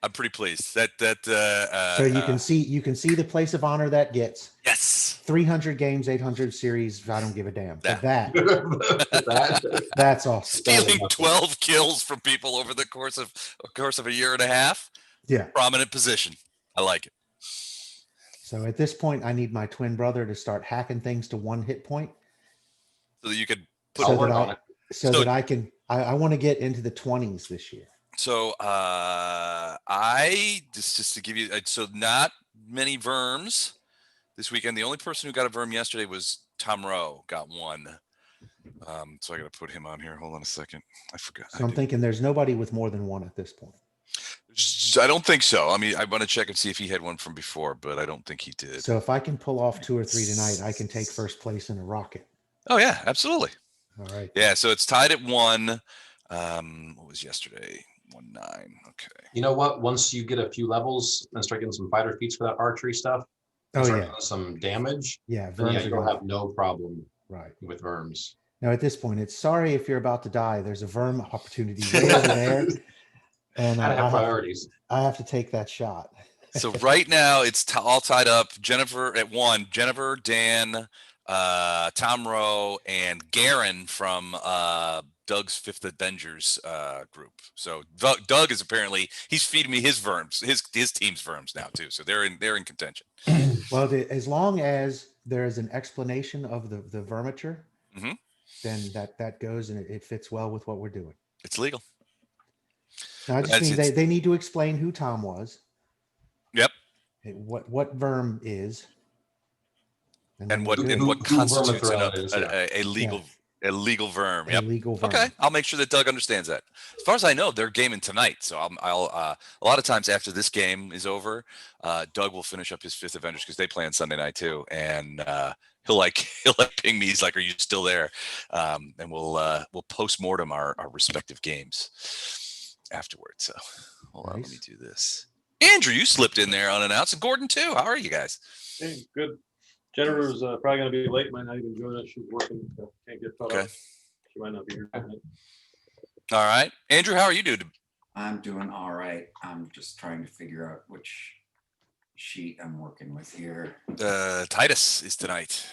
I'm pretty pleased. So you can see the place of honor that gets. Yes. 300 games, 800 series. I don't give a damn. But That- that's awesome. Stealing 12 kills from people over the course of a year and a half. Yeah. Prominent position. I like it. So at this point, I need my twin brother to start hacking things to 1 hit point. So that you could put that I can. I want to get into the 20s this year. So I just to give you so not many verms this weekend. The only person who got a verm yesterday was Tom Rowe. Got one. So I got to put him on here. Hold on a second. I forgot. So I'm thinking there's nobody with more than one at this point. I don't think so. I mean, I want to check and see if he had one from before, but I don't think he did. So if I can pull off 2 or 3 tonight, I can take first place in a rocket. Oh yeah, absolutely. All right. Yeah, so it's tied at 1. What was yesterday? 1-9. Okay. You know what? Once you get a few levels and start getting some fighter feats for that archery stuff, doing some damage. Yeah, you'll have no problem. Right. With verms. Now at this point, it's sorry if you're about to die. There's a verm opportunity way over there. And I have priorities. I have to take that shot. So right now it's all tied up. Jennifer at 1. Jennifer, Dan, Tom Rowe, and Garen from Doug's Fifth Avengers group. So Doug is he's feeding me his verms, his team's verms now too. So they're in contention. Well, as long as there is an explanation of the vermiture, then that goes and it fits well with what we're doing. It's legal. Now, I just mean they need to explain who Tom was. Yep. What verm is. And what constitutes a legal a legal verm. Yep. Legal verm. Okay, I'll make sure that Doug understands that. As far as I know, they're gaming tonight, so I'll a lot of times after this game is over, Doug will finish up his Fifth Avengers because they play on Sunday night too, and he'll ping me. He's like, "Are you still there?" And we'll post-mortem our respective games afterwards. So hold on, let me do this. Andrew, you slipped in there unannounced, and Gordon too. How are you guys? Hey, good. Jennifer's probably going to be late. Might not even join us. She's working. So can't get caught up. She might not be here tonight. All right. Andrew, how are you doing? I'm doing all right. I'm just trying to figure out which sheet I'm working with here. Titus is tonight.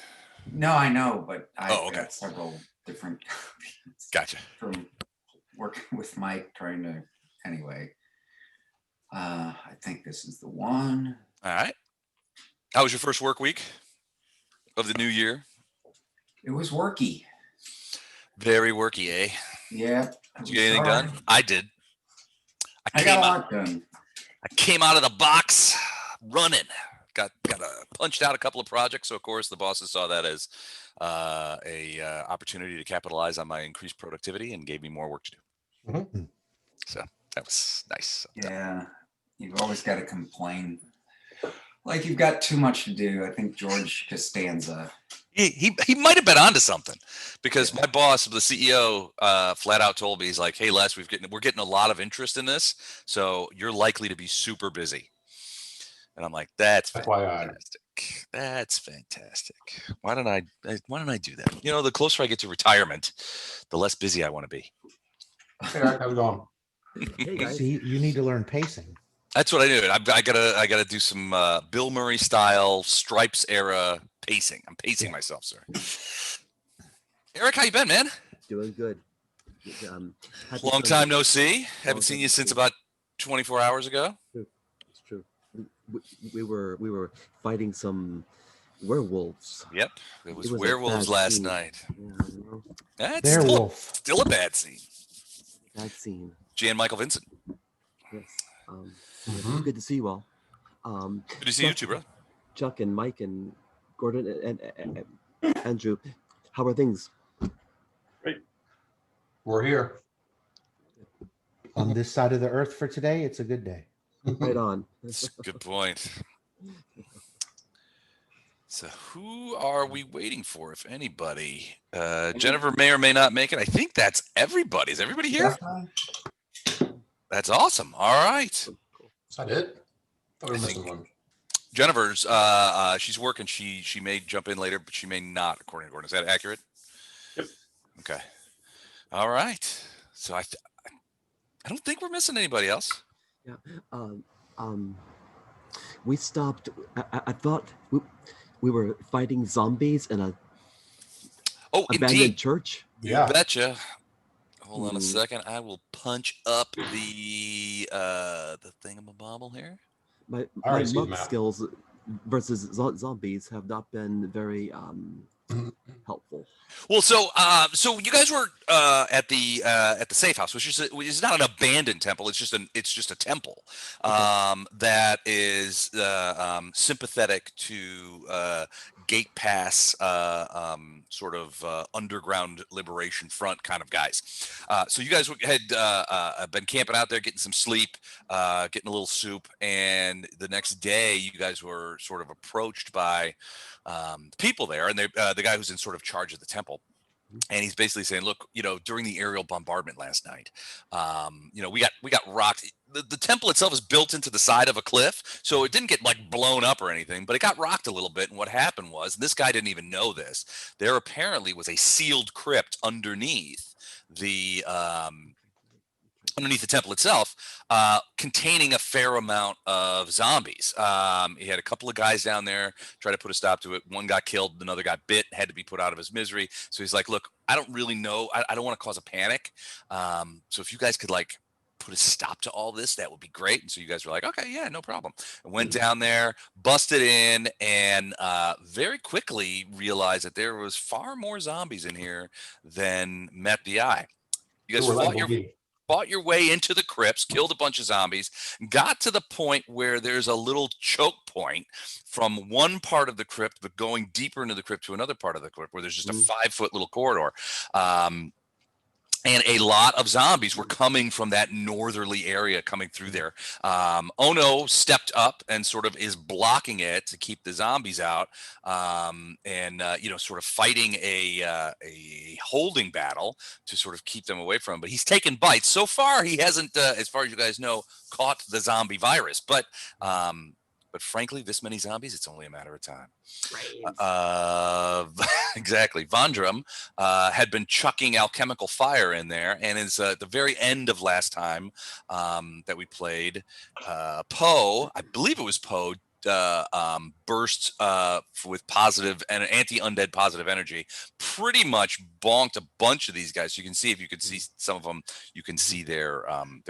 No, I know, but I've okay. got several different copies. Gotcha. From working with Mike, trying to, anyway. I think this is the one. All right. How was your first work week of the new year? It was worky. Very worky, eh? Yeah. Did you get anything done? I did. I got a lot done. I came out of the box running. Got punched out a couple of projects. So of course the bosses saw that as a opportunity to capitalize on my increased productivity and gave me more work to do. Mm-hmm. So that was nice. Yeah. You've always got to complain. Like you've got too much to do. I think George Costanza. He might have been onto something, because my boss, the CEO, flat out told me, he's like, "Hey Les, we're getting a lot of interest in this, so you're likely to be super busy." And I'm like, "That's fantastic. That's fantastic. Why don't I do that? You know, the closer I get to retirement, the less busy I want to be." Hey, Eric, how's it going? Hey guys. See, you need to learn pacing. That's what I do. I gotta do some Bill Murray style Stripes era pacing. I'm pacing myself, sir. Eric, how you been, man? Doing good. Long time no see. Haven't seen you since about 24 hours ago. It's true. We were fighting some werewolves. Yep, it was werewolves last night. Yeah, that's still a bad scene. Bad scene. Jan Michael Vincent. Yes. Good to see you all. Good to see you too, bro. Chuck and Mike and Gordon and Andrew, how are things? Great. We're here. On this side of the earth for today, it's a good day. Right on. That's a good point. So who are we waiting for, if anybody? Jennifer may or may not make it. I think that's everybody. Is everybody here? That's awesome. All right. Is that it? I thought we were missing one. Jennifer's she's working. She may jump in later, but she may not, according to Gordon. Is that accurate? Yep. Okay. All right. So I don't think we're missing anybody else. Yeah. Um, we stopped. I thought we were fighting zombies in a Oh, abandoned indeed. church. You Yeah. betcha. Hold on a Hmm. second. I will punch up the thingamabobble here. My I already my see the monk map. skills versus zombies have not been very helpful. Well, so you guys were at the safe house, which is not an abandoned temple. It's just a temple that is sympathetic to gate pass sort of underground liberation front kind of guys. So you guys had been camping out there, getting some sleep, getting a little soup, and the next day you guys were sort of approached by people there, and the guy who's in sort of charge of the temple. And he's basically saying, look, during the aerial bombardment last night, we got rocked. The temple itself is built into the side of a cliff, so it didn't get like blown up or anything, but it got rocked a little bit. And what happened was, and this guy didn't even know this, there apparently was a sealed crypt the underneath the temple itself, containing a fair amount of zombies. He had a couple of guys down there try to put a stop to it. One got killed, another got bit, had to be put out of his misery. So he's like, look, I don't really know. I don't want to cause a panic. So if you guys could like put a stop to all this, that would be great. And so you guys were like, okay, yeah, no problem. I went down there, busted in, and very quickly realized that there was far more zombies in here than met the eye. You guys fought your way into the crypts, killed a bunch of zombies, got to the point where there's a little choke point from one part of the crypt, but going deeper into the crypt to another part of the crypt where there's just a 5-foot little corridor. And a lot of zombies were coming from that northerly area coming through there. Ono stepped up and sort of is blocking it to keep the zombies out, and sort of fighting a holding battle to sort of keep them away from him. But he's taken bites. So far, he hasn't, as far as you guys know, caught the zombie virus. But frankly, this many zombies, it's only a matter of time. Exactly. Vandram had been chucking alchemical fire in there, and is at the very end of last time that we played, Poe, I believe it was Poe, burst with positive and anti-undead positive energy, pretty much bonked a bunch of these guys. You can see, if you could see some of them, you can see their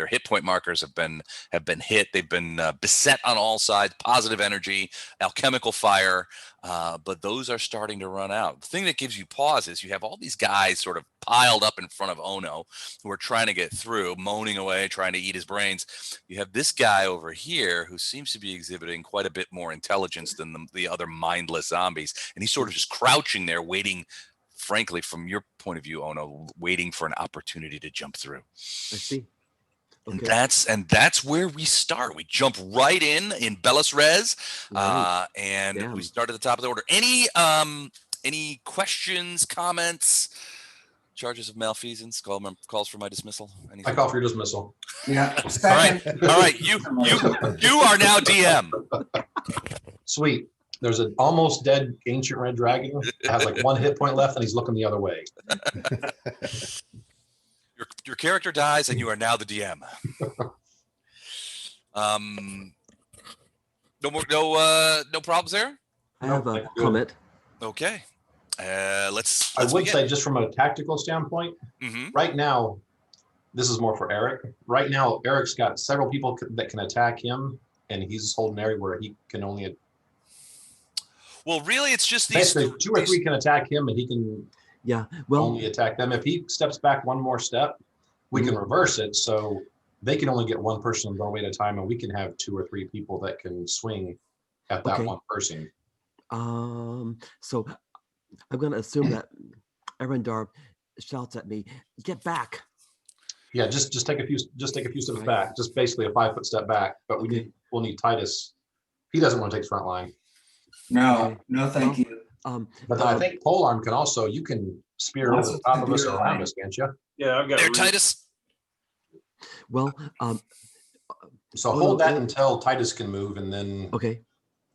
hit point markers have been hit. They've been beset on all sides, positive energy, alchemical fire, but those are starting to run out. The thing that gives you pause is you have all these guys sort of piled up in front of Ono who are trying to get through, moaning away, trying to eat his brains. You have this guy over here who seems to be exhibiting quite a bit more intelligence than the other mindless zombies, and he's sort of just crouching there waiting, frankly, from your point of view, Ono, waiting for an opportunity to jump through. I see. Okay. And that's where we start. We jump right in Bellis Res, Right. and we start at the top of the order. Any questions, comments, charges of malfeasance, calls for my dismissal? Anything? I call for your dismissal. Yeah. All right. You are now DM. Sweet. There's an almost dead ancient red dragon that has like 1 hit point left, and he's looking the other way. Your character dies, and you are now the DM. No problems there. I have a comment. Okay. Let's I would begin. say, just from a tactical standpoint, right now, this is more for Eric. Right now, Eric's got several people that can attack him, and he's holding an area where he can only. Well, really, it's just these. Basically, 2 or 3 can attack him, and he can. Yeah. Well, only attack them. If he steps back one more step, we can reverse it. So they can only get one person in the doorway at a time, and we can have 2 or 3 people that can swing at that one person. So I'm going to assume that Arendar shouts at me, "Get back!" Yeah, just take a few steps back. Just basically a 5-foot step back. But we'll need Titus. He doesn't want to take the front line. No, thank you. But then I think Polearm can also. You can spear over the top of us or around us, can't you? Yeah, I've got there, Titus. Well, so hold that until Titus can move, and then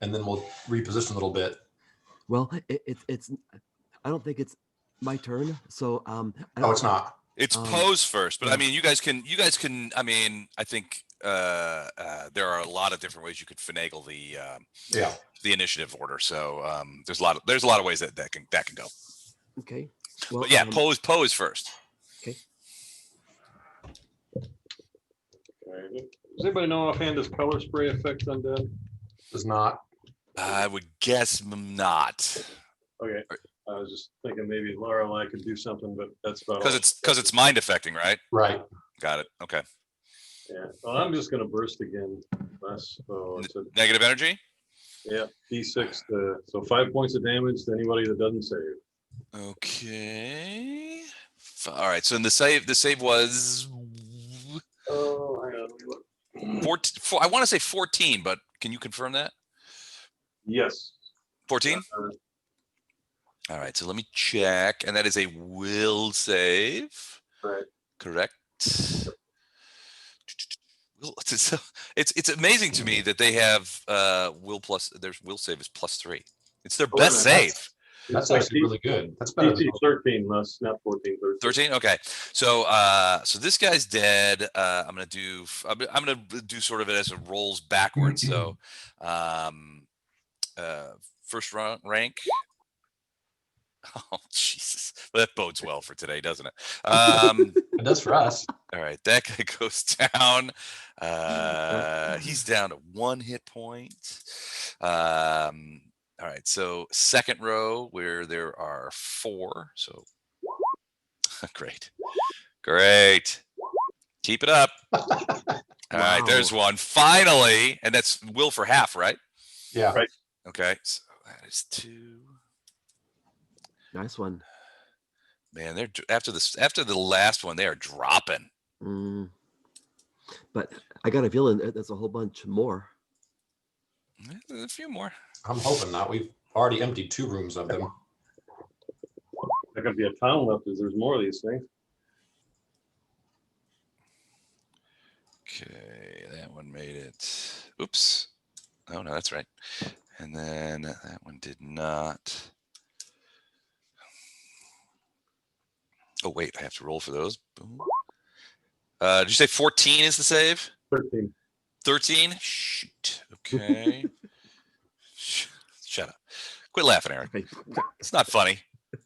and then we'll reposition a little bit. Well, it's. I don't think it's my turn. So it's not. It's Poe's first, but I mean, you guys can. I mean, I think there are a lot of different ways you could finagle Yeah. the initiative order. So there's a lot of ways that can go. Okay. Well, But yeah, Poe is first. Okay. Okay. Does anybody know offhand does color spray affect undead? Does not. I would guess not. Okay. I was just thinking maybe Laura and I could do something, but that's about all. Because it's mind affecting, right? Right. Got it. Okay. Yeah. Well, I'm just gonna burst again. So it's a, Negative energy. yeah, D6 so 5 points of damage to anybody that doesn't save. Okay. All right. So in the save was Oh, hang on. Let me look. 14. I want to say 14, but can you confirm that? Yes. 14. All right. So let me check, and that is a will save. Right. Correct. It's amazing to me that they have will plus. Their will save is +3. It's their Oh, wait a best minute, save. That's actually really good. That's better than DC 13 less, not 14, 13. 13. Okay. So so this guy's dead. I'm gonna do sort of it as it rolls backwards. So first rank. Oh Jesus, that bodes well for today, doesn't it? it does for us. All right, that guy goes down. He's down to 1 hit point. All right, so second row where there are 4. So great. Keep it up. All right, there's one. Finally, and that's will for half, right? Yeah. Right. Okay, so that is 2. Nice one. Man, they're after the last one, they are dropping. But I got a feeling there's a whole bunch more. A few more. I'm hoping not. We've already emptied 2 rooms of them. There could be a town left because there's more of these things. Okay, that one made it. Oops. Oh no, that's right. And then that one did not. Oh wait, I have to roll for those. Boom. Did you say 14 is the save? 13. 13? Shoot. Okay. Shut up. Quit laughing, Aaron. It's not funny.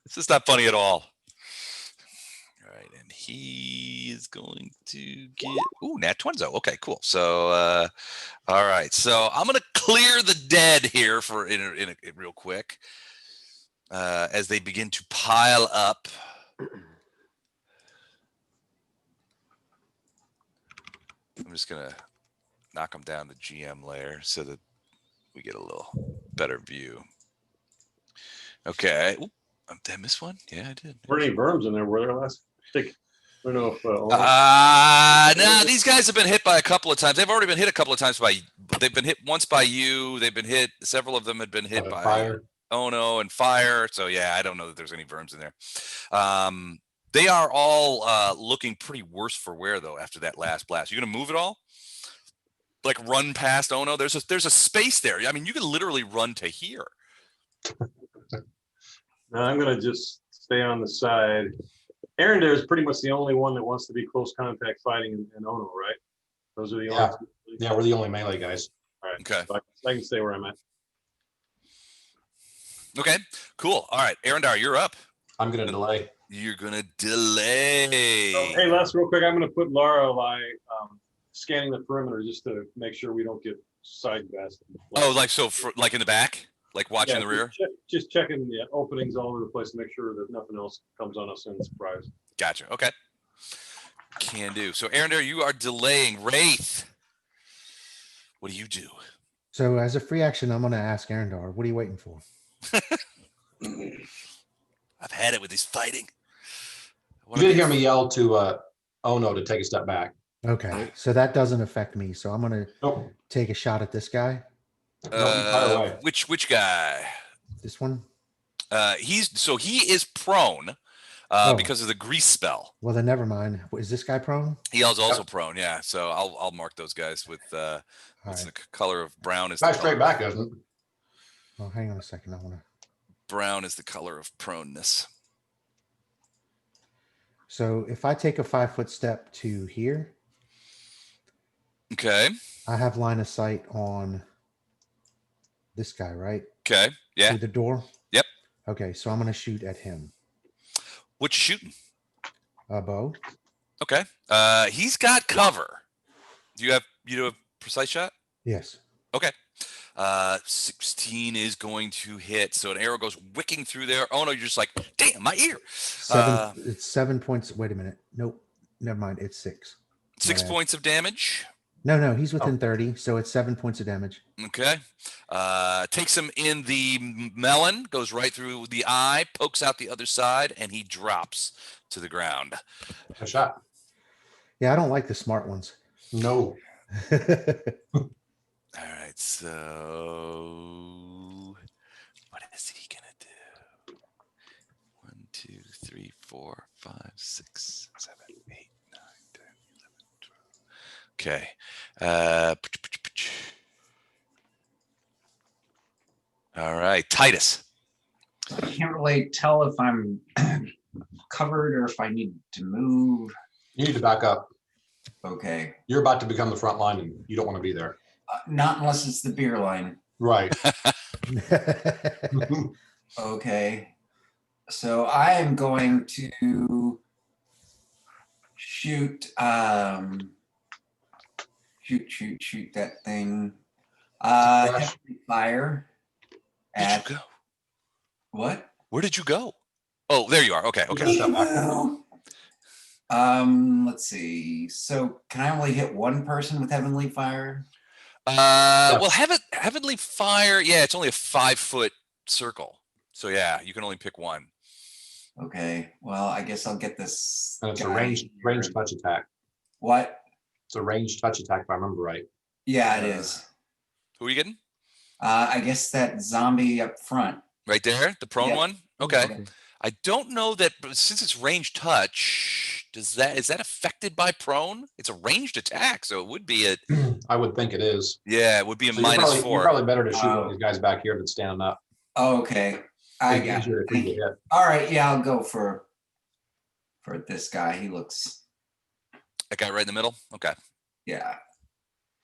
It's just not funny at all. All right, and he is going to get nat 20. Okay, cool. So all right. So I'm gonna clear the dead here for in real quick. As they begin to pile up. I'm just gonna knock them down to GM layer so that we get a little better view. Okay. Did I miss one? Yeah, I did. Were any worms in there? Were there last? I don't know if. No, these guys have been hit by a couple of times. They've already been hit a couple of times they've been hit once by you. They've been hit. Several of them had been hit by fire. Ono and fire. So yeah, I don't know that there's any verms in there. They are all looking pretty worse for wear though after that last blast. You gonna move it all? Like run past Ono? There's a space there. I mean, you can literally run to here. No, I'm gonna just stay on the side. Aaron there is pretty much the only one that wants to be close contact fighting in Ono, right? Those are the only two. Yeah, we're the only melee guys. All right. Okay. So I can stay where I'm at. Okay, cool. All right, Arendar, you're up. I'm gonna delay. You're gonna delay. Oh, hey, Les, real quick, I'm gonna put Laura scanning the perimeter just to make sure we don't get side blasted. Like in the back, like watching the rear. Just checking the openings all over the place to make sure that nothing else comes on us in surprise. Gotcha. Okay. Can do. So, Arendar, you are delaying. Wraith, what do you do? So as a free action, I'm going to ask Arendar, what are you waiting for? I've had it with his fighting. You did hear me yell to Ono to take a step back. Okay, so that doesn't affect me. So I'm going to take a shot at this guy. Which guy? This one? He is prone because of the grease spell. Well, then never mind. Is this guy prone? He is also prone, yeah. So I'll mark those guys with what's the color of brown is Guy straight back, doesn't it? Oh, hang on a second. I want to. Brown is the color of proneness. So if I take a 5-foot step to here, Okay. I have line of sight on this guy, right? Okay. Yeah. Through the door? Yep. Okay, so I'm going to shoot at him. What you shooting? A bow? Okay. He's got cover. Do you have precise shot? Yes. Okay. 16 is going to hit. So an arrow goes wicking through there. Oh no, you're just like, damn, my ear. It's 7 points. Wait a minute. Nope. Never mind. It's 6. 6 bad. points of damage. No, he's within 30, so it's 7 points of damage. Okay. Takes him in the melon, goes right through the eye, pokes out the other side, and he drops to the ground. A shot. Yeah, I don't like the smart ones. No. All right, so what is he gonna do? 1, 2, 3, 4, 5, 6, 7, 8, 9, 10, 11, 12. Okay. All right, Titus. I can't really tell if I'm covered or if I need to move. You need to back up. Okay. You're about to become the front line and you don't want to be there. Not unless it's the beer line. Right. Okay. So I am going to shoot shoot that thing. Heavy fire. Where'd you go? What? Where did you go? Oh, there you are. Okay. Let's see. So can I only hit one person with heavenly fire? Well, heavenly fire. Yeah, it's only a 5-foot circle. So yeah, you can only pick one. Okay. Well, I guess I'll get this. And it's a guy ranged here. touch attack. What? It's a ranged touch attack if I remember right. Yeah, it is. Who are you getting? I guess that zombie up front. Right there, the prone Yeah. one. Okay. Okay. I don't know that, but since it's ranged touch, is that affected by prone? It's a ranged attack, so it would be a I would think it is. yeah, it would be a So you're minus probably, 4. you're probably better to shoot one of these guys back here that's standing up. Oh, okay. I It's got easier it. to hit. All right. Yeah, I'll go for this guy. He looks, That guy right in the middle. Okay. yeah.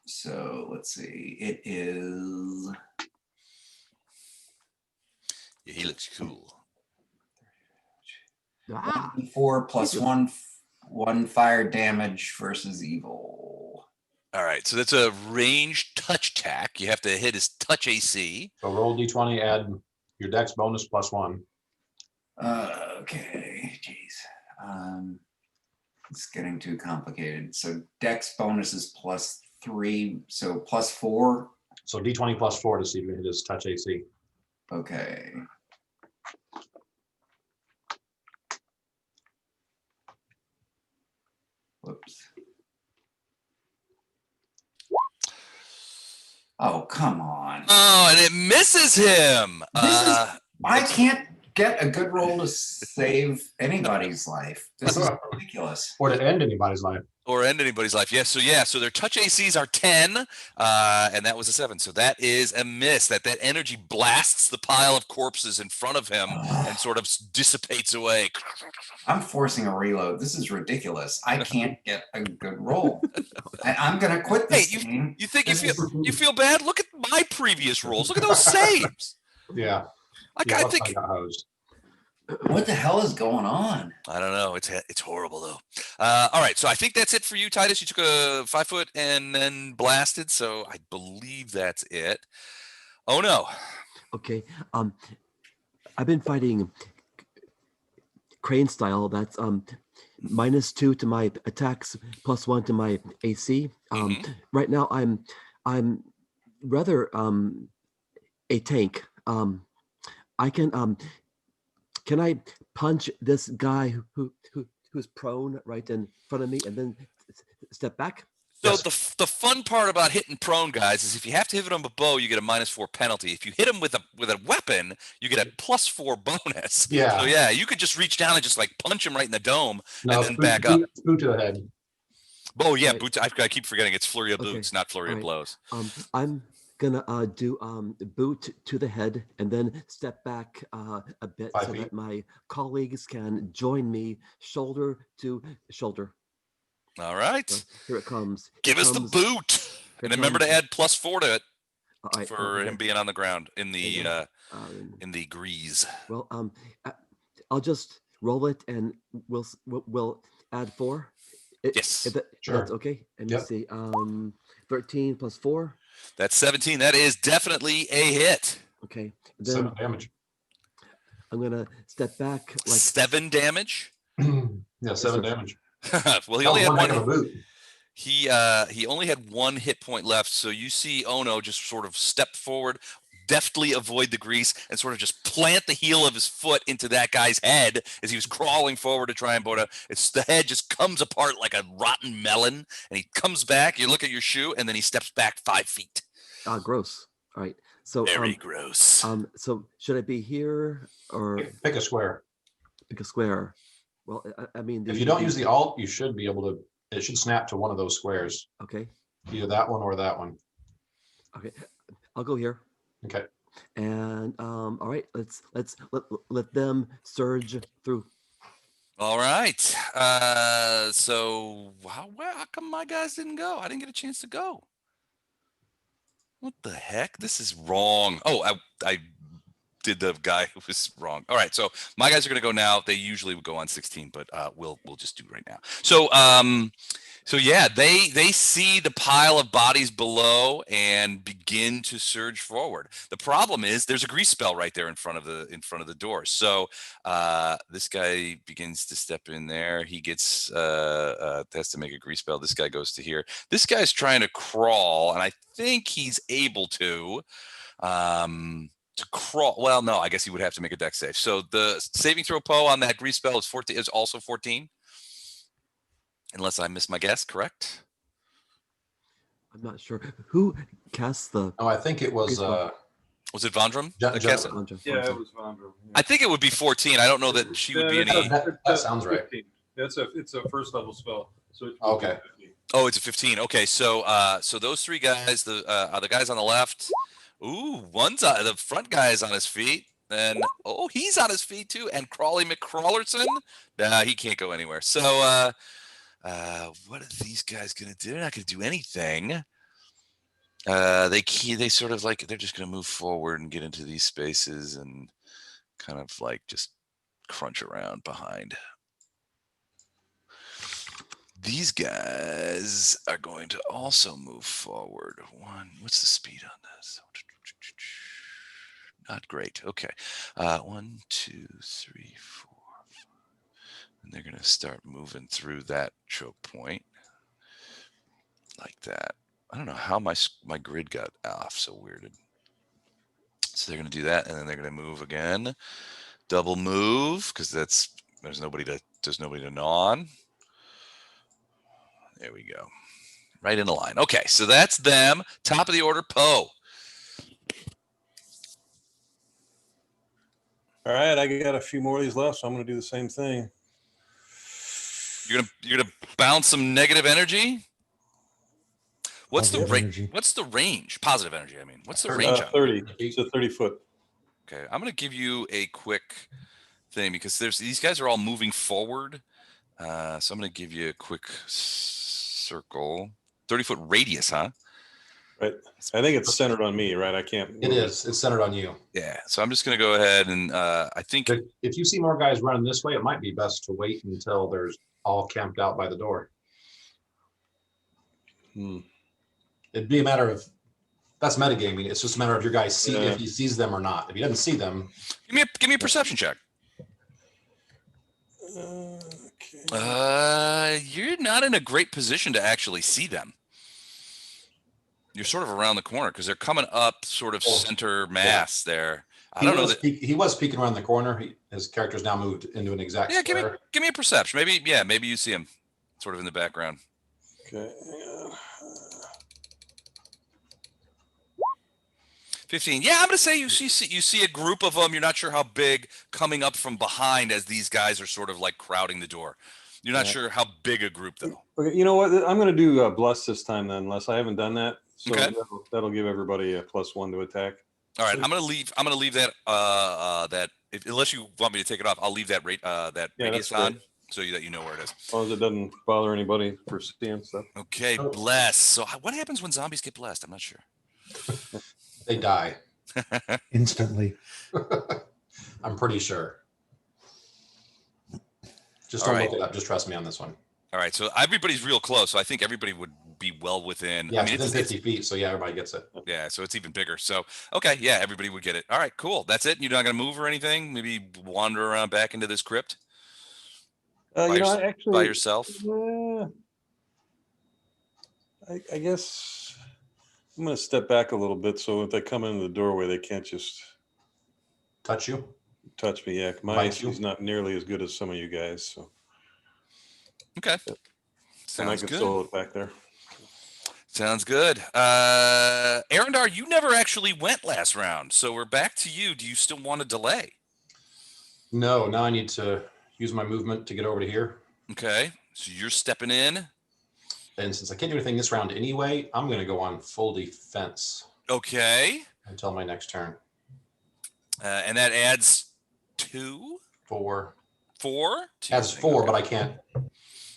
So let's see. It is Yeah, he looks cool. Ah, 4 plus 1 fire damage versus evil. All right, so that's a ranged touch attack. You have to hit his touch AC. So roll d20, add your dex bonus +1. Okay. Jeez. It's getting too complicated. So dex bonus is +3, so +4. So d20 +4 to see if you hit his touch AC. Okay. Whoops. Oh, come on. Oh, and it misses him. I can't get a good roll to save anybody's life. This is ridiculous. Or to end anybody's life. Or end anybody's life. Yes. So their touch ACs are 10, and that was a 7. So that is a miss. That energy blasts the pile of corpses in front of him and sort of dissipates away. I'm forcing a reload. This is ridiculous. I can't get a good roll. I'm gonna quit this game. You think you feel bad? Look at my previous rolls. Look at those saves. Yeah. I I think. got hosed. What the hell is going on? I don't know. It's horrible though. All right, so I think that's it for you, Titus. You took a 5-foot and then blasted, so I believe that's it. Oh no. okay. I've been fighting crane style. That's -2 to my attacks, +1 to my AC. Right now I'm rather a tank. I can I punch this guy who's prone right in front of me and then step back? So the fun part about hitting prone guys is if you have to hit him with a bow, you get a -4 penalty. If you hit him with a weapon, you get a +4 bonus. Yeah. So yeah, you could just reach down and just like punch him right in the dome No, and then back up. Boot to the head. Oh yeah, Right. boots. I keep forgetting it's flurry of Okay. boots, not flurry of Right. blows. I'm gonna do boot to the head and then step back a bit 5 so feet. that my colleagues can join me shoulder to shoulder. All right, So here it comes. give us the boot. And remember to add +4 to it All right, for him being on the ground in the um, grease. well, I'll just roll it, and we'll add 4. Yes. If Sure. that's okay. Let me Yep. see. 13 plus 4. That's 17. That is definitely a hit. Okay. Seven Then damage. I'm gonna step back like 7 damage. Yeah, 7 sir. damage. Well, he That only was had one heck of a one. boot. He only had 1 hit point left. So you see Ono just sort of step forward, deftly avoid the grease, and sort of just plant the heel of his foot into that guy's head as he was crawling forward to try and board out. It's the head just comes apart like a rotten melon, and he comes back. You look at your shoe, and then he steps back 5 feet. Gross. All right. So Very gross. so should I be here or Pick a square. pick a square? Well, I mean, If you don't use the alt, you should be able to, it should snap to one of those squares. Okay. Either that one or that one. Okay. I'll go here. Okay. And all right, let them surge through. All right. So how come my guys didn't go? I didn't get a chance to go. What the heck? This is wrong. Oh, I did the guy who was wrong. All right. So my guys are going to go now. They usually would go on 16, but we'll just do right now. So yeah, they see the pile of bodies below and begin to surge forward. The problem is there's a grease spell right there in front of the door. So this guy begins to step in there. He gets has to make a grease spell. This guy goes to here. This guy's trying to crawl, and I think he's able to crawl. Well, no, I guess he would have to make a dex save. So the saving throw Poe on that grease spell is 14. Is also 14. Unless I missed my guess, correct? I'm not sure who cast the. Oh, I think it was Was it Vondram? Ja- that Ja- cast it? Yeah, it was Vondra. I think it would be 14. I don't know that she would be any. that sounds right. 15. It's a first level spell. So it's Okay. 15. Oh, it's a 15. Okay, so those 3 guys, the guys on the left. Ooh, the front guy is on his feet. And he's on his feet too. And Crawley McCrawlerson, nah, he can't go anywhere. So what are these guys gonna do? They're not gonna do anything. They sort of like they're just gonna move forward and get into these spaces and kind of like just crunch around behind. These guys are going to also move forward. What's the speed on this? Not great. Okay. 1, 2, 3, 4, 5. And they're going to start moving through that choke point like that. I don't know how my grid got off so weirded. So they're going to do that, and then they're going to move again. Double move, because there's nobody to gnaw on. There we go. Right in the line. Okay, so that's them. Top of the order, Poe. All right, I got a few more of these left, so I'm going to do the same thing. You're gonna bounce some negative energy. What's the Positive range? energy. What's the range? Positive energy. I mean, what's the range? On 30. It's a 30 foot. Okay, I'm gonna give you a quick thing because these guys are all moving forward. So I'm gonna give you a quick circle. 30-foot radius, huh? Right. I think it's centered on me, right? I can't. It is. It's centered on you. Yeah. So I'm just gonna go ahead and I think. But if you see more guys running this way, it might be best to wait until there's all camped out by the door. It'd be a matter of that's metagaming. It's just a matter of your guys see if he sees them or not. If he doesn't see them, Give me a perception check. Okay. You're not in a great position to actually see them. You're sort of around the corner because they're coming up sort of center mass there. I don't know that he was peeking around the corner. His character's now moved into an exact square. give me a perception. Maybe you see him sort of in the background. Okay. 15. Yeah, I'm gonna say you see a group of them. You're not sure how big coming up from behind as these guys are sort of like crowding the door. You're not sure how big a group though. Okay, you know what? I'm going to do bless this time then, unless I haven't done that. So Okay. that'll give everybody a +1 to attack. All right, I'm gonna leave that unless you want me to take it off. I'll leave that radius that's on. great. so that you know where it is. As long as it doesn't bother anybody for seeing stuff. Okay, Oh. bless. So what happens when zombies get blessed? I'm not sure. They die. Instantly. I'm pretty sure. Just All don't right. look it up. Just trust me on this one. All right, so everybody's real close. So I think everybody would be well within. Yeah, I mean, it's within 50 feet. So yeah, everybody gets it. yeah, so it's even bigger. So okay, yeah, everybody would get it. All right, cool. That's it. You're not gonna move or anything. Maybe wander around back into this crypt You know, by actually, yourself. I guess I'm going to step back a little bit so if they come into the doorway, they can't just Touch you. touch me. Yeah, my Bite you. AC is not nearly as good as some of you guys. So Okay, and I sounds can good. still look back there. Sounds good. Arendar, you never actually went last round, so we're back to you. Do you still want to delay? No, now I need to use my movement to get over to here. Okay, so you're stepping in. And since I can't do anything this round anyway, I'm going to go on full defense Okay, until my next turn. and that adds 2, 4. 4. Adds 4, but I can't.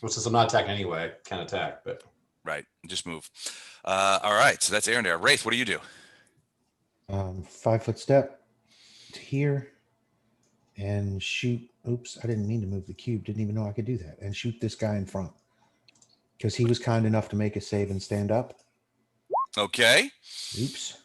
Well, since I'm not attacking anyway, I can't attack. But Right, just move. All right, so that's Arendar. Wraith, what do you do? 5 foot step to here and shoot. Oops, I didn't mean to move the cube. Didn't even know I could do that. And shoot this guy in front because he was kind enough to make a save and stand up. Okay. Oops.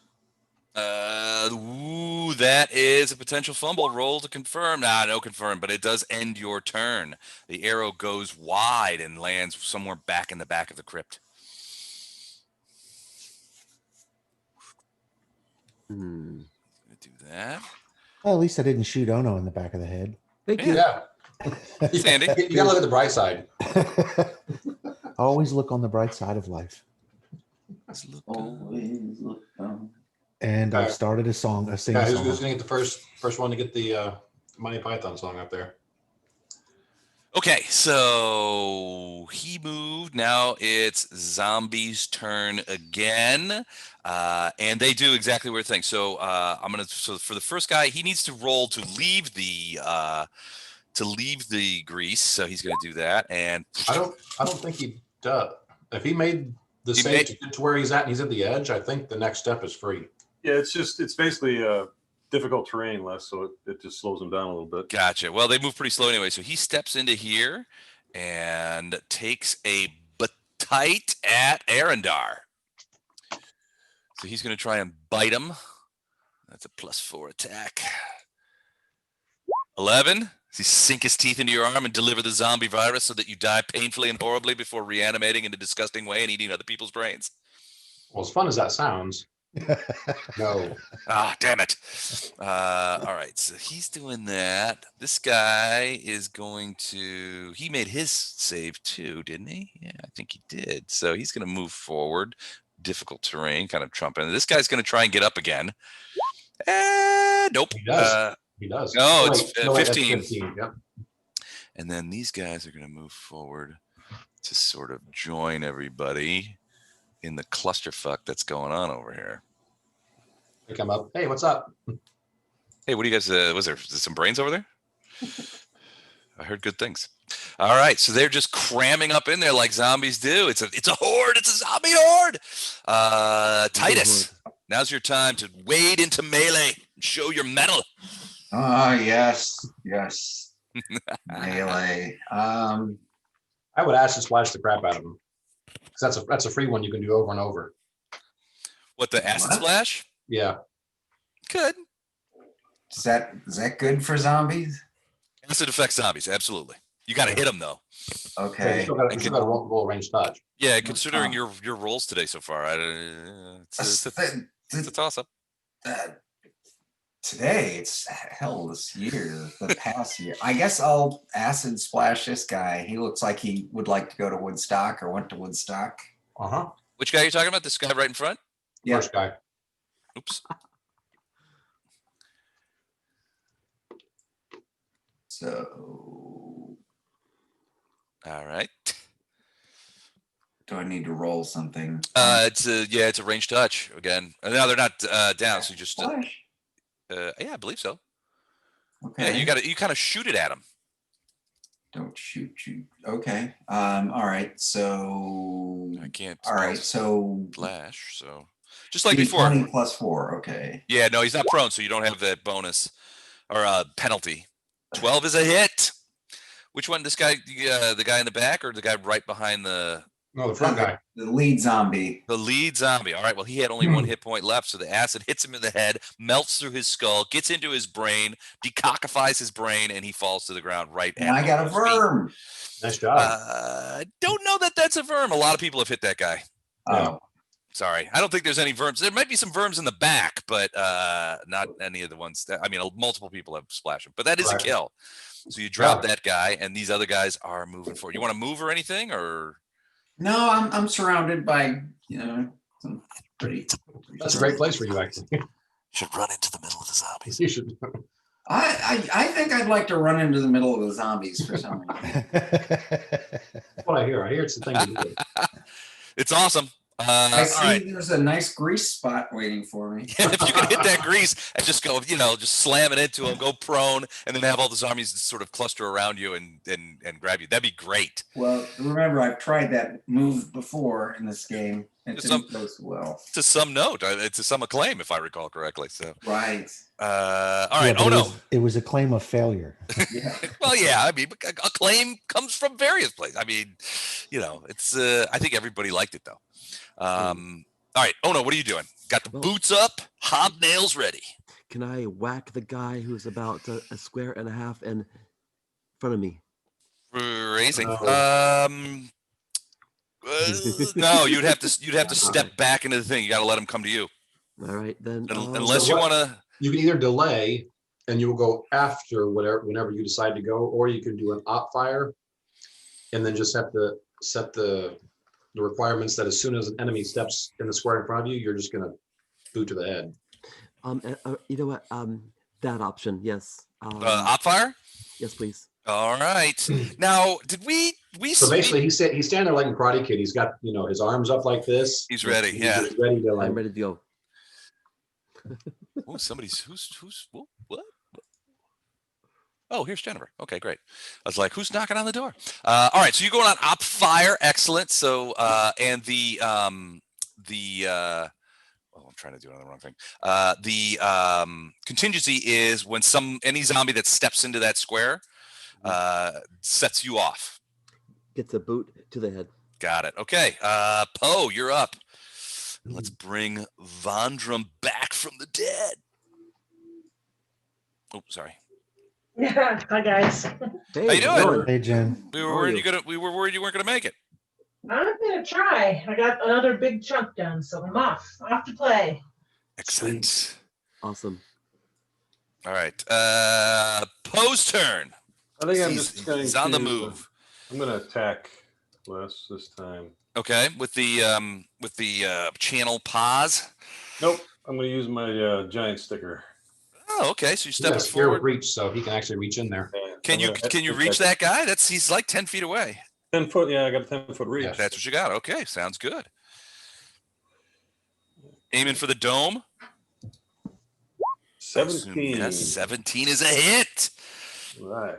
Ooh, that is a potential fumble. Roll to confirm. No confirm, but it does end your turn. The arrow goes wide and lands somewhere back in the back of the crypt. Hmm. Do that. Well, at least I didn't shoot Ono in the back of the head. Thank you. yeah, Sandy. you got to look at the bright side. Always look on the bright side of life. Let's look, Always look down. And I've Okay. started a song, a sing Yeah, song. who's going to get the first one to get the Monty Python song up there? Okay, so he moved. Now it's Zombie's turn again, and they do exactly weird things. So So for the first guy, he needs to roll to leave the grease. So he's gonna do that, and I don't think he does. If he made the He save made- to get to where he's at and he's at the edge, I think the next step is free. Yeah, it's basically difficult terrain less, so it just slows them down a little bit. Gotcha. Well, they move pretty slow anyway. So he steps into here and takes a bite at Arendar. So he's gonna try and bite him. That's a +4 attack. 11. Does he sink his teeth into your arm and deliver the zombie virus so that you die painfully and horribly before reanimating in a disgusting way and eating other people's brains? Well, as fun as that sounds, no. Ah, damn it. All right, so he's doing that. This guy is going to, he made his save too, didn't he? Yeah, I think he did. So he's going to move forward. Difficult terrain, kind of trumping. This guy's going to try and get up again. Nope. He does. He does. No, Oh, it's wait, that's 15. Yep. And then these guys are going to move forward to sort of join everybody in the clusterfuck that's going on over here. They come up. Hey, what's up? Hey, what do you guys, was there some brains over there? I heard good things. All right, so they're just cramming up in there like zombies do. It's a horde. It's a zombie horde. Titus, now's your time to wade into melee and show your mettle. Oh, yes. Melee. I would acid splash the crap out of him. Because that's a free one you can do over and over. What, the acid What? splash? Yeah. Good. Is that good for zombies? Acid affects zombies, absolutely. You got to hit them though. So you Okay. still got to roll range touch. Yeah, considering your rolls today so far, it's a toss up. Today, it's hell this year, the past year. I guess I'll acid splash this guy. He looks like he would like to go to Woodstock or went to Woodstock. Uh-huh. Which guy are you talking about? This guy right in front? Yeah. First guy. Oops. So All right. do I need to roll something? It's a range touch again. No, they're not down. So you just Splash? yeah, I believe so. Okay. Yeah, you kind of shoot it at him. Don't shoot you. Okay. All right. So. I can't. All right. So. Flash. So just like D20 before. plus 4. Okay. Yeah, no, he's not prone, so you don't have that bonus or penalty. 12 is a hit. Which one? This guy, the guy in the back, or the guy right behind the? No, the front guy. The lead zombie. The lead zombie. All right. Well, he had only one hit point left, so the acid hits him in the head, melts through his skull, gets into his brain, decockifies his brain, and he falls to the ground right And at I got a Ono's feet. worm. Nice job. Don't know that that's a verm. A lot of people have hit that guy. Oh. Sorry, I don't think there's any verms. There might be some verms in the back, but not any of the ones that, I mean, multiple people have splashed him, but that is a kill. So you drop that guy, and these other guys are moving forward. You want to move or anything, or? No, I'm surrounded by, some pretty. That's a great place for you, actually. Should run into the middle of the zombies. You should. I think I'd like to run into the middle of the zombies for some reason. That's what I hear. I hear it's the thing to do. It's awesome. I see all right. there's a nice grease spot waiting for me. If you can hit that grease and just go, just slam it into him, go prone, and then have all the zombies sort of cluster around you and grab you. That'd be great. Well, remember, I've tried that move before in this game. It Some- didn't go so well. To some note, to some acclaim, if I recall correctly. So, Right. all right. but Oh no. it was a claim of failure. Yeah. Well, yeah. I mean, acclaim comes from various places. I mean, it's. I think everybody liked it though. All right. Oh no. What are you doing? Got the boots up, hobnails ready. Can I whack the guy who's about a square and a half in front of me? Raising. Oh. No, you'd have to step back into the thing. You got to let him come to you. All right, then. Unless So you what- want to. You can either delay and you will go after whenever you decide to go, or you can do an op fire and then just have to set the requirements that as soon as an enemy steps in the square in front of you, you're just gonna boot to the head. You know what? That option, yes. Op fire. Yes, please. All right. Now, did we? So basically, he's standing there like a Karate Kid. He's got his arms up like this. He's ready. He's Yeah. just ready to I'm ready to go. Oh, somebody's what? Oh, here's Jennifer. Okay, great. I was like, who's knocking on the door? All right, so you're going on op fire. Excellent. So and I'm trying to do another wrong thing. The contingency is when any zombie that steps into that square sets you off. Gets a boot to the head. Got it. Okay. Poe, you're up. Let's bring Vondrum back from the dead. Oh, sorry. Yeah. Hi guys. Hey, How you doing? Hey, Jen. We were worried you weren't gonna make it. I'm gonna try. I got another big chunk done, so I'm off to play. Excellent. Awesome. All right. Poe's turn. I think I'm He's- just going he's on the to, move. I'm going to attack Les this time. Okay, with the channel pause. Nope, I'm going to use my giant sticker. Oh, okay. So you He's step got a spear with forward. reach, so he can actually reach in there. And Can I'm you gonna reach that guy? He's like 10 feet away. 10 foot? Yeah, I got a 10-foot reach. Yeah. That's what you got. Okay, sounds good. Aiming for the dome. 17. Yes, 17 is a hit. Right.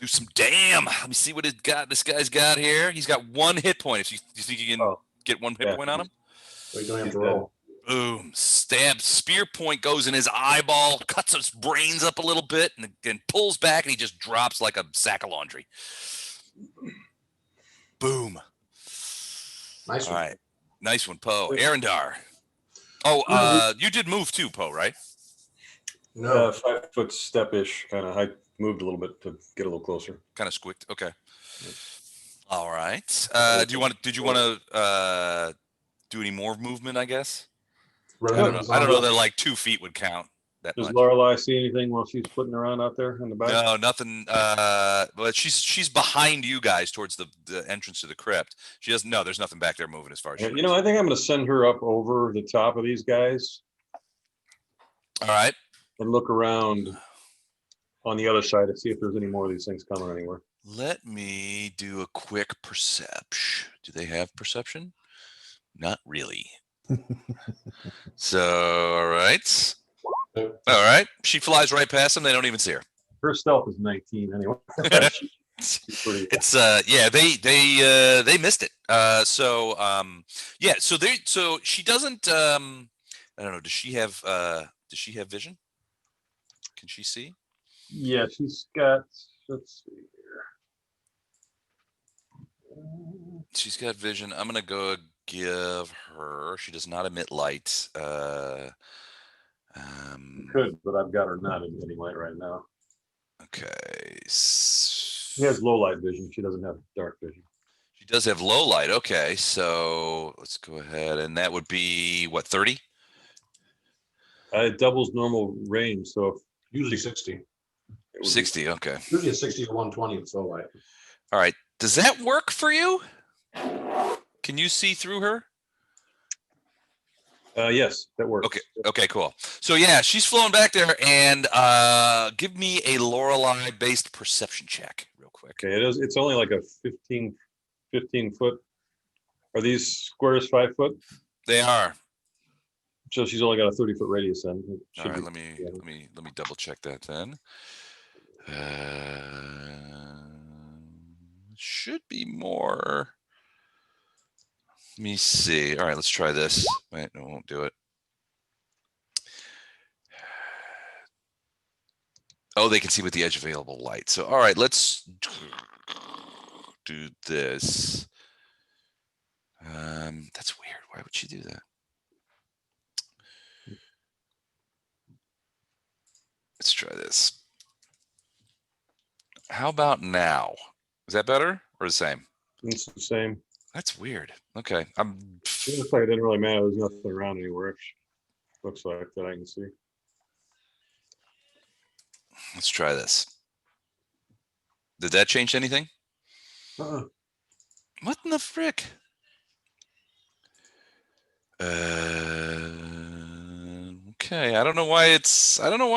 Do some damn. Let me see what this guy's got here. He's got 1 hit point. If you think you can get 1 hit Yeah. point on him? So you don't have to roll. Boom. Stab. Spear point goes in his eyeball, cuts his brains up a little bit, and pulls back, and he just drops like a sack of laundry. Boom. Nice All one. right. Nice one, Poe. Arendar. Oh, you did move too, Poe, right? No, 5-foot step-ish kind of. I moved a little bit to get a little closer. Kind of squeaked. Okay. All right. Did you want to do any more movement, I guess? run I into don't the know. I don't know zombie. that like 2 feet would count that Does much. Lorelei see anything while she's putting around out there in the back? No, nothing. But she's behind you guys towards the entrance to the crypt. She doesn't. No, there's nothing back there moving as far as she Yeah, knows. I think I'm going to send her up over the top of these guys All right. and look around on the other side to see if there's any more of these things coming anywhere. Let me do a quick perception. Do they have perception? Not really. So, all right. All right. She flies right past them. They don't even see her. Her stealth is 19 anyway. pretty. It's yeah, they missed it. Yeah, so she doesn't I don't know, does she have vision? Can she see? Yeah, she's got. Let's see here. She's got vision. I'm gonna go give her. She does not emit light. Could, but I've got her not emitting light right now. Okay. She has low light vision. She doesn't have dark vision. She does have low light. Okay, so let's go ahead, and that would be what, 30? It doubles normal range, so if Usually 60. it would be 60. Okay. Usually a 60 to 120 with low light. All right. Does that work for you? Can you see through her? yes, that works. Okay. Okay, cool. So yeah, she's flowing back there, and give me a Lorelei based perception check real quick. Okay, it is. It's only like a 15 foot. Are these squares 5 foot? They are. So she's only got a 30 foot radius then. All right, let me double check that then. Should be more. Let me see. All right, let's try this. Wait, no, it won't do it. Oh, they can see with the edge available light. So, all right, let's do this. That's weird. Why would she do that? Let's try this. How about now? Is that better or the same? It's the same. That's weird. Okay. It looks like it didn't really matter. There's nothing around anywhere. Looks like that I can see. Let's try this. Did that change anything? What in the frick? Okay. I don't know why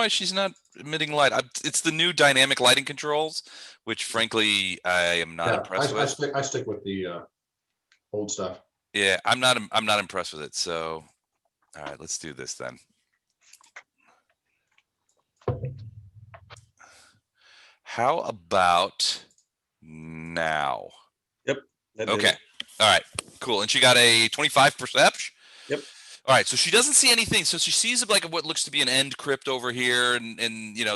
she's not emitting light. It's the new dynamic lighting controls, which frankly I am not impressed with. I stick with the old stuff. Yeah, I'm not impressed with it. So, all right, let's do this then. How about now? Yep. Okay. All right. Cool. And she got a 25 perception. Yep. All right. So she doesn't see anything. So she sees like what looks to be an end crypt over here, and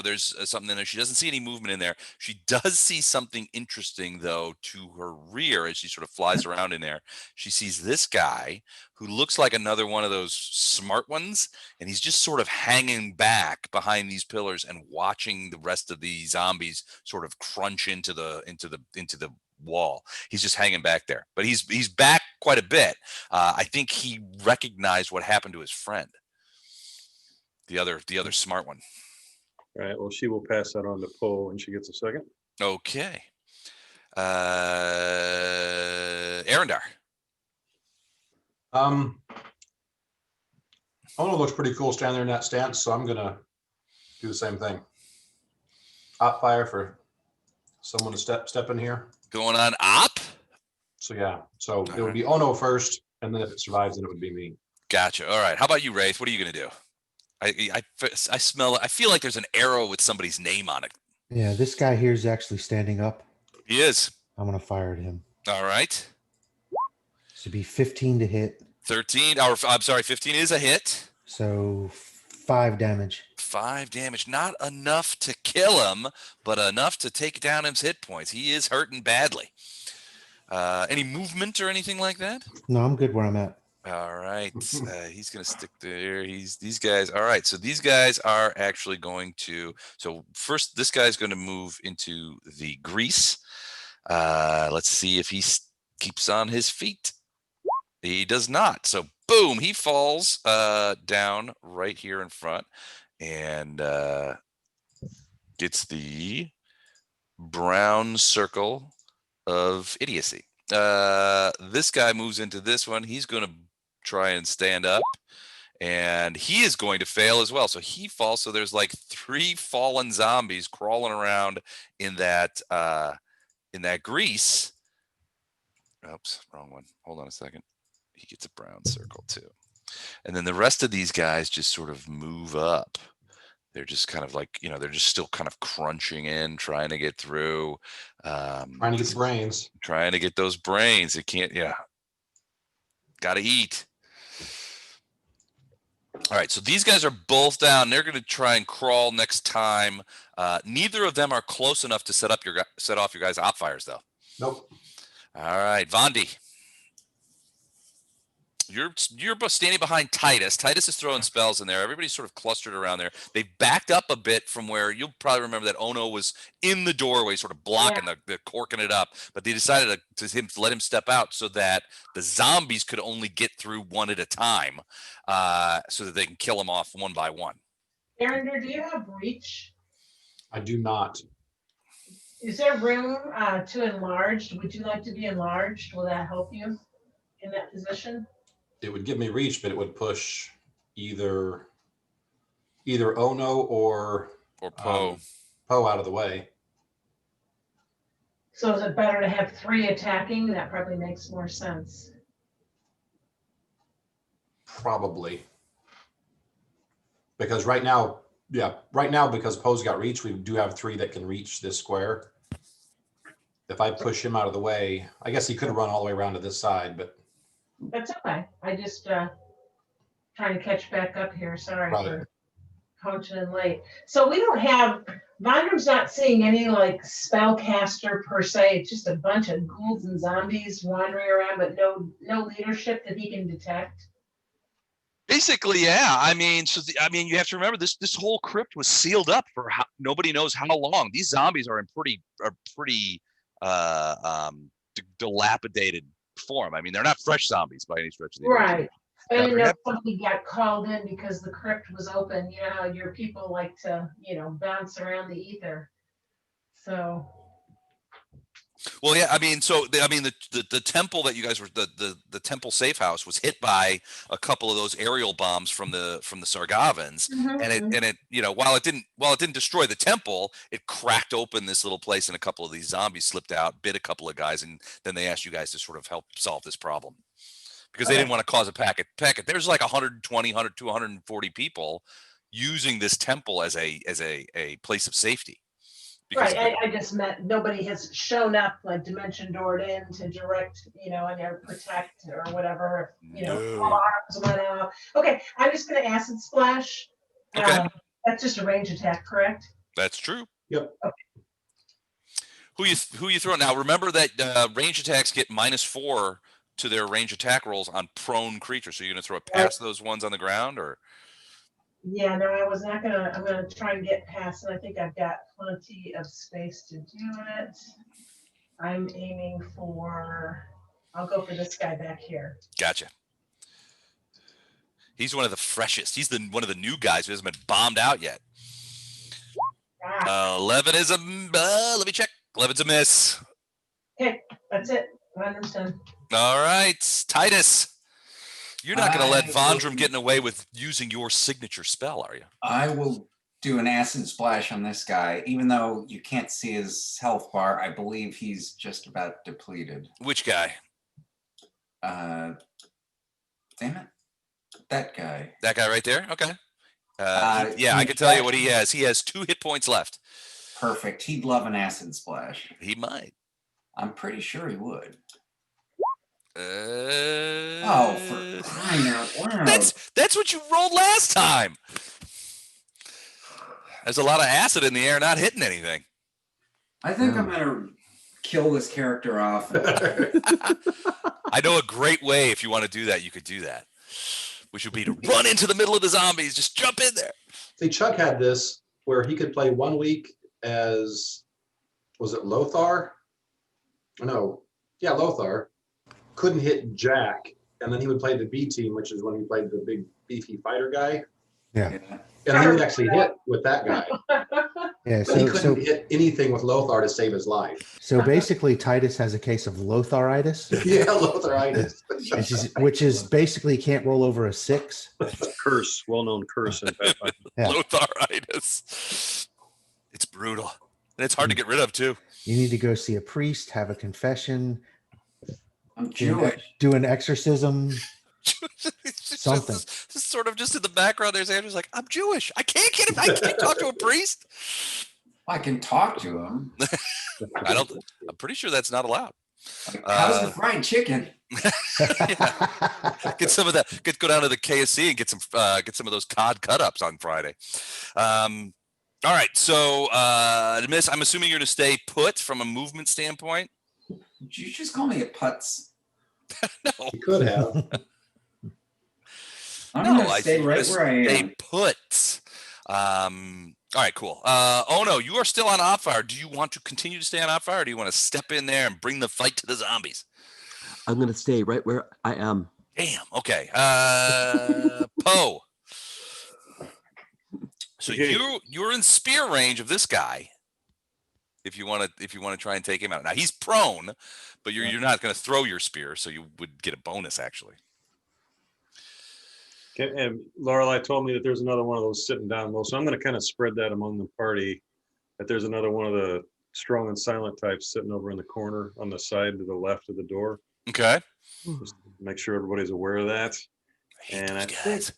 there's something in there. She doesn't see any movement in there. She does see something interesting though to her rear as she sort of flies around in there. She sees this guy who looks like another one of those smart ones, and he's just sort of hanging back behind these pillars and watching the rest of the zombies sort of crunch into the wall. He's just hanging back there, but he's back quite a bit. I think he recognized what happened to his friend, the other smart one. All right. Well, she will pass that on to Poe when she gets a second. Okay. Arendar. Ono looks pretty cool standing there in that stance, so I'm gonna do the same thing. Op fire for someone to step in here. Going on op. So yeah, it would be Ono first, and then if it survives, then it would be me. Gotcha. All right. How about you, Wraith? What are you gonna do? I smell it. I feel like there's an arrow with somebody's name on it. Yeah, this guy here is actually standing up. He is. I'm gonna fire at him. All right. This would be 15 to hit. 13. Or I'm sorry, 15 is a hit. So 5 damage. 5 damage. Not enough to kill him, but enough to take down his hit points. He is hurting badly. Any movement or anything like that? No, I'm good where I'm at. All right. He's going to stick there. These guys. All right. So these guys are actually going to. So first, this guy's going to move into the grease. Let's see if he keeps on his feet. He does not. So boom, he falls down right here in front and gets the brown circle of idiocy. This guy moves into this one. He's going to try and stand up, and he is going to fail as well. So he falls. So there's like 3 fallen zombies crawling around in that grease. Oops, wrong one. Hold on a second. He gets a brown circle too. And then the rest of these guys just sort of move up They're just kind of like, they're just still kind of crunching in, trying to get through. Trying to get the brains. Trying to get those brains. It can't, got to eat. All right, so these guys are both down. They're going to try and crawl next time. Neither of them are close enough to set off your guys' op fires, though. Nope. All right, Vondi. You're standing behind Titus. Titus is throwing spells in there. Everybody's sort of clustered around there. They've backed up a bit from where you'll probably remember that Ono was in the doorway, sort of blocking the corking it up. But they decided to let him step out so that the zombies could only get through one at a time, so that they can kill them off one by one. Aaron, do you have reach? I do not. Is there room to enlarge? Would you like to be enlarged? Will that help you in that position? It would give me reach, but it would push either Ono or Poe. Poe out of the way. So is it better to have 3 attacking? That probably makes more sense. Probably. Because right now, because Poe's got reach, we do have 3 that can reach this square. If I push him out of the way, I guess he could run all the way around to this side, but That's okay. I just trying to catch back up here. Sorry for coaching in late. So we don't have, Vondra's not seeing any like spellcaster per se. It's just a bunch of ghouls and zombies wandering around, but no leadership that he can detect. Basically, yeah. I mean, you have to remember this whole crypt was sealed up for nobody knows how long. These zombies are in pretty dilapidated form. I mean, they're not fresh zombies by any stretch of the imagination. Right. I didn't know if somebody got called in because the crypt was open. You know how your people like to, bounce around the ether. So. Well, yeah. I mean, the temple that you guys were the temple safe house was hit by a couple of those aerial bombs from the Sargavans, and it while it didn't destroy the temple, it cracked open this little place, and a couple of these zombies slipped out, bit a couple of guys, and then they asked you guys to sort of help solve this problem because they didn't want to cause a packet. There's like 120, 100 to 140 people using this temple as a place of safety. Right, I just meant nobody has shown up like dimension doored in to direct, and protect or whatever. All arms went out. Okay, I'm just going to acid splash. Okay, that's just a range attack, correct? That's true. Yep. Okay. Who you throwing now? Remember that range attacks get -4 to their range attack rolls on prone creatures. So you're going to throw it past those ones on the ground, or? Yeah, no, I was not gonna. I'm gonna try and get past, and I think I've got plenty of space to do it. I'm aiming for. I'll go for this guy back here. Gotcha. He's one of the freshest. He's one of the new guys who hasn't been bombed out yet. 11 is a. Let me check. 11's a miss. Okay, that's it. 100%. All right, Titus. You're not going to let Vondram getting away with using your signature spell, are you? I will do an acid splash on this guy, even though you can't see his health bar. I believe he's just about depleted. Which guy? Damn it. That guy. That guy right there? Okay. I can tell you what he has. He has 2 hit points left. Perfect. He'd love an acid splash. He might. I'm pretty sure he would. For that's what you rolled last time. There's a lot of acid in the air, not hitting anything. I think I'm gonna kill this character off. I know a great way if you want to do that. You could do that, which would be to run into the middle of the zombies, just jump in there. See, Chuck had this where he could play 1 week as, was it Lothar? No, yeah, Lothar. Couldn't hit Jack, and then he would play the B team, which is when he played the big beefy fighter guy. Yeah. And he would actually hit with that guy. Yeah. But he couldn't hit anything with Lothar to save his life. So basically, Titus has a case of Lotharitis. Yeah, Lotharitis. which is basically can't roll over a 6. Curse, well-known curse in Pathfinder. Yeah. Lotharitis. It's brutal, and it's hard to get rid of too. You need to go see a priest, have a confession. I'm Jewish. Do an exorcism. Something. Just sort of just in the background. There's Andrew's like, I'm Jewish. I can't talk to a priest. I can talk to him. I'm pretty sure that's not allowed. Like, how's the fried chicken? Get some of that. Go down to the KFC and get some of those cod cut-ups on Friday. All right, so Miss, I'm assuming you're going to stay put from a movement standpoint. Did you just call me a putz? No, You could have. I'm no, gonna stay right where I stay am. put. All right, cool. Oh no, you are still on op fire. Do you want to continue to stay on op fire, or do you want to step in there and bring the fight to the zombies? I'm going to stay right where I am. Damn. Okay. Poe. So Okay. you're in spear range of this guy. If you want to try and take him out. Now he's prone, but you're not going to throw your spear, so you would get a bonus actually. Okay, and Lorelei told me that there's another one of those sitting down low, so I'm going to kind of spread that among the party. That there's another one of the strong and silent types sitting over in the corner on the side to the left of the door. Okay. Just make sure everybody's aware of that. And I guys.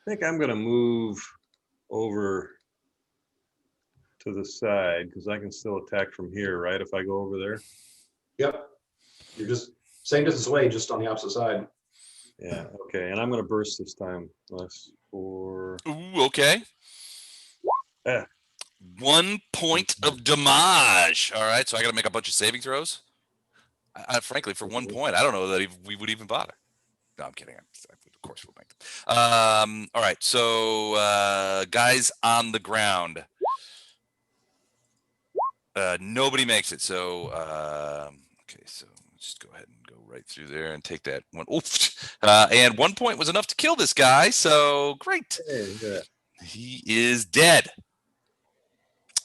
think I'm going to move over to the side because I can still attack from here, right? If I go over there. Yep. You're just same distance away, just on the opposite side. Yeah. Okay. And I'm going to burst this time. Less 4. Ooh, okay. Yeah. 1 point of damage. All right, so I got to make a bunch of saving throws. Frankly, for 1 point, I don't know that we would even bother. No, I'm kidding. Of course we'll make them. All right, so guys on the ground. Nobody makes it. So okay, so just go ahead and go right through there and take that one. Oof. And 1 point was enough to kill this guy. So great. Hey, yeah. He is dead.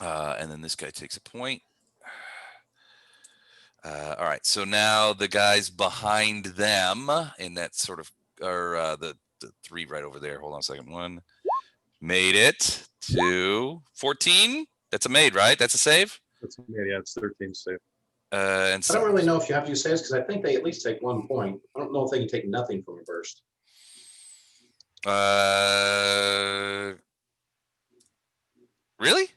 And then this guy takes a point. All right, so now the guys behind them in that sort of, or the 3 right over there. Hold on a second. 1 made it. 2, 14. That's a made, right? That's a save. That's yeah, it's 13 save. And I don't really know if you have to use saves because I think they at least take 1 point. I don't know if they can take nothing from a burst. Really?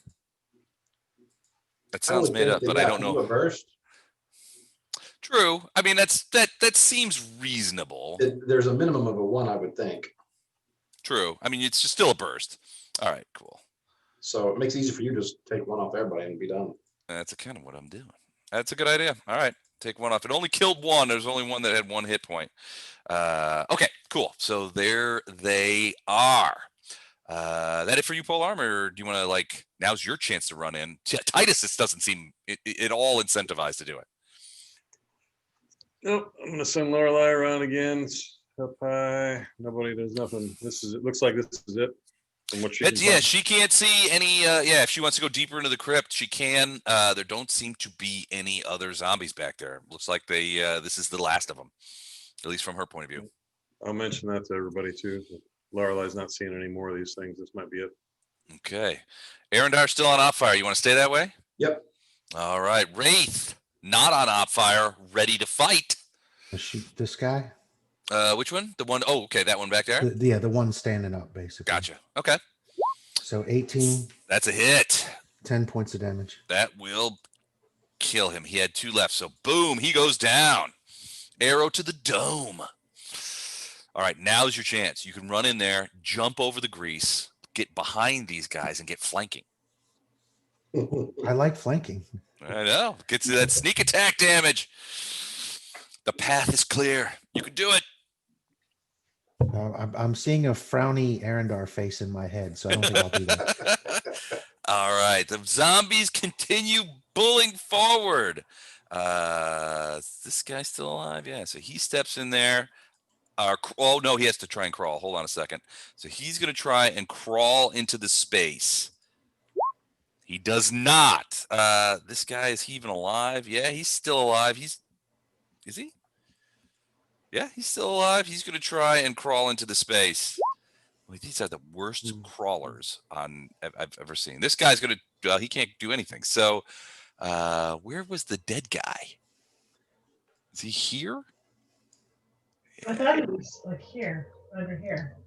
That sounds made up, but I don't know. A burst. True. I mean, that seems reasonable. There's a minimum of a 1, I would think. True. I mean, it's just still a burst. All right, cool. So it makes it easy for you to just take 1 off everybody and be done. That's kind of what I'm doing. That's a good idea. All right, take 1 off. It only killed 1. There's only 1 that had 1 hit point. Okay, cool. So there they are. That it for you, Polearm, or do you want to like? Now's your chance to run in. Titus, this doesn't seem at all incentivized to do it. Nope, I'm gonna send Lorelei around again. It's up high. Nobody. There's nothing. This is. It looks like this is it. From what she can Yeah, find. she can't see any. Yeah, if she wants to go deeper into the crypt, she can. There don't seem to be any other zombies back there. Looks like they. This is the last of them, at least from her point of view. I'll mention that to everybody too. Lorelei's not seeing any more of these things. This might be it. Okay, Arendar still on op fire. You want to stay that way? Yep. All right, Wraith not on op fire, ready to fight. Let's shoot this guy. Which one? The one oh okay, that one back there? The one standing up, basically. Gotcha. Okay. So 18. That's a hit. 10 points of damage. That will kill him. He had 2 left. So boom, he goes down. Arrow to the dome. All right, now's your chance. You can run in there, jump over the grease, get behind these guys, and get flanking. I like flanking. I know. Gets you that sneak attack damage. The path is clear. You can do it. I'm seeing a frowny Arendar face in my head, so I don't think I'll do that. All right. The zombies continue bullying forward. Is this guy still alive? Yeah. So he steps in there. Oh, no, he has to try and crawl. Hold on a second. So he's going to try and crawl into the space. He does not. This guy, is he even alive? Yeah, he's still alive. Is he? Yeah, he's still alive. He's going to try and crawl into the space. Well, these are the worst crawlers I've ever seen. This guy's going to, he can't do anything. So where was the dead guy? Is he here? I thought it was like here, under here.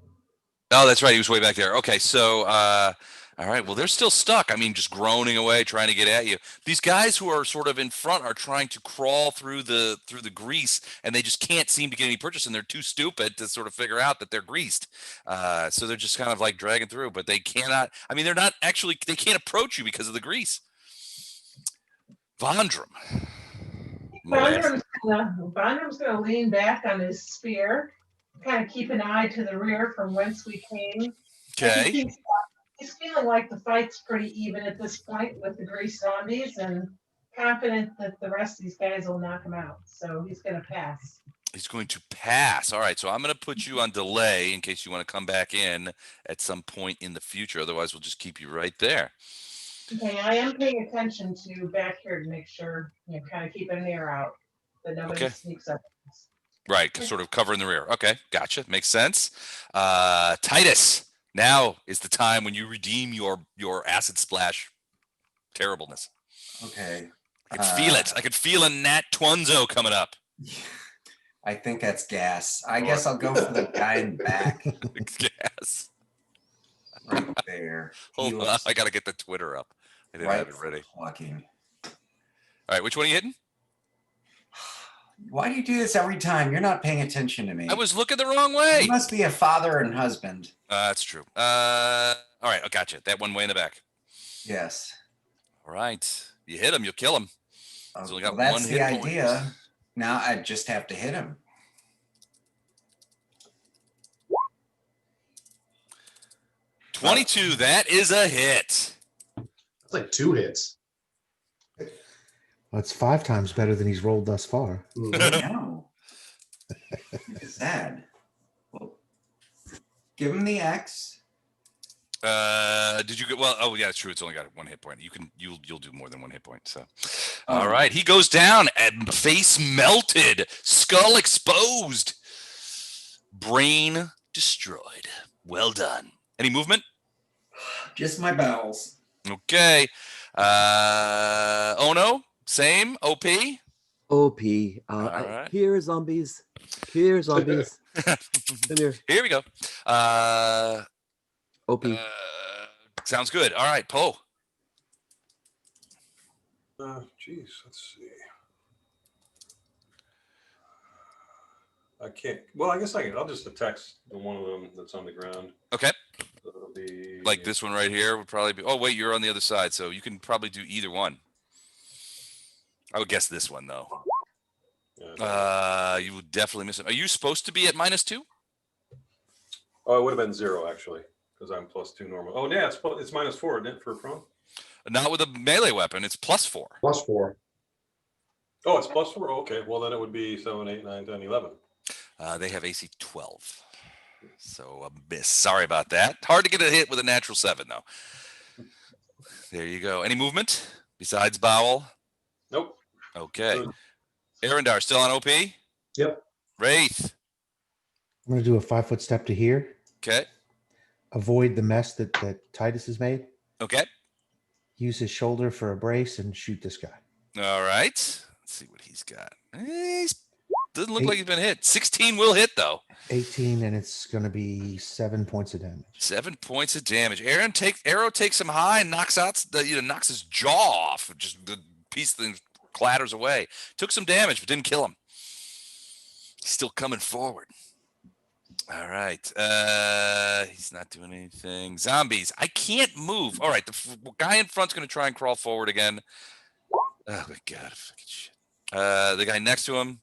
Oh, that's right. He was way back there. Okay, so all right. Well, they're still stuck. I mean, just groaning away, trying to get at you. These guys who are sort of in front are trying to crawl through the grease, and they just can't seem to get any purchase, and they're too stupid to sort of figure out that they're greased. So they're just kind of like dragging through, but they cannot. I mean, they're not actually. They can't approach you because of the grease. Vondrum. Bondrum's gonna lean back on his spear, kind of keep an eye to the rear from whence we came. I think Okay. he's feeling like the fight's pretty even at this point with the grease zombies, and confident that the rest of these guys will knock him out. So he's gonna pass. He's going to pass. All right. So I'm going to put you on delay in case you want to come back in at some point in the future. Otherwise, we'll just keep you right there. Okay, I am paying attention to back here to make sure, kind of keeping an ear out that nobody Okay. sneaks up. Right. Sort of covering the rear. Okay. Gotcha. Makes sense. Titus, now is the time when you redeem your acid splash terribleness. Okay. I could feel it. I could feel a Nat Twinzo coming up. I think that's gas. I guess I'll go for the guy in the back. Gas. Right there. Hold on. I got to get the Twitter up. I didn't have it ready. Plucking. All right. Which one are you hitting? Why do you do this every time? You're not paying attention to me. I was looking the wrong way. You must be a father and husband. That's true. All right. I got you. That one way in the back. Yes. All right. You hit him, you'll kill him. Well, that's the idea. Now I just have to hit him. $22. That is a hit. That's like 2 hits. Well, it's 5 times better than he's rolled thus far. No. Sad. Well, give him the X. Did you get well? Oh yeah, it's true. It's only got 1 hit point. You'll do more than 1 hit point. So, all right, he goes down and face melted, skull exposed, brain destroyed. Well done. Any movement? Just my bowels. Okay. Oh no, same. OP. OP. right. Here, zombies. Here, zombies. Come here. Here we go. OP. Sounds good. All right, Poe. Geez, let's see. I can't. Well, I guess I can. I'll just attack the one of them that's on the ground. Okay. So it'll be Like this one right here would probably be. Oh wait, you're on the other side, so you can probably do either one. I would guess this one though. Yeah, You would definitely miss it. Are you supposed to be at -2? oh, it would have been 0 actually, because I'm +2 normal. Oh yeah, it's -4, isn't it, for prone? Not with a melee weapon. It's +4. +4. Oh, it's +4. Oh, okay, well then it would be 7, 8, 9, 10, 11. They have AC 12. So a miss. Sorry about that. Hard to get a hit with a natural 7 though. There you go. Any movement besides Bowel? Nope. Okay. Good. Arendar still on OP? Yep. Wraith. I'm going to do a 5-foot step to here. Okay. Avoid the mess that Titus has made. Okay. Use his shoulder for a brace and shoot this guy. All right. Let's see what he's got. Doesn't look like he's been hit. 16 will hit though. 18, and it's going to be 7 points of damage. 7 points of damage. Arrow takes him high and knocks his jaw off. Just the piece thing clatters away. Took some damage, but didn't kill him. Still coming forward. All right. He's not doing anything. Zombies. I can't move. All right. The guy in front's going to try and crawl forward again. Oh my God. Fucking shit. The guy next to him.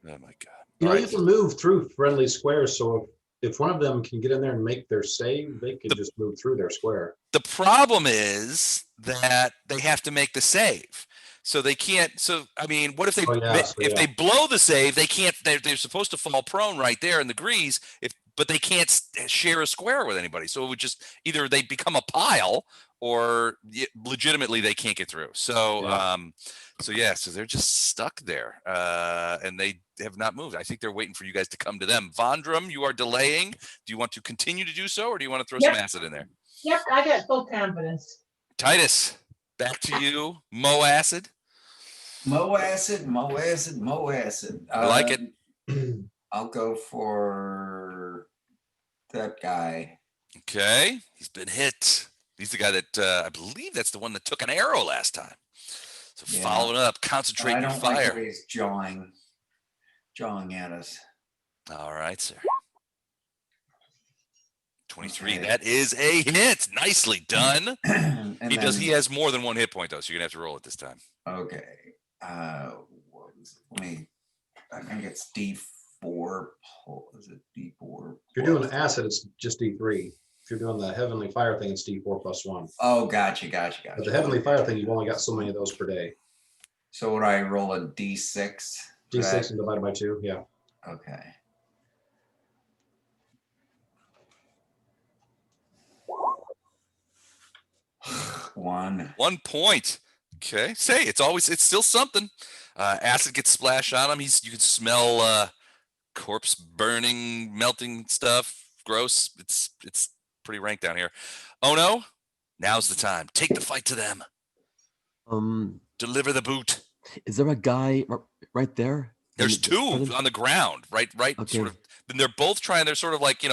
Oh my God. You can move through friendly squares, so if one of them can get in there and make their save, they can just move through their square. The problem is that they have to make the save. So they can't. So I mean, what if they they blow the save? They can't. They're supposed to fall prone right there in the grease. But they can't share a square with anybody. So it would just either they become a pile or legitimately they can't get through. So so they're just stuck there, and they have not moved. I think they're waiting for you guys to come to them. Vondrum, you are delaying. Do you want to continue to do so, or do you want to throw some acid in there? Yep, I got full confidence. Titus, back to you. Mo acid. Mo acid. I like it. I'll go for that guy. Okay, he's been hit. He's the guy that I believe that's the one that took an arrow last time. So Yeah. following up, But concentrate I your don't like the fire. way he's jawing at us. All right, sir. 23. Okay. That is a hit. Nicely done. And He does. He then- has more than one hit point though, so you're gonna have to roll it this time. Okay. What was it? I think it's D4. Is it D4? If you're doing acid, it's just D3. If you're doing the heavenly fire thing, it's D4 plus 1. Oh, gotcha. But the heavenly fire thing, you've only got so many of those per day. So would I roll a D6? D6 and divided by 2, yeah. Okay. One. 1 point. Okay. Say it's still something. Acid gets splashed on him. You can smell corpse burning, melting stuff. Gross. It's pretty rank down here. Oh no. Now's the time. Take the fight to them. Deliver the boot. Is there a guy right there? There's in front two of- on the ground, right, Okay. sort of. And they're both trying. They're sort of like,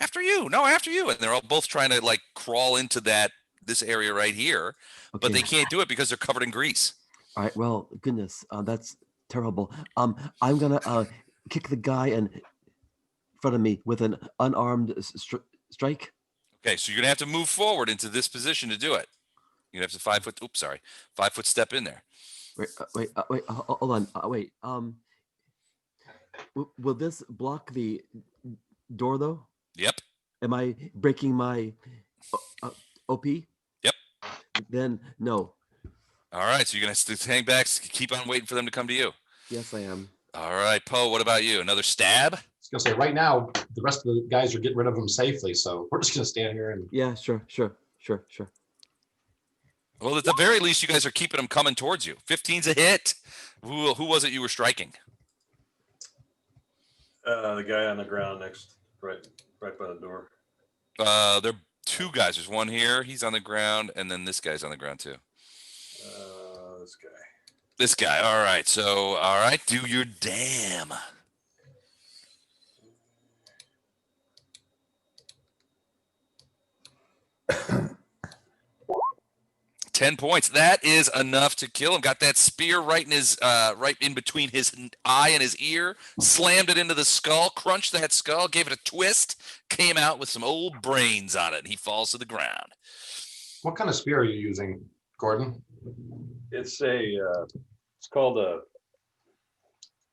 after you, no, after you, and they're all both trying to like crawl into this area right here, but Okay. they can't do it because they're covered in grease. All right. Well, goodness, that's terrible. I'm gonna kick the guy in front of me with an unarmed strike. Okay, so you're gonna have to move forward into this position to do it. You're gonna have to 5 foot. Oops, sorry, 5 foot step in there. Wait, hold on. Wait. Will this block the door though? Yep. Am I breaking my OP? Yep. Then no. All right, so you're gonna have to hang back, keep on waiting for them to come to you. Yes, I am. All right, Poe. What about you? Another stab? I was gonna say, right now, the rest of the guys are getting rid of them safely, so we're just gonna stand here and Yeah, sure. Well, at the very least, you guys are keeping them coming towards you. 15's a hit. Who was it you were striking? The guy on the ground next, right by the door. There are two guys. There's one here. He's on the ground, and then this guy's on the ground too. This guy. This guy. All right. So, all right. Do your damn. $10 points. That is enough to kill him. Got that spear right in between his eye and his ear. Slammed it into the skull. Crunched that skull. Gave it a twist. Came out with some old brains on it. And he falls to the ground. what kind of spear are you using, Gordon? It's it's called a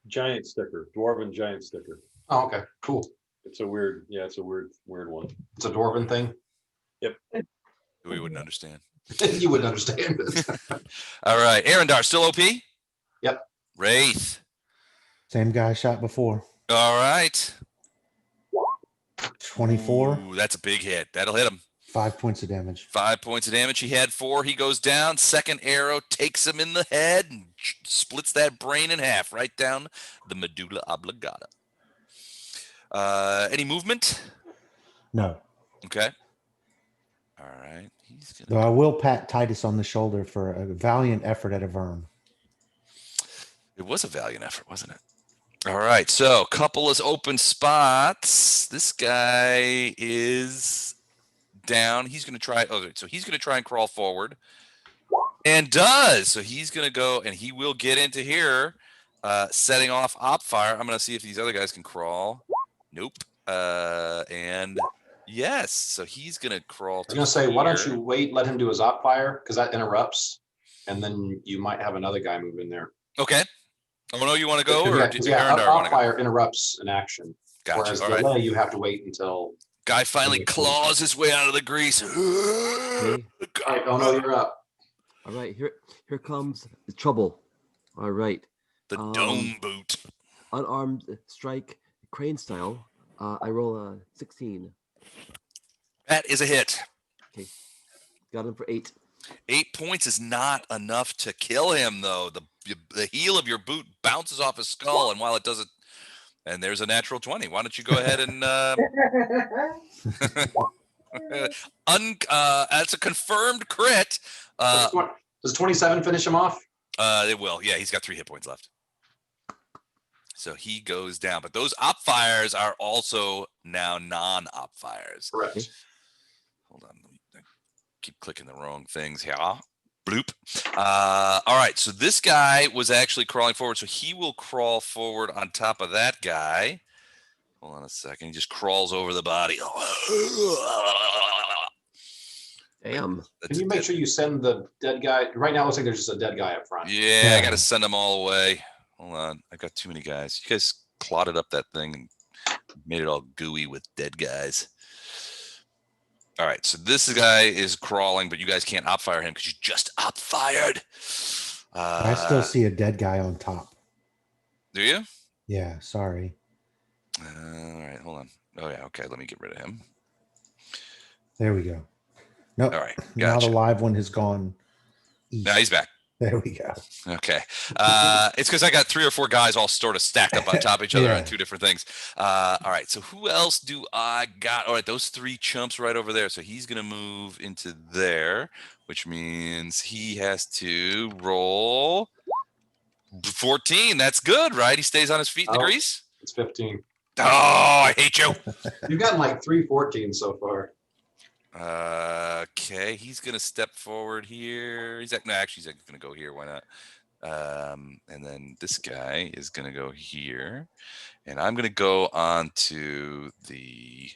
giant sticker, dwarven giant sticker. Oh, okay, cool. It's a weird one. It's a dwarven thing. We wouldn't understand. You wouldn't understand. All right. Arendar, still OP? Yep. Wraith. Same guy shot before. All right. 24, Ooh, that's a big hit. That'll hit him. 5 points of damage. 5 points of damage. He had 4. He goes down. Second arrow takes him in the head and splits that brain in half right down the medulla oblongata. Any movement? No. Okay. All right. He's Though gonna. I will pat Titus on the shoulder for a valiant effort at a Vern. It was a valiant effort, wasn't it? All right. So, couple of open spots. This guy is down. He's going to try. Oh, so he's going to try and crawl forward, and does. So he's going to go, and he will get into here, setting off op fire. I'm going to see if these other guys can crawl. Nope. And yes. So he's going to crawl. I was gonna say, why don't you wait, let him do his op fire, because that interrupts, and then you might have another guy move in there. Okay. Oh no, you want to go, or Yeah, did yeah, Arendar want op to go? fire interrupts an action, Gotcha. whereas All right. delay, you have to wait until. Guy finally claws his way out of the grease. Okay. All right, oh no, you're up. All right. Here comes the trouble. All right. The dome boot. Unarmed strike, crane style. I roll a 16. That is a hit. Got him for 8. 8 points is not enough to kill him, though. The heel of your boot bounces off his skull, and while it doesn't, and there's a natural 20. Why don't you go ahead and that's a confirmed crit. Does 27 finish him off? It will. Yeah, he's got 3 hit points left. So he goes down. But those op fires are also now non-op fires. Correct. Hold on. I keep clicking the wrong things here. Bloop. All right. So this guy was actually crawling forward. So he will crawl forward on top of that guy. Hold on a second. He just crawls over the body. Damn. Can you make sure you send the dead guy? Right now, it looks like there's just a dead guy up front. Yeah, I got to Yeah. send them all away. Hold on. I got too many guys. You guys clotted up that thing and made it all gooey with dead guys. All right. So this guy is crawling, but you guys can't op fire him because you just op fired. I still see a dead guy on top. Do you? Yeah, sorry. All right. Hold on. Oh, yeah. Okay. Let me get rid of him. There we go. Nope. All right. Now Gotcha. the live one has gone east. Now he's back. There we go. Okay. It's because I got 3 or 4 guys all sort of stacked up on top of each other Yeah. on 2 different things. All right. So who else do I got? All right. Those 3 chumps right over there. So he's going to move into there, which means he has to roll 14. That's good, right? He stays on his feet in the Oh. grease. It's 15. Oh, I hate you. You've gotten like 3 14 so far. Okay, he's gonna step forward here. He's no, actually he's gonna go here. Why not? And then this guy is gonna go here, and I'm gonna go on to the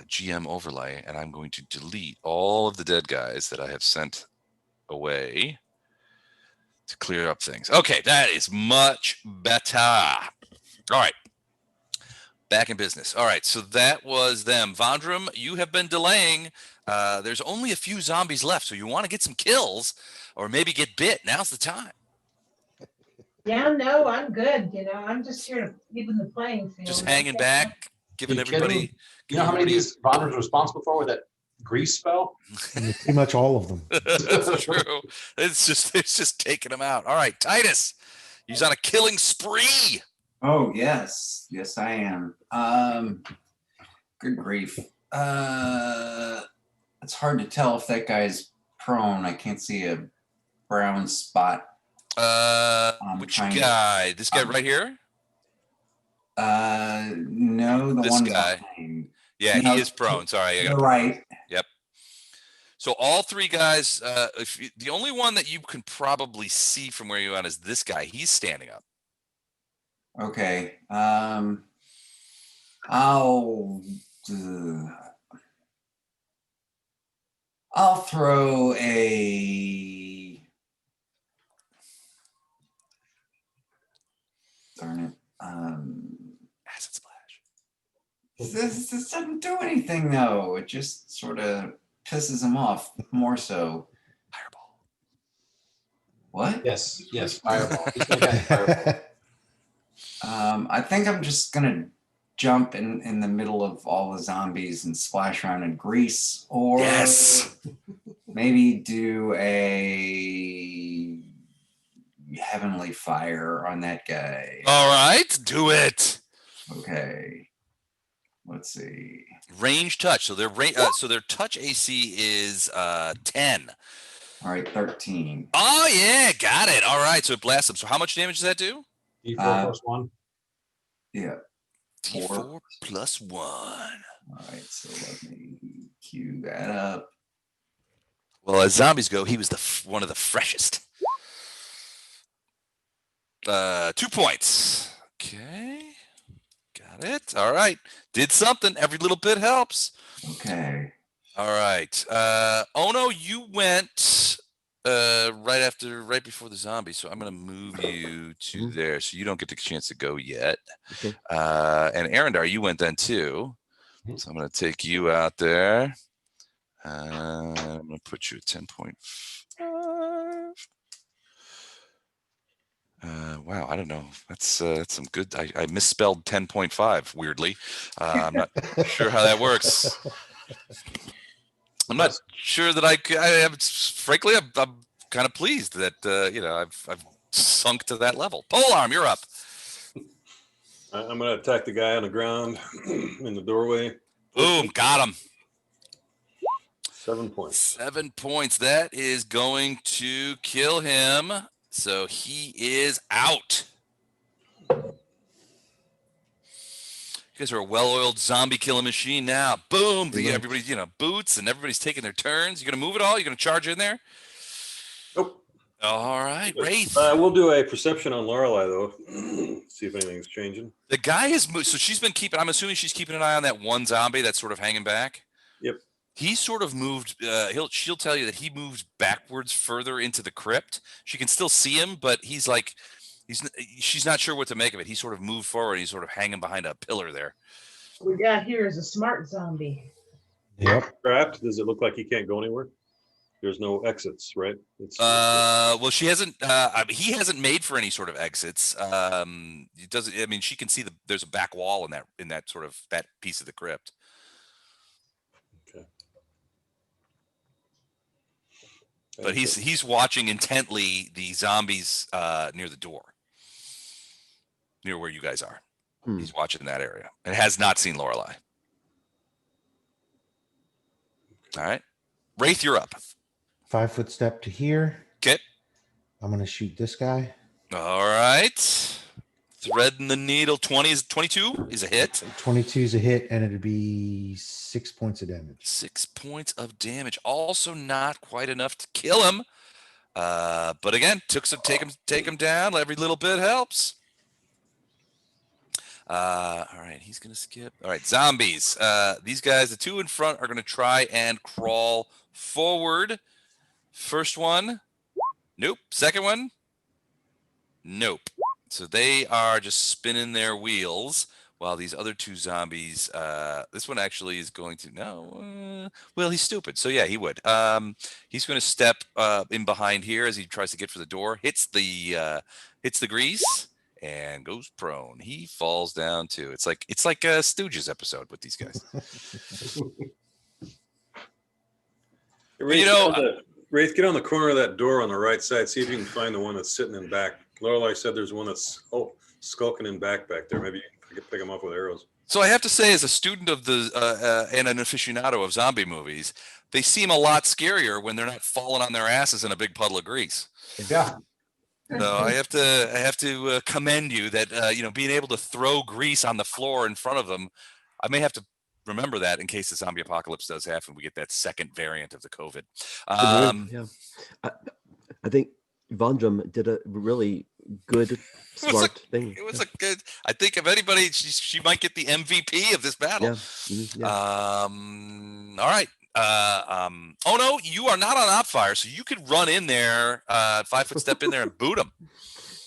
GM overlay, and I'm going to delete all of the dead guys that I have sent away to clear up things. Okay, that is much better. All right. Back in business. All right, so that was them. Vondrum, you have been delaying. There's only a few zombies left, so you want to get some kills or maybe get bit. Now's the time. Yeah, no, I'm good. I'm just here to even the playing field. Just hanging back, giving You everybody. kidding? You know how many of these bonders are responsible for with that grease spell? Pretty much all of them. That's true. It's just taking them out. All right, Titus, he's on a killing spree. Oh, yes. Yes, I am. Good grief. It's hard to tell if that guy's prone. I can't see a brown spot. Which trying to- guy? This guy right here? No, the This one guy. behind. Yeah, No, he is prone. Sorry, I You're got right. So all 3 guys. The only one that you can probably see from where you're at is this guy. He's standing up. Okay. I'll throw a. Darn it. Acid splash. This doesn't do anything though. It just sort of pisses him off more so. Fireball. What? Yes, fireball. He's gonna get fireball. I think I'm just gonna jump in the middle of all the zombies and splash around in grease, or Yes. maybe do a heavenly fire on that guy. All right, do it. Okay. Let's see. Range touch. So their their touch AC is 10. All right, 13. Oh yeah, got it. All right, so it blasts them. So how much damage does that do? D4 plus 1. Yeah. D4 plus 1. All right, so let me cue that up. Well, as zombies go, he was one of the freshest. 2 points. Okay, got it. All right, did something. Every little bit helps. Okay. All right. Ono, you went right before the zombie, so I'm gonna move you to there, so you don't get the chance to go yet. Okay. And Arendar, you went then too, so I'm gonna take you out there. I'm gonna put you at 10.5. Wow, I don't know. That's some good. I misspelled 10.5 weirdly. I'm not sure how that works. I'm not sure that frankly, I'm kind of pleased that I've sunk to that level. Polearm, you're up. I'm going to attack the guy on the ground in the doorway. Boom, got him. 7 points. 7 points. That is going to kill him. So he is out. You guys are a well-oiled zombie killing machine now. Boom! Everybody's, boots, and everybody's taking their turns. You gonna move it all? You gonna charge in there? Nope. All right, Wraith. We'll do a perception on Lorelei though. See if anything's changing. The guy has moved, so she's been keeping. I'm assuming she's keeping an eye on that one zombie that's sort of hanging back. Yep. He sort of moved. She'll tell you that he moved backwards further into the crypt. She can still see him, but he's like, she's not sure what to make of it. He sort of moved forward. He's sort of hanging behind a pillar there. What we got here is a smart zombie. Yep. Trapped? Does it look like he can't go anywhere? There's no exits, right? Well, she hasn't. He hasn't made for any sort of exits. It doesn't. I mean, she can see there's a back wall in that sort of that piece of the crypt. Okay. But he's watching intently the zombies near the door, near where you guys are. He's watching that area and has not seen Lorelei. All right, Wraith, you're up. 5 foot step to here. Okay. I'm gonna shoot this guy. All right. Threading the needle. 22 is a hit. 22 is a hit, and it'd be 6 points of damage. 6 points of damage. Also not quite enough to kill him. But again, take him down. Every little bit helps. All right, he's gonna skip. All right, zombies. These guys, the two in front, are gonna try and crawl forward. First one, nope. Second one, nope. So they are just spinning their wheels while these other two zombies. This one actually is going to well, he's stupid, so yeah, he would. He's going to step in behind here as he tries to get for the door. Hits the grease and goes prone. He falls down too. It's like a Stooges episode with these guys. Wraith, get on the corner of that door on the right side. See if you can find the one that's sitting in back. Lorelei said there's one that's skulking in back there. Maybe you can pick him up with arrows. So I have to say, as a student of and an aficionado of zombie movies, they seem a lot scarier when they're not falling on their asses in a big puddle of grease. Yeah. So I have to commend you that being able to throw grease on the floor in front of them. I may have to remember that in case the zombie apocalypse does happen. We get that second variant of the COVID. Yeah, I think Vondrum did a really good, smart thing. It was a good. I think if anybody, she might get the MVP of this battle. Yeah. Mm-hmm. Yeah. All right. Oh no, you are not on op fire, so you could run in there, 5 foot step in there and boot them.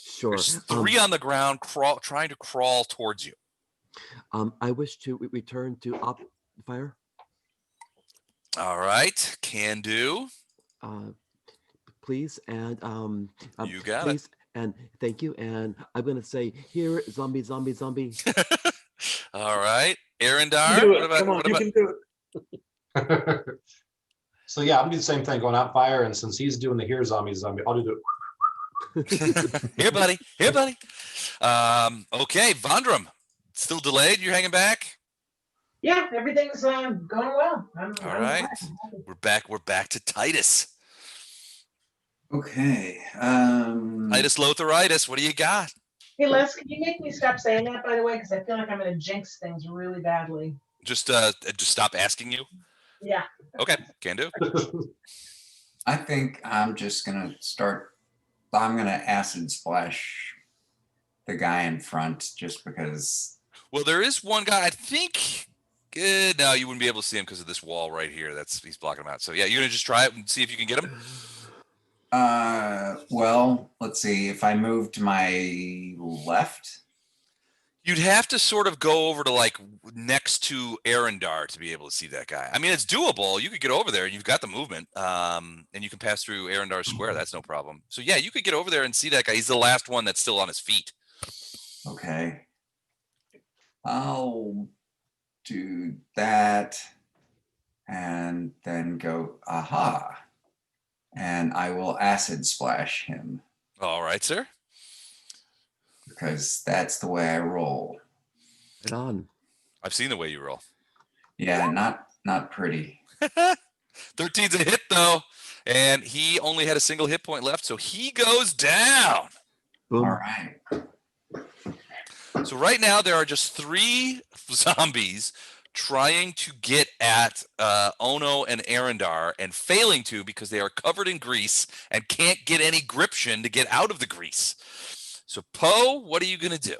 Sure. There's three on the ground, trying to crawl towards you. I wish to return to op fire. All right, can do. Please and you got please, it. And thank you. And I'm gonna say here, zombie. All right, Arendar. Do it. Come on, you can do it. So yeah, I'm gonna do the same thing, going out fire, and since he's doing the here zombie, I'll do it. Here, buddy. Okay, Vondrum. Still delayed? You're hanging back? Yeah, everything's going well. All right. We're back to Titus. Okay. Titus Lotharitis, what do you got? Hey Les, can you make me stop saying that, by the way? Because I feel like I'm gonna jinx things really badly. Just stop asking you? Yeah. Okay, can do. I think I'm just gonna I'm gonna acid splash the guy in front just because. Well, there is one guy, I think. No, you wouldn't be able to see him because of this wall right here. He's blocking him out. So yeah, you're gonna just try it and see if you can get him. Well, let's see. If I move to my left, you'd have to sort of go over to like next to Arendar to be able to see that guy. I mean, it's doable. You could get over there and you've got the movement, and you can pass through Arendar Square. That's no problem. So yeah, you could get over there and see that guy. He's the last one that's still on his feet. Okay. I'll do that and then go, aha. And I will acid splash him. All right, sir. Because that's the way I roll. Right on. I've seen the way you roll. Yeah, not pretty. 13's a hit though, and he only had a single hit point left, so he goes down. Boom. All right. So right now there are just 3 zombies trying to get at Ono and Arendar and failing to because they are covered in grease and can't get any gription to get out of the grease. So Poe, what are you gonna do?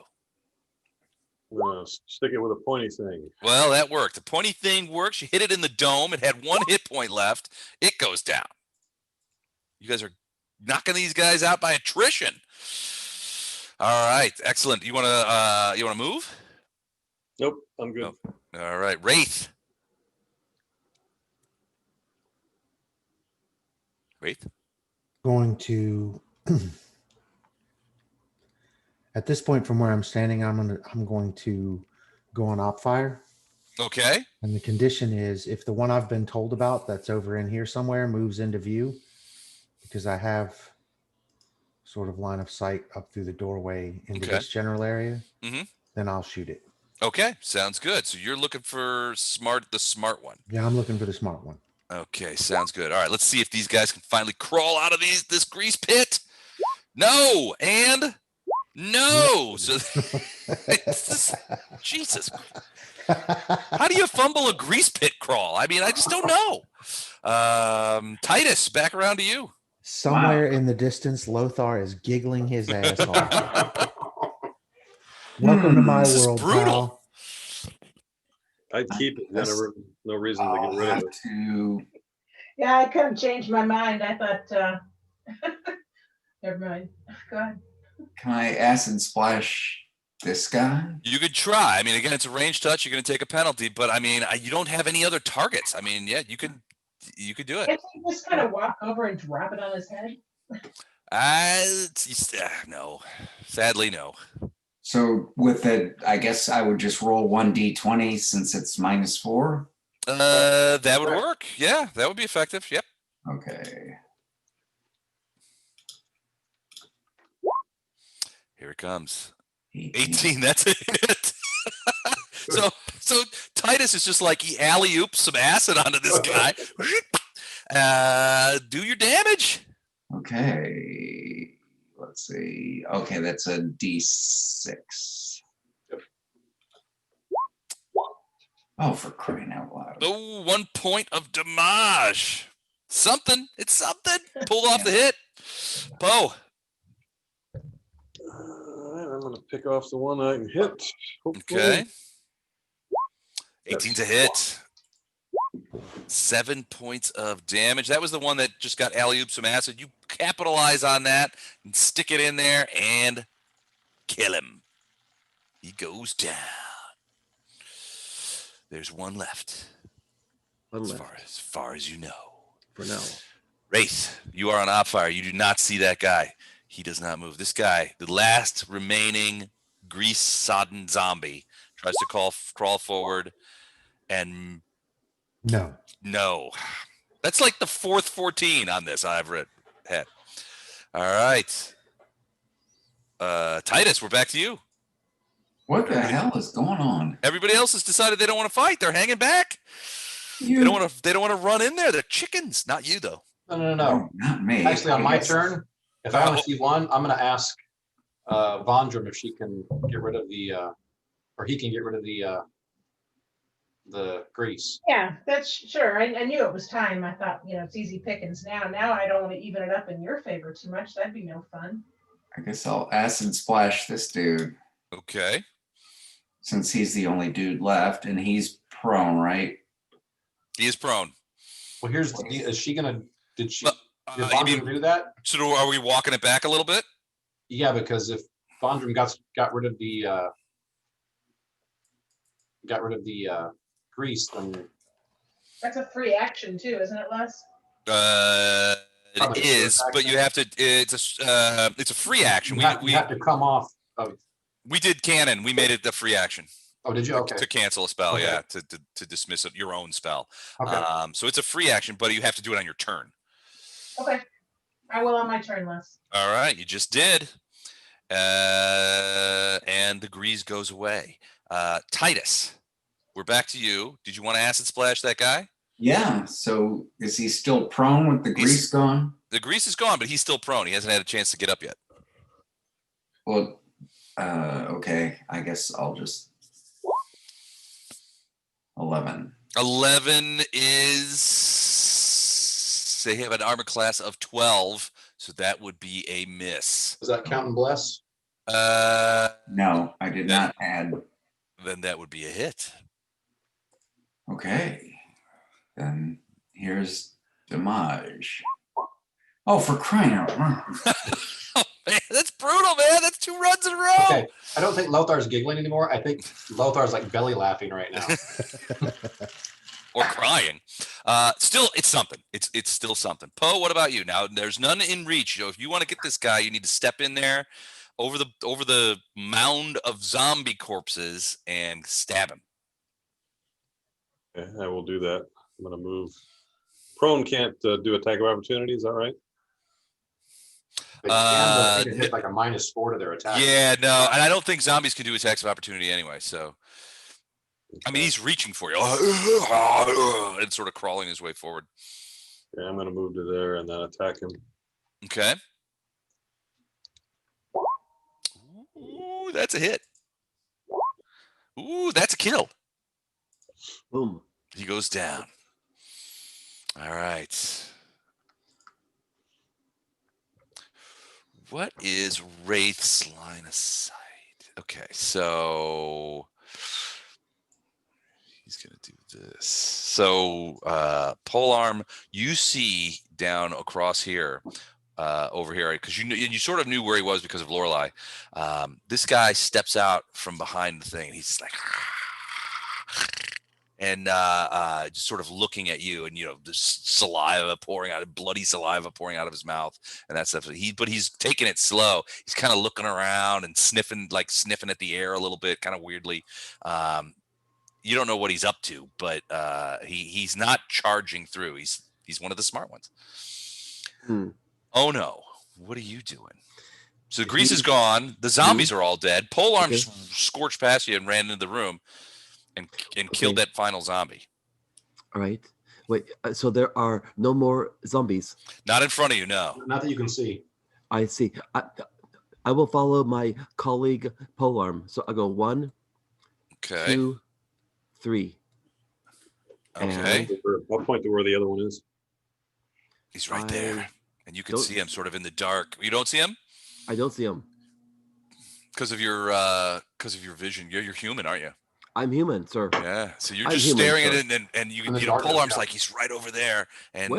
I'm gonna stick it with a pointy thing. Well, that worked. The pointy thing works. You hit it in the dome. It had 1 hit point left. It goes down. You guys are knocking these guys out by attrition. All right, excellent. You wanna move? Nope, I'm good. Oh. All right, Wraith. Wraith. Going to at this point from where I'm standing, I'm going to go on op fire. Okay. And the condition is if the one I've been told about that's over in here somewhere moves into view, because I have sort of line of sight up through the doorway into Okay. this general area, Mhm. then I'll shoot it. Okay, sounds good. So you're looking for the smart one. Yeah, I'm looking for the smart one. Okay, sounds good. All right, let's see if these guys can finally crawl out of this grease pit. No, and no. So Jesus, how do you fumble a grease pit crawl? I mean, I just don't know. Titus, back around to you. Somewhere in the distance, Lothar is giggling his ass off. Welcome to my This is world, brutal. pal. I'd keep it. That's- Whenever, no reason to I'll get rid of have it. to. Yeah, I couldn't change my mind. I thought, never mind. Go ahead. Can I acid splash this guy? You could try. I mean, again, it's a range touch. You're going to take a penalty, but I mean, you don't have any other targets. I mean, yeah, you could do it. Can't he just kind of walk over and drop it on his head? No, sadly, no. So with it, I guess I would just roll 1d20 since it's -4. That would work. Yeah, that would be effective. Yep. Okay. Here it comes. 18. 18. That's it. so Titus is just like he alley-oops some acid onto this guy. Do your damage. Okay. Let's see. Okay, that's a d6. Oh, for crying out loud. Oh, 1 point of damage. Something. It's something. Pulled off the hit. Poe. I'm gonna pick off the one I can hit. Hopefully. Okay. 18's a hit. 7 points of damage. That was the one that just got alley-oop some acid. You capitalize on that and stick it in there and kill him. He goes down. There's one left. As far as you know. For now. Wraith, you are on op fire. You do not see that guy. He does not move. This guy, the last remaining grease-sodden zombie, tries to crawl forward, and no. That's like the 4th 14 on this I've had. All right. Titus, we're back to you. What the hell is going on? Everybody else has decided they don't want to fight. They're hanging back. They don't want to run in there. They're chickens. Not you though. No. Oh, not me. Actually, on I my guess- turn, if I only see one, I'm gonna ask Vondrum if she can get rid of the, or he can get rid of the grease. Yeah, that's sure. I knew it was time. I thought, it's easy pickings now. Now I don't want to even it up in your favor too much. That'd be no fun. I guess I'll acid splash this dude Okay. since he's the only dude left and he's prone, right? He is prone. Well, here's the deal. Is she gonna, did Well, did you Vondrum mean, do that? so are we walking it back a little bit? Yeah, because if Vondrum got rid of the grease, then That's a free action too, isn't it, Les? It Probably is, first but you have to. It's a free action. you have to come off of. We did canon. We made it the free action. Oh, did you? Okay. To cancel a spell, Okay. yeah, to dismiss your own spell. Okay. So it's a free action, but you have to do it on your turn. Okay. I will on my turn, Les. All right, you just did. And the grease goes away. Titus, we're back to you. Did you want to acid splash that guy? Yeah, so is he still prone with the grease gone? The grease is gone, but he's still prone. He hasn't had a chance to get up yet. Well, okay, I guess I'll just 11. 11 is, they have an armor class of 12, so that would be a miss. Does that count and bless? No, I did not add. Then that would be a hit. Okay, then here's damage. Oh, for crying out loud. Oh, man, that's brutal, man. That's 2 runs in a row. Okay, I don't think Lothar's giggling anymore. I think Lothar's like belly laughing right now. Or crying. Still, it's something. It's still something. Poe, what about you? Now, there's none in reach. If you want to get this guy, you need to step in there over the mound of zombie corpses and stab him. Okay, I will do that. I'm gonna move. Prone can't do attack of opportunity. Is that right? They can, but I think it hit like a -4 to their attack. Yeah, no, and I don't think zombies can do attacks of opportunity anyway. So, I mean, he's reaching for you and sort of crawling his way forward. Yeah, I'm gonna move to there and then attack him. Okay. Ooh, that's a hit. Ooh, that's a kill. Boom. He goes down. All right. What is Wraith's line of sight? Okay, so he's gonna do this. So polearm, you see down across here, over here, because you sort of knew where he was because of Lorelei. This guy steps out from behind the thing. He's just like, and just sort of looking at you, and there's saliva pouring out, bloody saliva pouring out of his mouth, and that stuff. But he's taking it slow. He's kind of looking around and sniffing at the air a little bit, kind of weirdly. You don't know what he's up to, but he's not charging through. He's one of the smart ones. Oh no! What are you doing? So the grease is gone. The zombies are all dead. Polearm just scorched past you and ran into the room. And killed that final zombie. All right. Wait, so there are no more zombies? Not in front of you, no. Not that you can see. I see. I will follow my colleague Polearm. So I go 1, Okay. 2, 3. Okay. I'll point to where the other one is. He's right there. And you can see him sort of in the dark. You don't see him? I don't see him. Because of your vision. You're human, aren't you? I'm human, sir. Yeah. So you're just staring at it, and you Polearm's like, he's right over there. And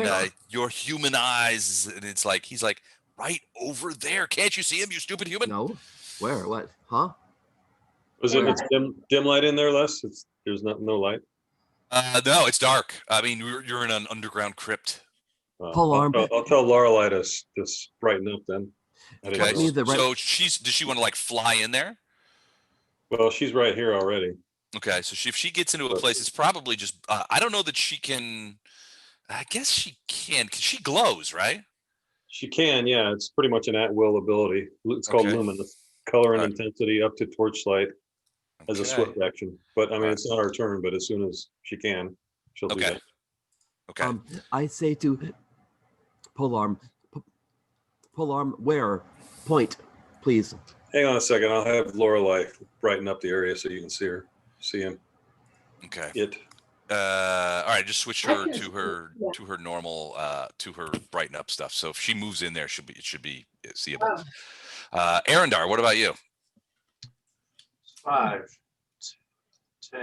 your human eyes, and it's like, he's like, right over there. Can't you see him, you stupid human? No. Where? What? Huh? Was it? It's dim light in there, Les? There's no light. No, it's dark. I mean, you're in an underground crypt. Polearm. I'll tell Lorelei to just brighten up then. Okay. So does she want to like fly in there? Well, she's right here already. Okay, so if she gets into a place, it's probably just, I don't know that she can, I guess she can, because she glows, right? She can, yeah. It's pretty much an at-will ability. It's called luminous. Color and intensity up to torchlight as a swift action. But, I mean, it's not our turn, but as soon as she can, she'll do that. Okay. I say to Polearm, where? Point, please. Hang on a second. I'll have Lorelei brighten up the area so you can see him. Okay. All right, just switch her to her normal to her brighten up stuff. So if she moves in there, it should be seeable. Arendar, what about you? 5, 10,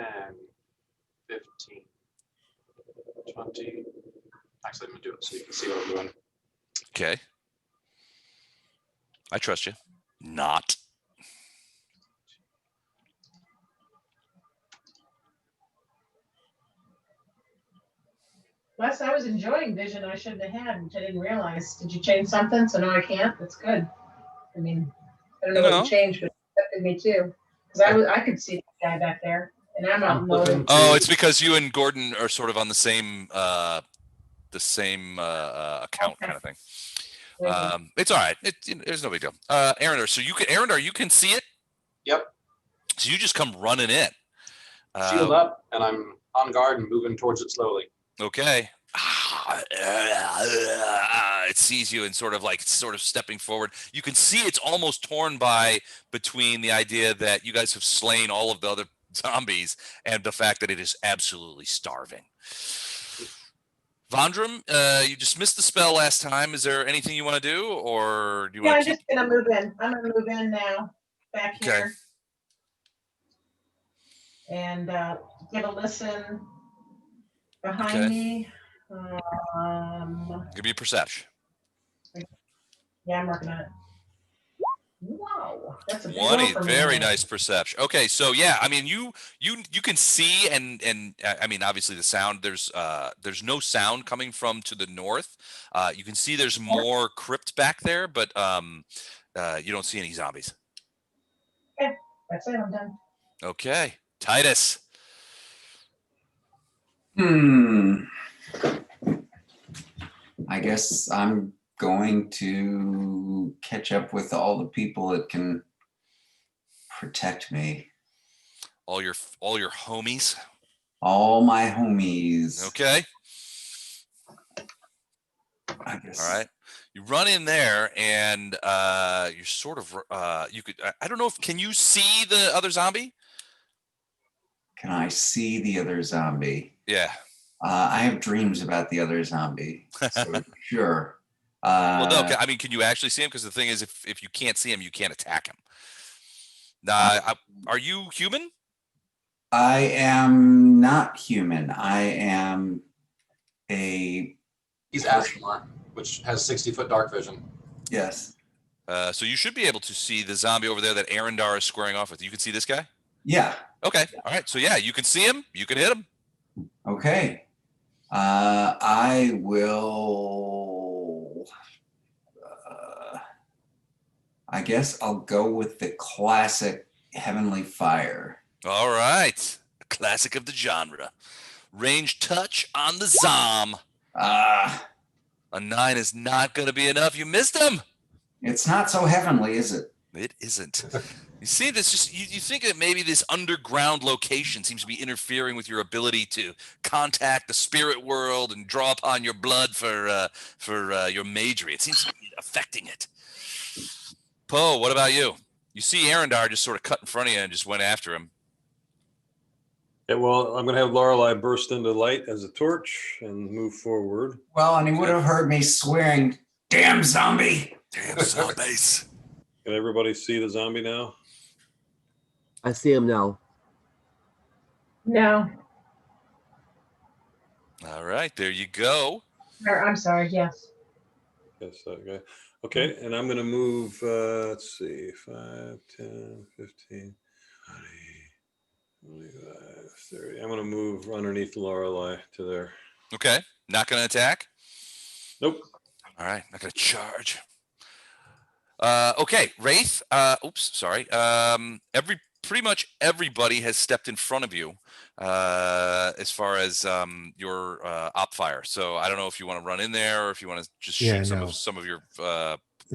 15, 20. Actually, I'm gonna do it so you can see what I'm doing. Okay. I trust you. Not. Wes, I was enjoying vision I shouldn't have had, which I didn't realize. Did you change something? So now I can't? That's good. I mean, I don't know what you changed, but it affected me too. Because I could see the guy back there, and I'm out loading. Oh, it's because you and Gordon are sort of on the same account kind of thing. It's all right. There's no big deal. Arendar, so you can see it? Yep. So you just come running in. Shield up, and I'm on guard and moving towards it slowly. Okay. It sees you and sort of stepping forward. You can see it's almost torn by between the idea that you guys have slain all of the other zombies and the fact that it is absolutely starving. Vondram, you dismissed the spell last time. Is there anything you want to do, or do you Yeah, want I'm to keep? just gonna move in. I'm gonna move in now, back Okay. here. And get a listen behind Okay. me. Give me a perception. Yeah, I'm working on it. Wow, that's a big 20, roll for me. very nice perception. Okay, so yeah, I mean you can see and I mean obviously the sound there's no sound coming from to the north. You can see there's more crypt back there, but you don't see any zombies. Okay, that's it. I'm done. Okay, Titus. I guess I'm going to catch up with all the people that can protect me. All your homies. All my homies. Okay. I guess. All right. You run in there and you're sort of you could I don't know if can you see the other zombie? Can I see the other zombie? Yeah. I have dreams about the other zombie. So sure. Well, no. I mean, can you actually see him? Because the thing is, if you can't see him, you can't attack him. Are you human? I am not human. I am a. He's astronaut, which has 60-foot dark vision. Yes. So you should be able to see the zombie over there that Arendar is squaring off with. You can see this guy? Yeah. Okay. All right. So yeah, you can see him. You can hit him. Okay. I will. I guess I'll go with the classic Heavenly Fire. All right. A classic of the genre. Range touch on the Zom. A 9 is not going to be enough. You missed him. It's not so heavenly, is it? It isn't. You see, this just you think that maybe this underground location seems to be interfering with your ability to contact the spirit world and draw upon your blood for your magery. It seems to be affecting it. Poe, what about you? You see Arendar just sort of cut in front of you and just went after him. Yeah, well, I'm going to have Lorelei burst into light as a torch and move forward. Well, and he would have heard me swearing, "Damn zombie! Damn zombies!" Can everybody see the zombie now? I see him now. No. All right, there you go. I'm sorry. Yes. Yes, okay. Okay, and I'm going to move, let's see, 5, 10, 15, 20, 25, 30. I'm going to move underneath Lorelei to there. Okay, not going to attack? Nope. All right, not going to charge. Okay, Wraith. Oops, sorry. Pretty much everybody has stepped in front of you as far as your op fire. So I don't know if you want to run in there or if you want to just shoot some of your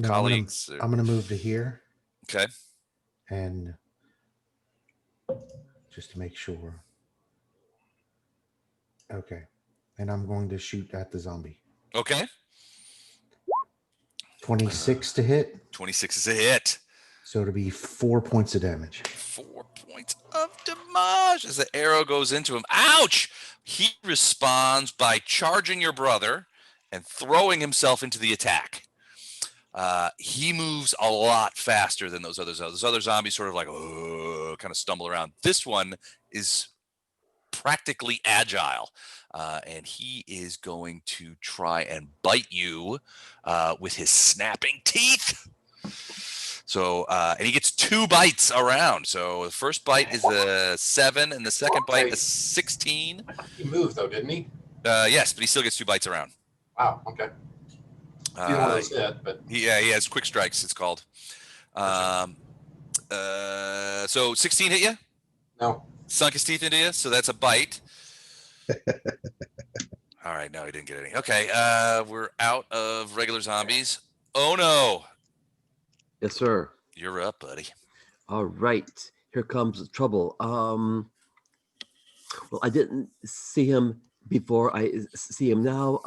colleagues. I'm gonna move to here. Okay. And just to make sure. Okay. And I'm going to shoot at the zombie. Okay. 26 to hit. 26 is a hit. So it'll be 4 points of damage. 4 points of damage as the arrow goes into him. Ouch! He responds by charging your brother and throwing himself into the attack. He moves a lot faster than those others. Those other zombies sort of like kind of stumble around. This one is practically agile, and he is going to try and bite you with his snapping teeth. So, and he gets 2 bites around. So the first bite is a 7, and the second bite is 16. He moved though, didn't he? Yes, but he still gets 2 bites around. Wow. Okay. Either one of those hit, but he has quick strikes. It's called. So 16 hit you? No. Sunk his teeth into you, so that's a bite. All right, no, he didn't get any. Okay, we're out of regular zombies. Oh no. Yes, sir. You're up, buddy. All right. Here comes the trouble. Well, I didn't see him before I see him now.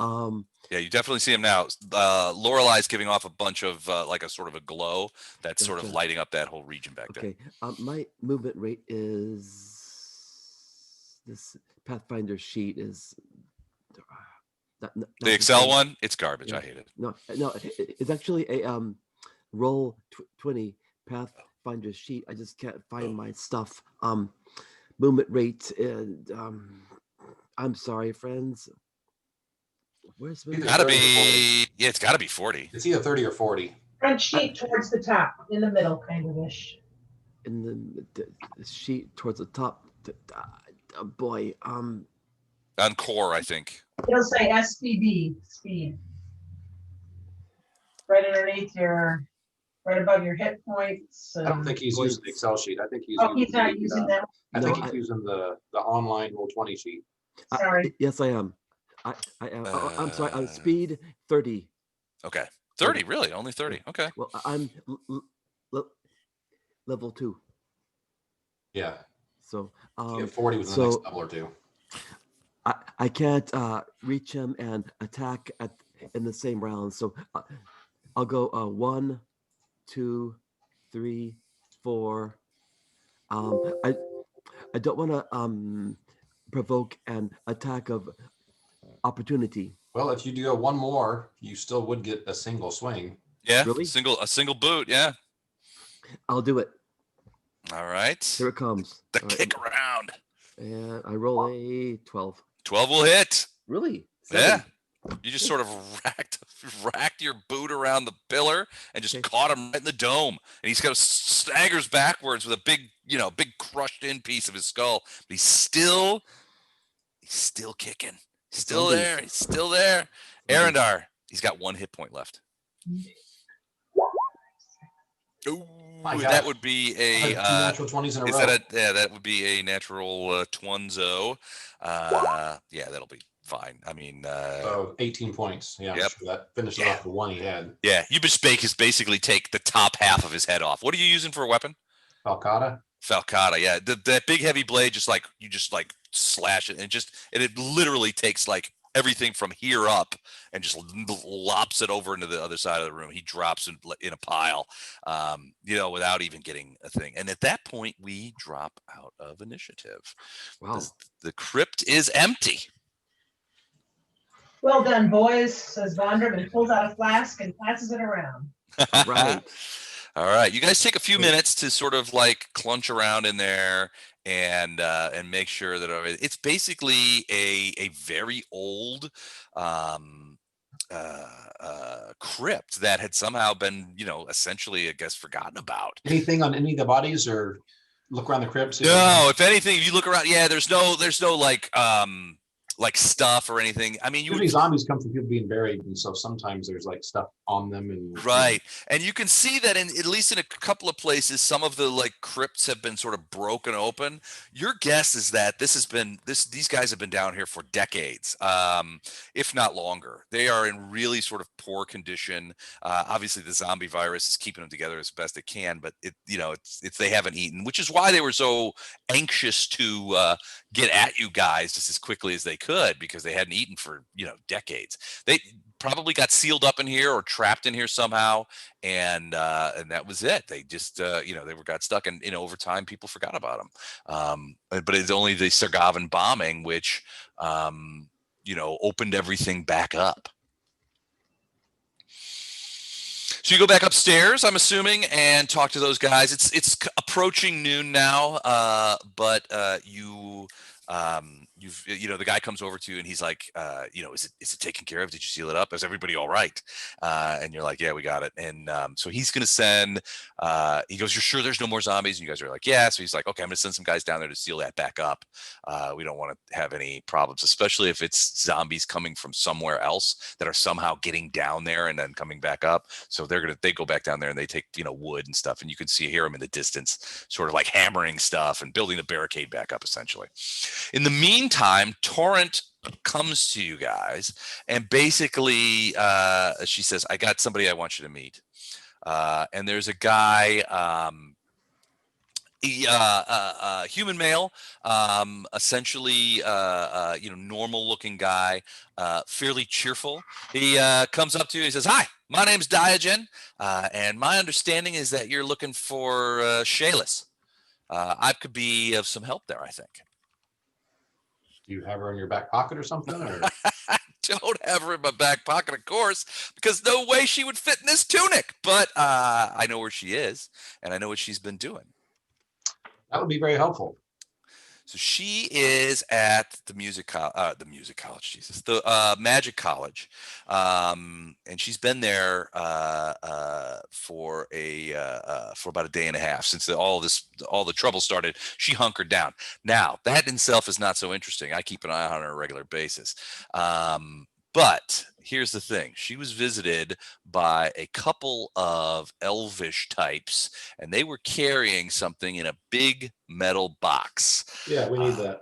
Yeah, you definitely see him now. Lorelei's giving off a bunch of like a sort of a glow that's sort of Gotcha. lighting up that whole region back there. Okay. My movement rate is this Pathfinder sheet is not The Excel same. one, it's garbage. Yeah. I hate it. No, it's actually a roll 20 Pathfinder sheet. I just can't find my stuff. Movement rate and I'm sorry, friends. Where's Either movement? Gotta 30 or 40. be, yeah, it's gotta be 40. It's either 30 or 40. Front sheet towards the top, in the middle, kind of ish. In the sheet towards the top. Boy, On core, I think. It'll say SPB, speed. Right underneath right above your hit points. I don't think he's using the Excel sheet. I think he's Oh, he's using not the, using that. I No, think he's using the online Roll20 sheet. Sorry. yes, I am. I am. I'm sorry. Speed 30. Okay. 30, really? Only 30. Okay. Well, I'm level 2. Yeah. So Yeah, 40 was the so next level or two. I can't reach him and attack in the same round. So I'll go 1, 2, 3, 4. I don't want to provoke an attack of opportunity. Well, if you do one more, you still would get a single swing. Yeah. Really? A single boot. Yeah. I'll do it. All right. Here it comes. The All right, kick around. and I roll a 12. 12 will hit. Really? Yeah. 7. You just sort of racked your boot around the pillar and just Okay. caught him right in the dome. And he's kind of staggers backwards with a big crushed in piece of his skull. But he's still kicking. Still Zombies. there. He's still there. Arendar, he's got 1 hit point left. Ooh, My that gosh. would be I a had 2 natural 20s in a is row. that would be a natural Twunzo. Yeah, that'll be fine. I mean, So 18 points. Yeah, I'm Yep. sure that finished Yeah. off the one he had. yeah, Ubishbake is basically take the top half of his head off. What are you using for a weapon? Falcata. Falcata, yeah. That big heavy blade, just like you slash it, and it literally takes like everything from here up and just lops it over into the other side of the room. He drops in a pile, without even getting a thing. And at that point, we drop out of initiative. Wow. The crypt is empty. Well done, boys, says Vondrum, and pulls out a flask and passes it around. All right. All right. You guys take a few Great. minutes to sort of like clunch around in there and make sure that it's basically a very old crypt that had somehow been, essentially, I guess, forgotten about. Anything on any of the bodies, or look around the crypts? No, if anything, if you look around, yeah, there's no like stuff or anything. I mean, Usually zombies come from people being buried, and so sometimes there's like stuff on them and right. And you can see that at least in a couple of places, some of the like crypts have been sort of broken open. Your guess is that these guys have been down here for decades, if not longer. They are in really sort of poor condition. Obviously the zombie virus is keeping them together as best it can, but it's they haven't eaten, which is why they were so anxious to get at you guys just as quickly as they could, because they hadn't eaten for decades. They probably got sealed up in here or trapped in here somehow, and that was it. They just they got stuck, and over time people forgot about them. But it's only the Sergavan bombing which opened everything back up. So you go back upstairs, I'm assuming, and talk to those guys. It's approaching noon now, but the guy comes over to you and he's like, is it taken care of? Did you seal it up? Is everybody all right? And you're like, yeah, we got it. And so he's gonna send. He goes, you're sure there's no more zombies? And you guys are like, yeah. So he's like, okay, I'm gonna send some guys down there to seal that back up. We don't want to have any problems, especially if it's zombies coming from somewhere else that are somehow getting down there and then coming back up. So they go back down there and they take wood and stuff, and you can hear them in the distance, sort of like hammering stuff and building the barricade back up, essentially. In the meantime, Torrent comes to you guys and basically she says, I got somebody I want you to meet. And there's a guy Human male, essentially, normal looking guy, fairly cheerful. He comes up to you. He says, "Hi, my name's Diogen, and my understanding is that you're looking for Shayless. I could be of some help there, I think." Do you have her in your back pocket or something? Or? Don't have her in my back pocket, of course, because no way she would fit in this tunic. But I know where she is, and I know what she's been doing. That would be very helpful. So she is at the music college, Jesus, the magic college, and she's been there for about a day and a half since all the trouble started. She hunkered down. Now that in itself is not so interesting. I keep an eye on her on a regular basis. But here's the thing. She was visited by a couple of elvish types, and they were carrying something in a big metal box. Yeah, we need that.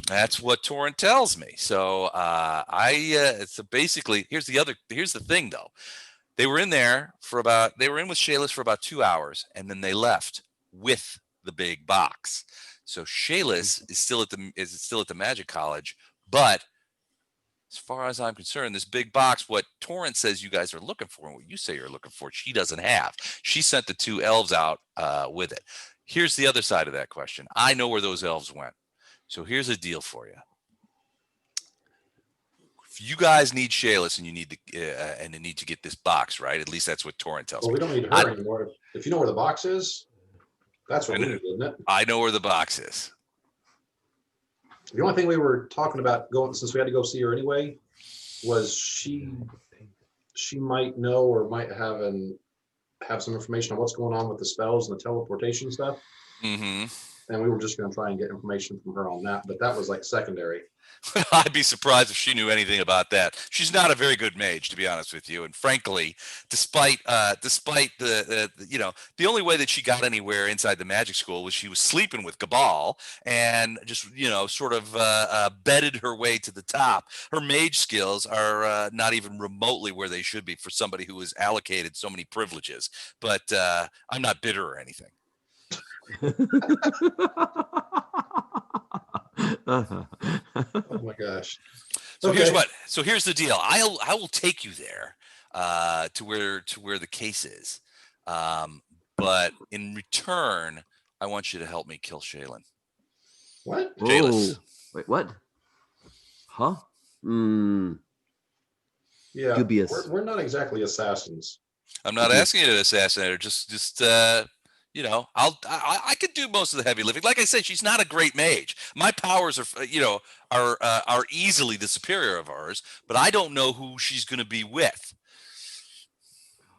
That's what Torrent tells me. So so basically, here's the thing though. They were in with Shayless for about 2 hours, and then they left with the big box. So Shayless is still at the Magic College, but as far as I'm concerned, this big box, what Torrent says you guys are looking for and what you say you're looking for, she doesn't have. She sent the 2 elves out with it. Here's the other side of that question. I know where those elves went. So here's a deal for you. If you guys need Shayless and you need to get this box, right? At least that's what Torrent tells me. Well, we don't need her anymore. If you know where the box is, that's what we need, isn't it? I know where the box is. The only thing we were talking about going, since we had to go see her anyway, was she might know or might have some information on what's going on with the spells and the teleportation stuff. Mm-hmm. And we were just going to try and get information from her on that, but that was like secondary. I'd be surprised if she knew anything about that. She's not a very good mage, to be honest with you. And frankly, despite the only way that she got anywhere inside the magic school was she was sleeping with Cabal and just sort of bedded her way to the top. Her mage skills are not even remotely where they should be for somebody who was allocated so many privileges. But I'm not bitter or anything. Oh my gosh. So here's the deal. I will take you there to where the case is. But in return, I want you to help me kill Shaylin. What? Shayless. Wait, what? Huh? Yeah. Dubious. We're not exactly assassins. I'm not asking you to assassinate her. Just I could do most of the heavy lifting. Like I said, she's not a great mage. My powers are easily the superior of hers, but I don't know who she's going to be with.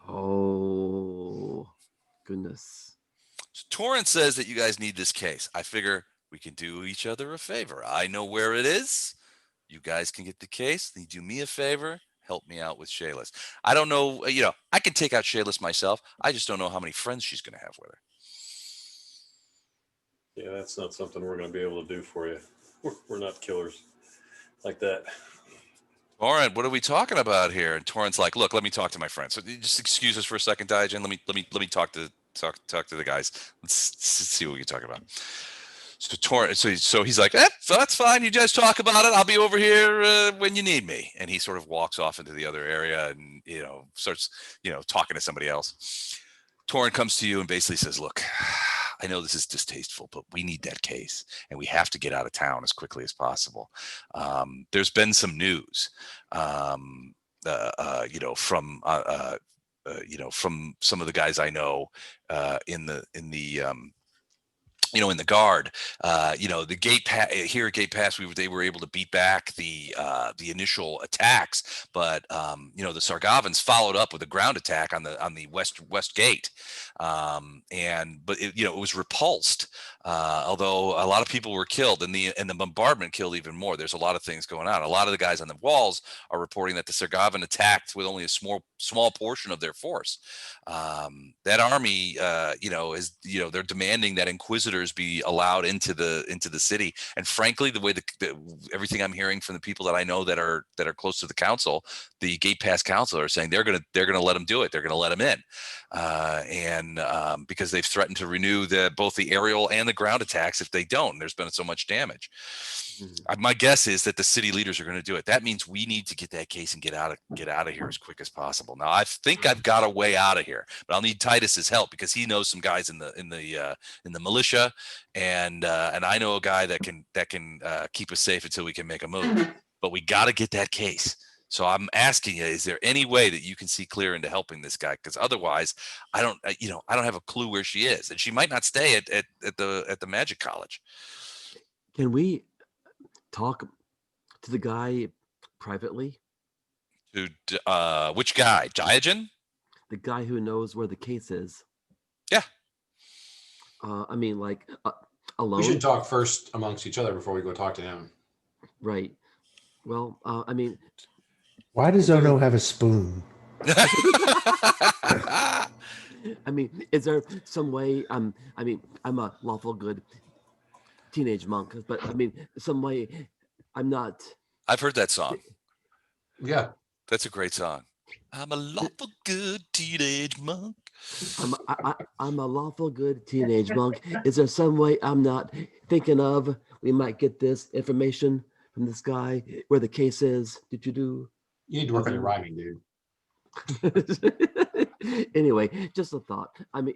Oh, goodness. So Torrent says that you guys need this case. I figure we can do each other a favor. I know where it is. You guys can get the case. You do me a favor. Help me out with Shayless. I don't know, I can take out Shayless myself. I just don't know how many friends she's going to have with her. Yeah, that's not something we're going to be able to do for you. We're not killers like that. Torrent, what are we talking about here? And Torrent's like, look, let me talk to my friends. So just excuse us for a second, Diogen. Let me talk to the guys. Let's see what we can talk about. So Torrent, so he's like, that's fine. You guys talk about it. I'll be over here when you need me. And he sort of walks off into the other area and starts talking to somebody else. Torrent comes to you and basically says, look, I know this is distasteful, but we need that case and we have to get out of town as quickly as possible. There's been some news, from some of the guys I know in the guard, the gate here at Gate Pass, they were able to beat back the initial attacks, but the Sargavans followed up with a ground attack on the west gate, but it was repulsed. Although a lot of people were killed, and the bombardment killed even more. There's a lot of things going on. A lot of the guys on the walls are reporting that the Sargavan attacked with only a small portion of their force. That army, they're demanding that Inquisitors be allowed into the city. And frankly, the way everything I'm hearing from the people that I know that are close to the council, the Gate Pass Council, are saying they're gonna let them do it. They're gonna let them in. and because they've threatened to renew both the aerial and the ground attacks if they don't. There's been so much damage. My guess is that the city leaders are going to do it. That means we need to get that case and get out of here as quick as possible. Now, I think I've got a way out of here, but I'll need Titus's help because he knows some guys in the militia, and I know a guy that can keep us safe until we can make a move. But we got to get that case. So I'm asking you, is there any way that you can see clear into helping this guy? Because otherwise, I don't have a clue where she is, and she might not stay at the Magic College. Can we talk to the guy privately? To which guy? Diogen? The guy who knows where the case is. Yeah. I mean, like alone. We should talk first amongst each other before we go talk to him. Right. Well, I mean, why does Ono have a spoon? I mean, is there some way? I mean, I'm a lawful good teenage monk, but I mean, some way I'm not. I've heard that song. Yeah, that's a great song. I'm a lawful good teenage monk. I'm a lawful good teenage monk. Is there some way I'm not thinking of? We might get this information from this guy where the case is. You need to work on your rhyming, dude. Anyway, just a thought. I mean,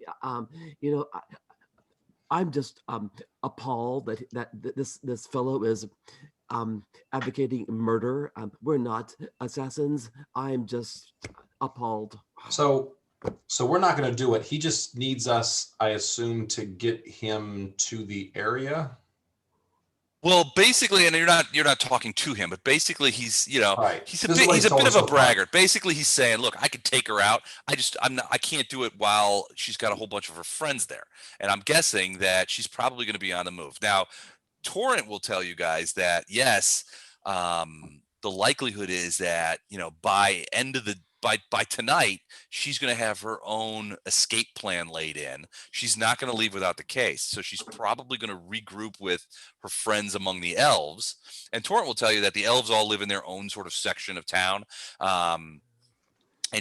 I'm just appalled that this fellow is advocating murder. We're not assassins. I'm just appalled. So we're not going to do it. He just needs us, I assume, to get him to the area. Well, basically, and you're not talking to him, but basically he's right. he's a bit of a braggart. Basically, he's saying, "Look, I could take her out. I can't do it while she's got a whole bunch of her friends there." And I'm guessing that she's probably going to be on the move. Now, Torrent will tell you guys that yes, the likelihood is that by tonight, she's going to have her own escape plan laid in. She's not going to leave without the case. So she's probably going to regroup with her friends among the elves. And Torrent will tell you that the elves all live in their own sort of section of town. And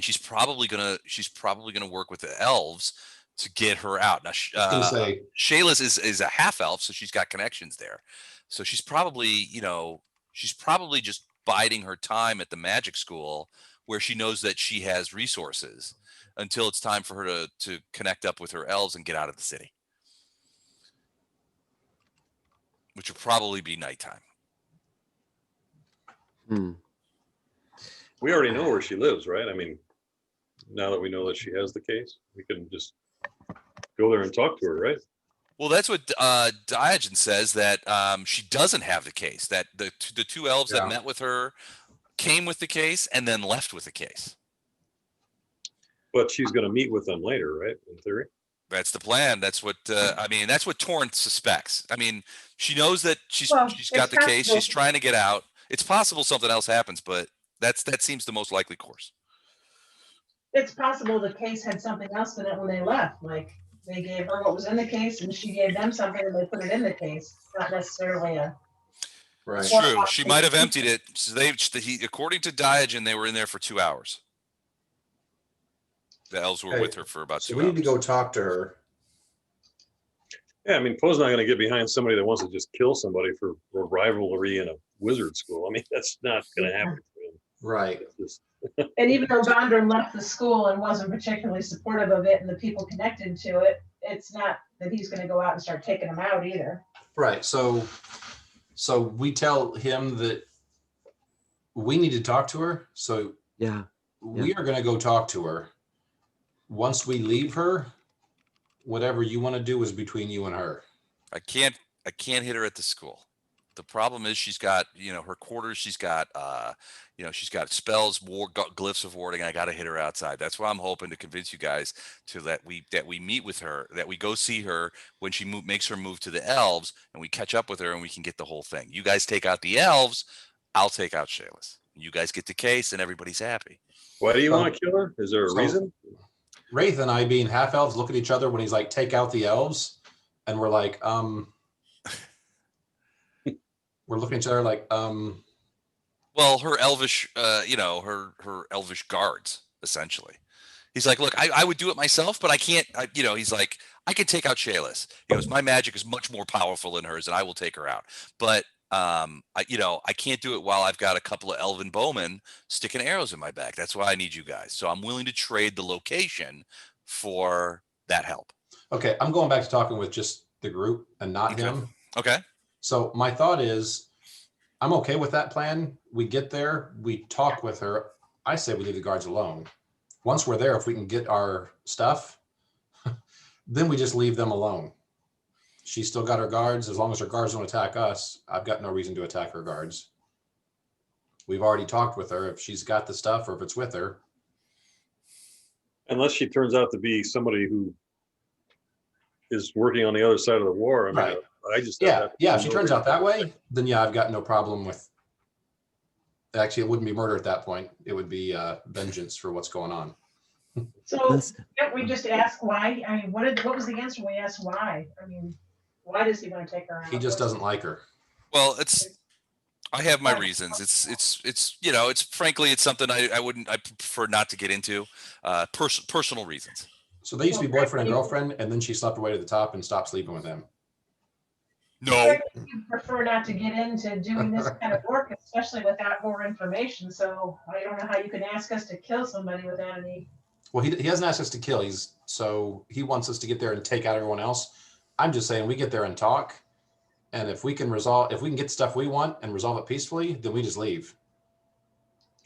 she's probably going to work with the elves to get her out. Now, Shayla's is a half elf, so she's got connections there. So she's probably just biding her time at the magic school, where she knows that she has resources until it's time for her to connect up with her elves and get out of the city, which will probably be nighttime. We already know where she lives, right? I mean, now that we know that she has the case, we can just go there and talk to her, right? Well, that's what Diogen says, that she doesn't have the case, that the two elves that met with her came with the case and then left with the case. But she's going to meet with them later, right? In theory. That's the plan. That's what that's what Torrent suspects. I mean, she knows that she's got the case. She's trying to get out. It's possible something else happens, but that seems the most likely course. It's possible the case had something else in it when they left. Like they gave her what was in the case, and she gave them something, and they put it in the case. Not necessarily a. Right. It's true. She might have emptied it. So according to Diogen, they were in there for 2 hours. The elves were with her for about 2 hours. So we need to go talk to her. Yeah, I mean, Poe's not going to get behind somebody that wants to just kill somebody for a rivalry in a wizard school. I mean, that's not going to happen for him. Right. And even though Gondrum left the school and wasn't particularly supportive of it and the people connected to it, it's not that he's going to go out and start taking them out either. Right. So we tell him that we need to talk to her. So we are going to go talk to her. Once we leave her, whatever you want to do is between you and her. I can't hit her at the school. The problem is she's got, her quarters. She's got, she's got spells, glyphs of warding. I got to hit her outside. That's why I'm hoping to convince you guys that we meet with her, that we go see her when she makes her move to the elves, and we catch up with her and we can get the whole thing. You guys take out the elves. I'll take out Shayla's. You guys get the case and everybody's happy. Why do you want to kill her? Is there a reason? Wraith and I, being half elves, look at each other when he's like, take out the elves. And we're like, we're looking at each other like, well, her elvish, her elvish guards, essentially. He's like, look, I would do it myself, but I can't. He's like, I can take out Shayla's. He goes, my magic is much more powerful than hers, and I will take her out. But I can't do it while I've got a couple of elven bowmen sticking arrows in my back. That's why I need you guys. So I'm willing to trade the location for that help. Okay, I'm going back to talking with just the group and not him. Okay. So my thought is, I'm okay with that plan. We get there, we talk with her. I say we leave the guards alone. Once we're there, if we can get our stuff, then we just leave them alone. She's still got her guards. As long as her guards don't attack us, I've got no reason to attack her guards. We've already talked with her. If she's got the stuff or if it's with her. Unless she turns out to be somebody who is working on the other side of the war. I mean, Right. I just Yeah. If she turns out that way, then yeah, I've got no problem with. Actually, it wouldn't be murder at that point. It would be vengeance for what's going on. So can't we just ask why? I mean, what was the answer when we asked why? I mean, why does he want to take her out? He just doesn't like her. Well, I have my reasons. It's frankly, it's something I prefer not to get into. Personal reasons. So they used to be boyfriend and girlfriend, and then she slept her way to the top and stopped sleeping with him. No. You prefer not to get into doing this kind of work, especially without more information. So I don't know how you can ask us to kill somebody without any. Well, he hasn't asked us to kill. He wants us to get there and take out everyone else. I'm just saying we get there and talk, and if we can get stuff we want and resolve it peacefully, then we just leave.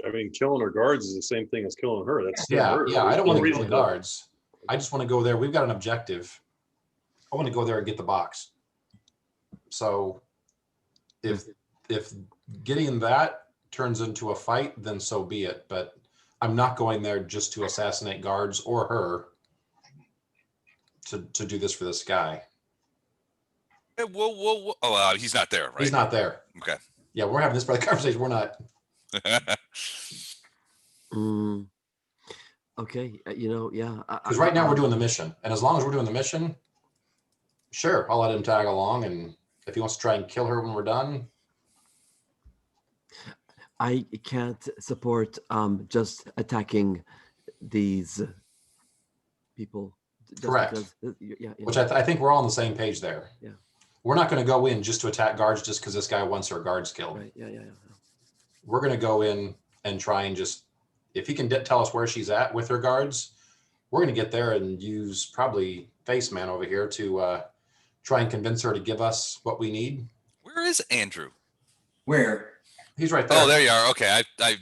I mean, killing her guards is the same thing as killing her. That's still Yeah. murder. I don't want to There's no kill the reason guards. I just want to go there. We've got an objective. I want to go there and get the box. So if getting that turns into a fight, then so be it. But I'm not going there just to assassinate guards or her to do this for this guy. Whoa. Oh, he's not there, right? He's not there. Okay. Yeah, we're having this private conversation. We're not. Okay, yeah. Because right now we're doing the mission. And as long as we're doing the mission, sure, I'll let him tag along. And if he wants to try and kill her when we're done. I can't support just attacking these people. Correct. Yeah. Which I think we're all on the same page there. Yeah. We're not going to go in just to attack guards just because this guy wants our guards killed. Right. Yeah. We're going to go in and try and just, if he can tell us where she's at with her guards, we're going to get there and use probably Face Man over here to try and convince her to give us what we need. Where is Andrew? Where? He's right there. Oh, there you are. Okay, I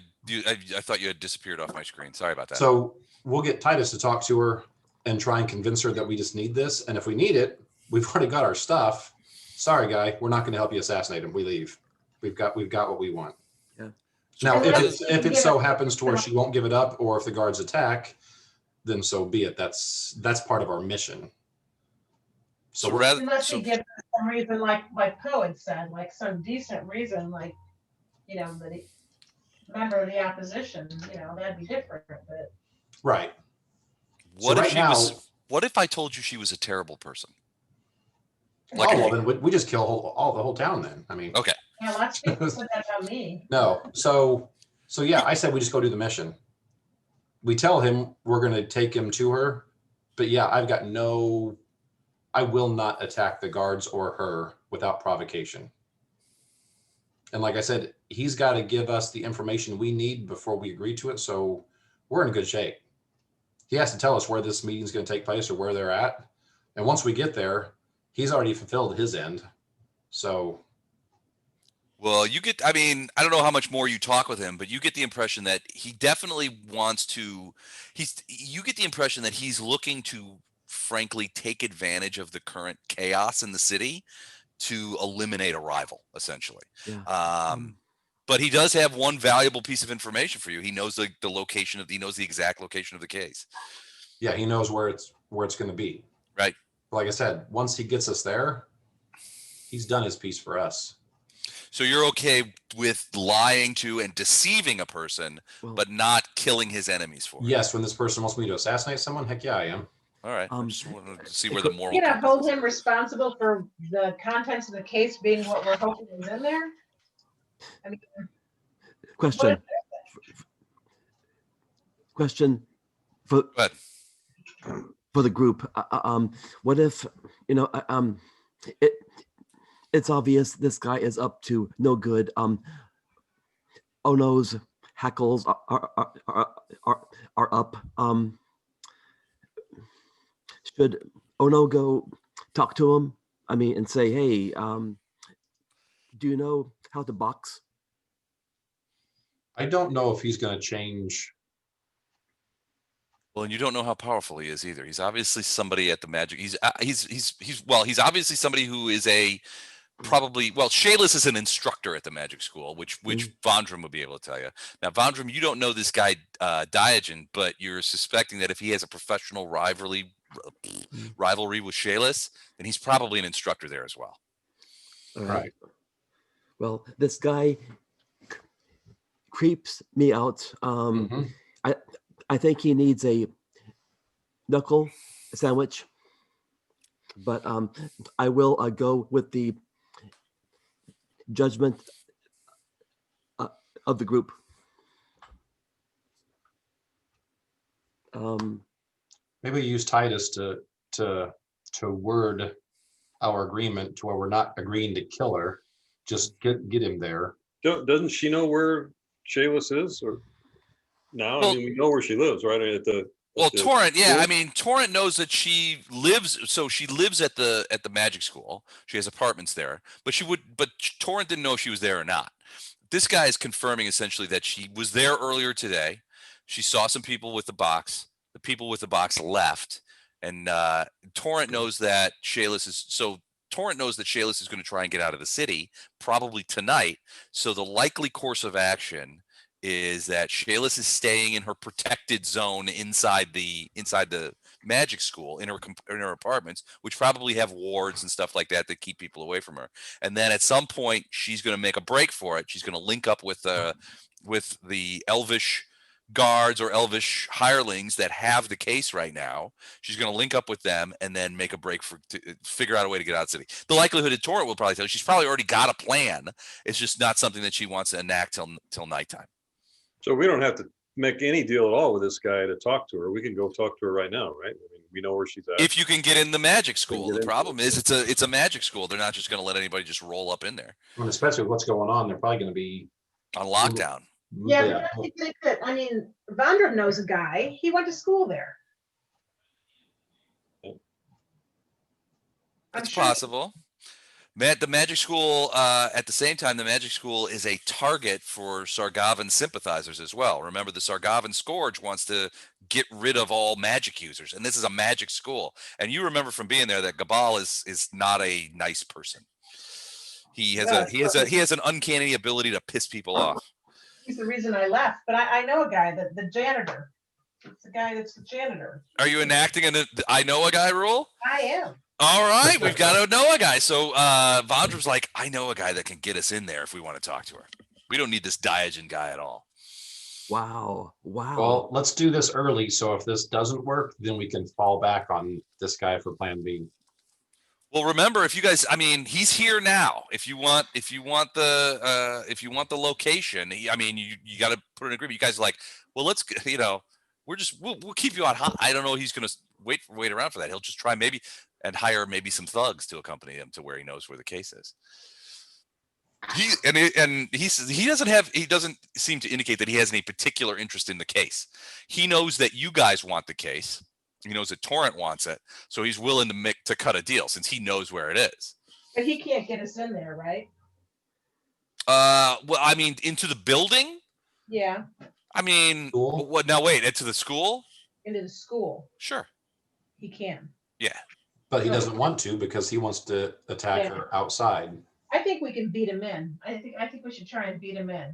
thought you had disappeared off my screen. Sorry about that. So we'll get Titus to talk to her and try and convince her that we just need this. And if we need it, we've already got our stuff. Sorry, guy, we're not going to help you assassinate him. We leave. We've got what we want. Yeah. Now, if it so happens to where she won't give it up, or if the guards attack, then so be it. That's part of our mission. So Unless he gives some reason, like Poe had said, like some decent reason, like that he member of the opposition, that'd be different. But right. What so if right she now, was? What if I told you she was a terrible person? Like, well, then we just kill the whole town. Then I mean, okay. Yeah, lots of people put that on me. No, so yeah, I said we just go do the mission. We tell him we're going to take him to her, but yeah, I will not attack the guards or her without provocation. And like I said, he's got to give us the information we need before we agree to it. So we're in good shape. He has to tell us where this meeting is going to take place or where they're at. And once we get there, he's already fulfilled his end. So. Well, I don't know how much more you talk with him, but you get the impression that he definitely wants to, you get the impression that he's looking to frankly take advantage of the current chaos in the city to eliminate a rival, essentially. Yeah. But he does have one valuable piece of information for you. He knows the location he knows the exact location of the case. Yeah, he knows where it's going to be. Right. Like I said, once he gets us there, he's done his piece for us. So you're okay with lying to and deceiving a person, but not killing his enemies for him? Yes, when this person wants me to assassinate someone, heck yeah, I am. All right. I just wanted to see where the moral. You're gonna hold him responsible for the contents of the case being what we're hoping is in there? I mean, Question. for Go ahead. for the group. What if it it's obvious this guy is up to no good. Ono's hackles are up. Should Ono go talk to him? I mean, and say, hey, do you know how to box? I don't know if he's going to change. Well, and you don't know how powerful he is either. He's obviously somebody at the Magic. He's obviously somebody who is a probably, well, Shayless is an instructor at the Magic School, which Vondrum would be able to tell you. Now, Vondrum, you don't know this guy Diogen, but you're suspecting that if he has a professional rivalry with Shayless, then he's probably an instructor there as well. All right. Well, this guy creeps me out. I think he needs a knuckle sandwich, but I will go with the judgment of the group. Maybe use Titus to word our agreement to where we're not agreeing to kill her. Just get him there. Doesn't she know where Shayless is? Or now, Well, I mean, we know where she lives, right? Torrent, yeah. I mean, Torrent knows that she lives. So she lives at the Magic School. She has apartments there. But Torrent didn't know if she was there or not. This guy is confirming essentially that she was there earlier today. She saw some people with the box. The people with the box left, and Torrent knows that Shayless is. So Torrent knows that Shayless is going to try and get out of the city probably tonight. So the likely course of action is that Shayless is staying in her protected zone inside the Magic School in her apartments, which probably have wards and stuff like that keep people away from her. And then at some point, she's going to make a break for it. She's going to link up with the Elvish guards or Elvish hirelings that have the case right now. She's going to link up with them and then make a break to figure out a way to get out of the city. The likelihood of Torrent will probably tell you she's probably already got a plan. It's just not something that she wants to enact till nighttime. So we don't have to make any deal at all with this guy to talk to her. We can go talk to her right now, right? I mean, we know where she's at. If you can get in the Magic School. The problem is it's a Magic School. They're not just going to let anybody just roll up in there. And especially with what's going on, they're probably going to be on lockdown. Yeah, but I think that, I mean, Vondrum knows a guy. He went to school there. It's possible. The Magic School, at the same time, the Magic School is a target for Sargavan sympathizers as well. Remember, the Sargavan Scourge wants to get rid of all magic users, and this is a Magic School. And you remember from being there that Gabal is not a nice person. He has an uncanny ability to piss people off. He's the reason I left, but I know a guy, the janitor. It's the guy that's the janitor. Are you enacting I know a guy rule? I am. All right, we've got to know a guy. So Vondrum's like, I know a guy that can get us in there if we want to talk to her. We don't need this Diogen guy at all. Wow. Well, let's do this early. So if this doesn't work, then we can fall back on this guy for plan B. Well, remember, if you guys, I mean, he's here now. If you want the location, you got to put an agreement. You guys are like, well, let's, we'll keep you on hot. I don't know. He's going to wait around for that. He'll just try maybe and hire maybe some thugs to accompany him to where he knows where the case is. He doesn't seem to indicate that he has any particular interest in the case. He knows that you guys want the case. He knows that Torrent wants it, so he's willing to cut a deal since he knows where it is. But he can't get us in there, right? Well, I mean, into the building? Yeah. I mean, what? Now wait, into the school? Into the school. Sure. He can. Yeah. But he doesn't want to because he wants to attack her outside. I think we can beat him in. I think we should try and beat him in.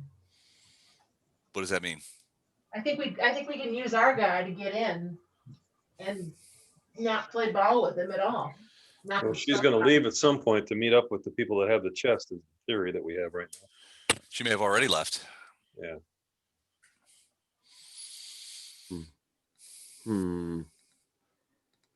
What does that mean? I think we can use our guy to get in and not play ball with him at all. Well, she's going to leave at some point to meet up with the people that have the chest, is the theory that we have right now. She may have already left. Yeah.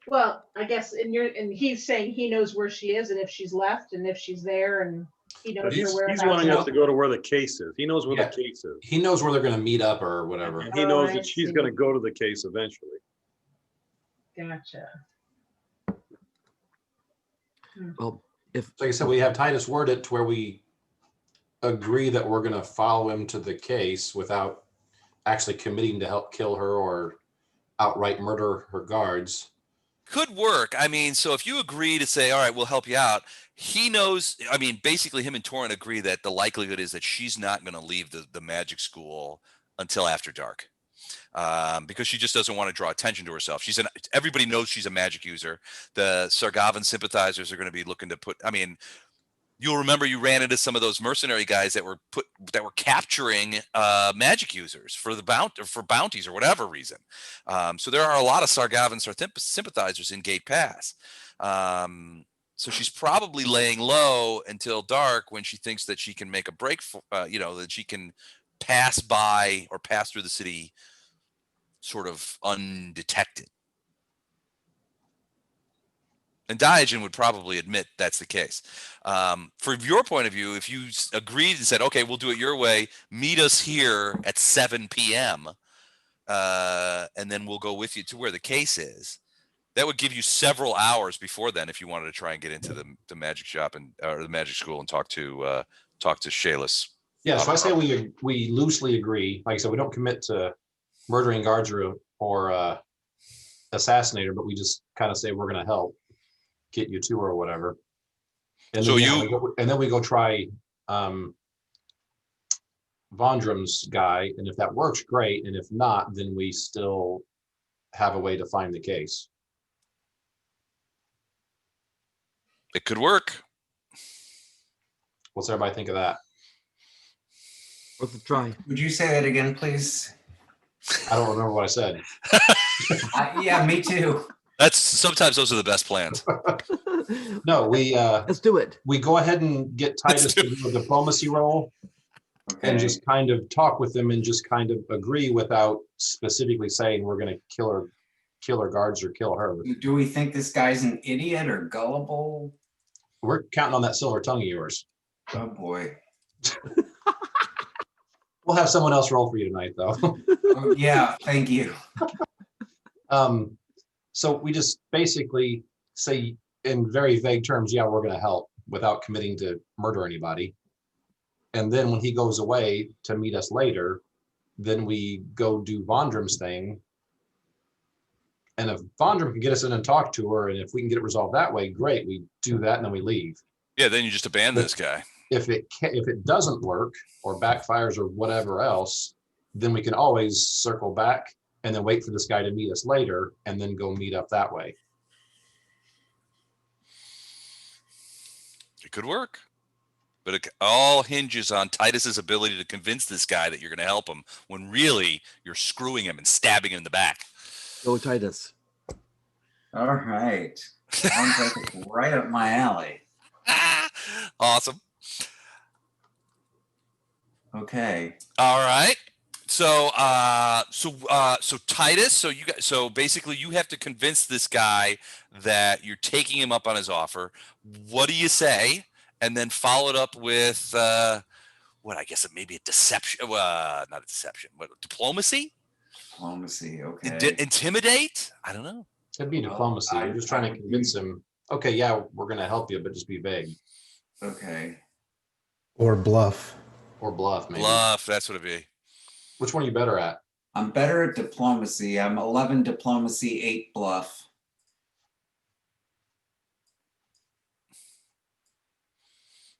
Well, I guess and he's saying he knows where she is and if she's left and if she's there and he knows he's whereabouts. He's wanting us to go to where the case is. He knows where the case is. He knows where they're going to meet up or whatever. And he knows that she's going to go to the case eventually. Gotcha. Well, if Like I said, we have Titus word it to where we agree that we're going to follow him to the case without actually committing to help kill her or outright murder her guards. Could work. I mean, so if you agree to say, all right, we'll help you out, he knows, I mean, basically him and Torrin agree that the likelihood is that she's not going to leave the magic school until after dark. Because she just doesn't want to draw attention to herself. Everybody knows she's a magic user. The Sargavan sympathizers are going to be looking to put, I mean, you'll remember you ran into some of those mercenary guys that were capturing magic users for bounties or whatever reason. So there are a lot of Sargavan sympathizers in Gate Pass. So she's probably laying low until dark when she thinks that she can make a break for, that she can pass by or pass through the city sort of undetected. And Diogen would probably admit that's the case. From your point of view, if you agreed and said, okay, we'll do it your way, meet us here at 7 p.m., and then we'll go with you to where the case is, that would give you several hours before then if you wanted to try and get into the magic shop or the magic school and talk to Shayless. Yeah, so I say we loosely agree. Like I said, we don't commit to murdering guards or assassinate her, but we just kind of say we're going to help get you to her or whatever. And so then we go try Vondrum's guy, and if that works, great. And if not, then we still have a way to find the case. It could work. What's everybody think of that? worth a try. Would you say that again, please? I don't remember what I said. Yeah, me too. Sometimes those are the best plans. No, Let's do it. we go ahead and get Titus to do a diplomacy roll and just kind of talk with them and just kind of agree without specifically saying we're going to kill her guards or kill her. Do we think this guy's an idiot or gullible? We're counting on that silver tongue of yours. Oh boy. We'll have someone else roll for you tonight, though. Oh, yeah, thank you. So we just basically say in very vague terms, yeah, we're going to help without committing to murder anybody. And then when he goes away to meet us later, then we go do Vondrum's thing. And if Vondrum can get us in and talk to her, and if we can get it resolved that way, great. We do that and then we leave. Yeah, then you just abandon this guy. If it doesn't work or backfires or whatever else, then we can always circle back and then wait for this guy to meet us later and then go meet up that way. It could work. But it all hinges on Titus's ability to convince this guy that you're going to help him when really you're screwing him and stabbing him in the back. Go Titus. All right. Sounds like it's right up my alley. Awesome. Okay. All right. So Titus, so basically you have to convince this guy that you're taking him up on his offer. What do you say? And then follow it up with what I guess it may be a deception. Not a deception, but diplomacy. Diplomacy. Okay. Intimidate. I don't know. It'd be diplomacy. You're just trying to convince him. Okay, yeah, we're going to help you, but just be vague. Okay. Or bluff. Or bluff, maybe. Bluff. That's what it'd be. Which one are you better at? I'm better at diplomacy. I'm 11 diplomacy, 8 bluff.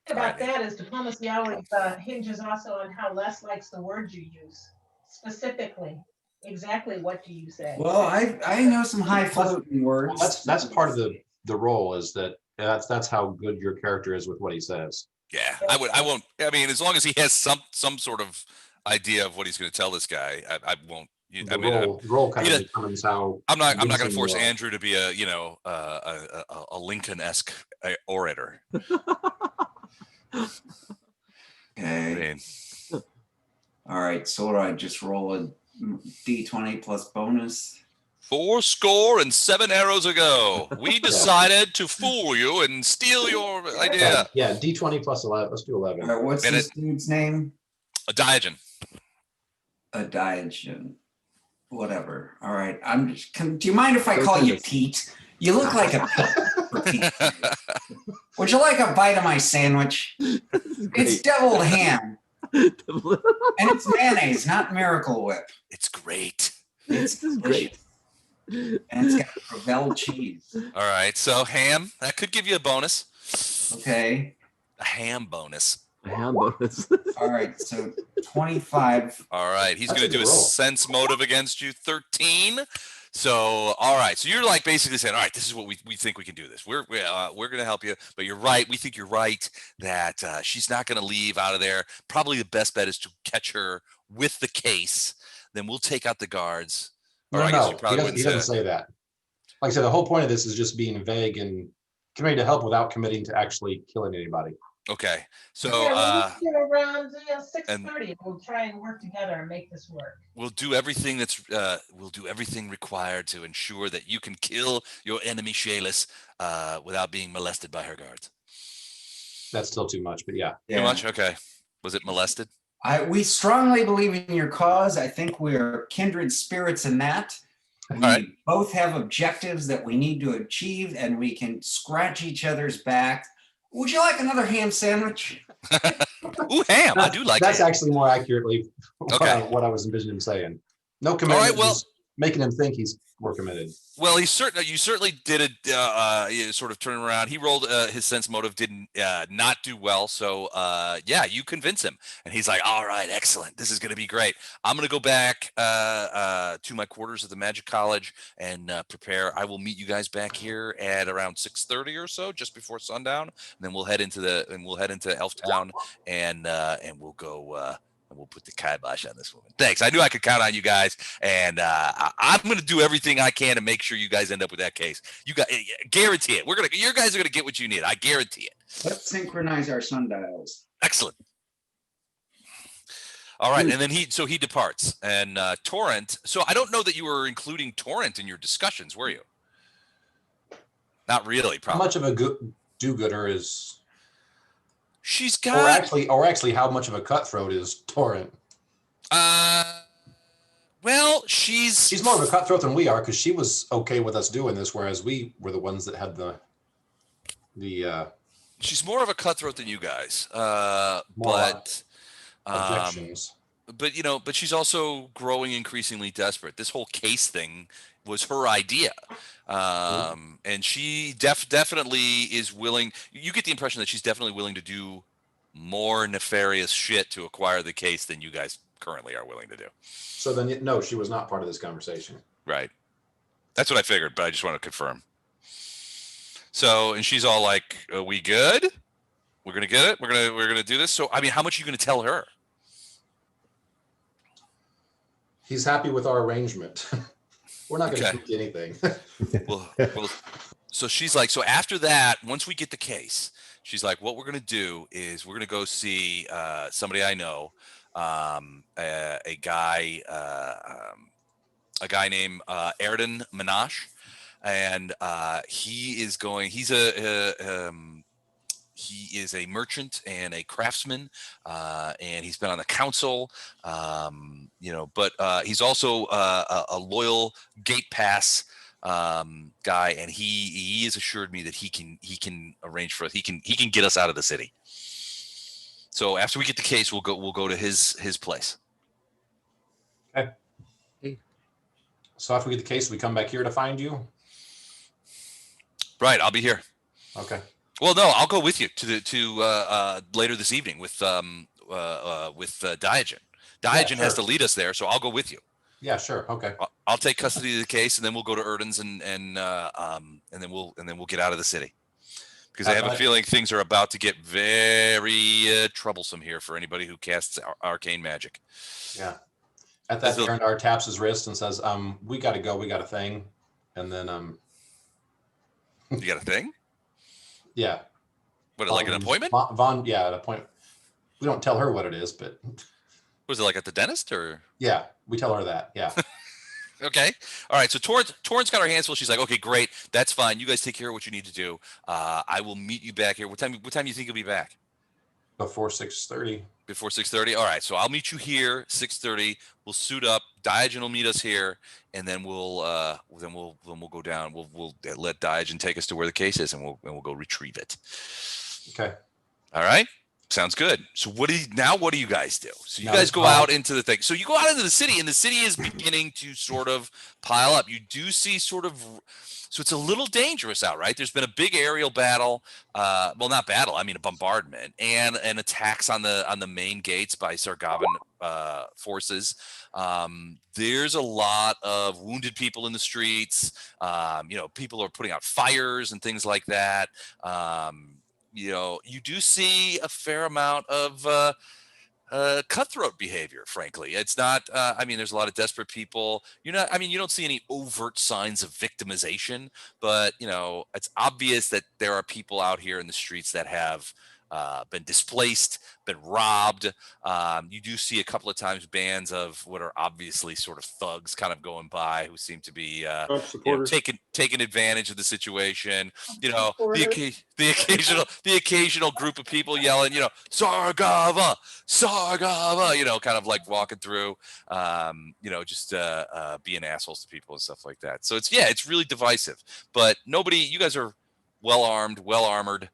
About that is diplomacy always hinges also on how Les likes the words you use. Specifically, exactly what do you say? Well, I know some highfalutin words. Well, that's part of the role is that's how good your character is with what he says. Yeah, I won't. I mean, as long as he has some sort of idea of what he's going to tell this guy, I won't. Role kind of determines how. I'm not going to force Andrew to be a Lincoln-esque orator. Okay. All right. So what do I just roll a D20 plus bonus? 87 arrows ago, we decided to fool you and steal your idea. Yeah, D20 plus 11. Let's do 11. All right, what's this dude's name? A Diogen. A Diogen. whatever. All right. Do you mind if I call you Pete? You look like a Pete. For Pete's sake. Would you like a bite of my sandwich? It's deviled ham. And it's mayonnaise, not Miracle Whip. It's great. It's great. And it's got Provel cheese. All right. So ham, that could give you a bonus. Okay. A ham bonus. A ham bonus. All right. So 25. All right. He's going to do a roll. sense motive against you. 13. So, all right. So you're like basically saying, all right, this is what we think we can do this. We're going to help you, but you're right. We think you're right that she's not going to leave out of there. Probably the best bet is to catch her with the case. Then we'll take out the guards. Or I guess you probably wouldn't he doesn't say that. Like I said, the whole point of this is just being vague and committing to help without committing to actually killing anybody. Okay. So we'll just get around 6:30. We'll try and work together and make this work. we'll do everything required to ensure that you can kill your enemy Shayless without being molested by her guards. That's still too much, but yeah. Too much? Okay. Was it molested? We strongly believe in your cause. I think we're kindred spirits in that. We right. both have objectives that we need to achieve, and we can scratch each other's back. Would you like another ham sandwich? Ooh, ham. I do like That's ham. actually more accurately Okay. what I was envisioning him saying. No commitment. All right, well- just making him think we're committed. Well, you certainly did it. Sort of turn him around. He rolled his sense motive didn't not do well. So yeah, you convince him, and he's like, "All right, excellent. This is going to be great. I'm going to go back to my quarters at the Magic College and prepare. I will meet you guys back here at around 6:30 or so, just before sundown. And then we'll head into Elftown, and we'll go." And we'll put the kibosh on this woman. Thanks. I knew I could count on you guys, and I'm going to do everything I can to make sure you guys end up with that case. You guys, guarantee it. Your guys are going to get what you need. I guarantee it. Let's synchronize our sundials. Excellent. All right, and then he departs, and Torrent. So I don't know that you were including Torrent in your discussions, were you? Not really. Probably. How much of a do-gooder is? She's got. Or actually, how much of a cutthroat is Torrent? Well, she's more of a cutthroat than we are because she was okay with us doing this, whereas we were the ones that had the. She's more of a cutthroat than you guys, objections. But she's also growing increasingly desperate. This whole case thing was her idea, and she definitely is willing. You get the impression that she's definitely willing to do more nefarious shit to acquire the case than you guys currently are willing to do. So then, no, she was not part of this conversation. Right. That's what I figured, but I just want to confirm. So, and she's all like, "Are we good? We're gonna get it. We're gonna do this." So, I mean, how much are you gonna tell her? He's happy with our arrangement. We're not going to Okay. do anything. well, so she's like, so after that, once we get the case, she's like, what we're going to do is we're going to go see somebody I know, a guy named Erden Minash, and he is a merchant and a craftsman, and he's been on the council, but he's also a loyal gate pass guy, and he has assured me that he can arrange for us. He can get us out of the city. So after we get the case, we'll go to his place. Okay. So after we get the case, we come back here to find you. Right, I'll be here. Okay. Well, no, I'll go with you to later this evening with Diogen. Diogen has to lead us there, so I'll go with you. Yeah, sure. Okay. I'll take custody of the case, and then we'll go to Erden's, and then we'll get out of the city, because I have a feeling things are about to get very troublesome here for anybody who casts arcane magic. Yeah. At that turn, Art taps his wrist and says, "We got to go. We got a thing," and then You got a thing? Yeah. What, like an appointment? An appointment. We don't tell her what it is, but. Was it like at the dentist or? Yeah, we tell her that. Yeah. Okay. All right. So Torrent's got her hands full. She's like, okay, great. That's fine. You guys take care of what you need to do. I will meet you back here. What time do you think you'll be back? Before 6:30. Before 6:30. All right. So I'll meet you here 6:30. We'll suit up. Diogen will meet us here, and then we'll go down. We'll let Diogen take us to where the case is, and we'll go retrieve it. Okay. All right. Sounds good. So what do you guys do? So you Now guys the go call- out into the thing. So you go out into the city, and the city is beginning to sort of pile up. You do see so it's a little dangerous out, right? There's been a big aerial battle. Well, not battle. I mean, a bombardment and attacks on the main gates by Sargavan forces. There's a lot of wounded people in the streets. People are putting out fires and things like that. You do see a fair amount of cutthroat behavior. Frankly, it's not. There's a lot of desperate people. You don't see any overt signs of victimization, but it's obvious that there are people out here in the streets that have been displaced, been robbed. You do see a couple of times bands of what are obviously sort of thugs kind of going by who seem to be Trump supporters. taking advantage of the situation. The occasional group of people yelling, Sargava, Sargava, kind of like walking through, just being assholes to people and stuff like that. So it's really divisive. But you guys are well armed, well armored.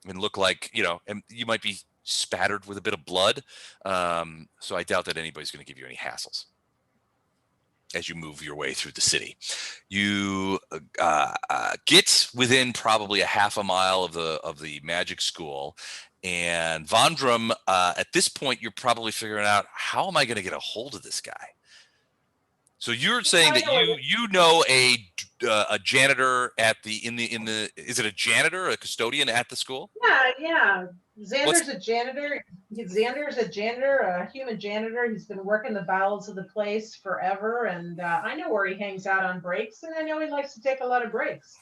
And look like, and you might be spattered with a bit of blood. So I doubt that anybody's going to give you any hassles as you move your way through the city. You get within probably a half a mile of the magic school. And Vondrum, at this point, you're probably figuring out, how am I going to get a hold of this guy? So you're saying that you know a janitor is it a janitor, a custodian at the school? Yeah. Xander's a janitor. Xander's a janitor, a human janitor. He's been working the bowels of the place forever, and I know where he hangs out on breaks, and I know he likes to take a lot of breaks.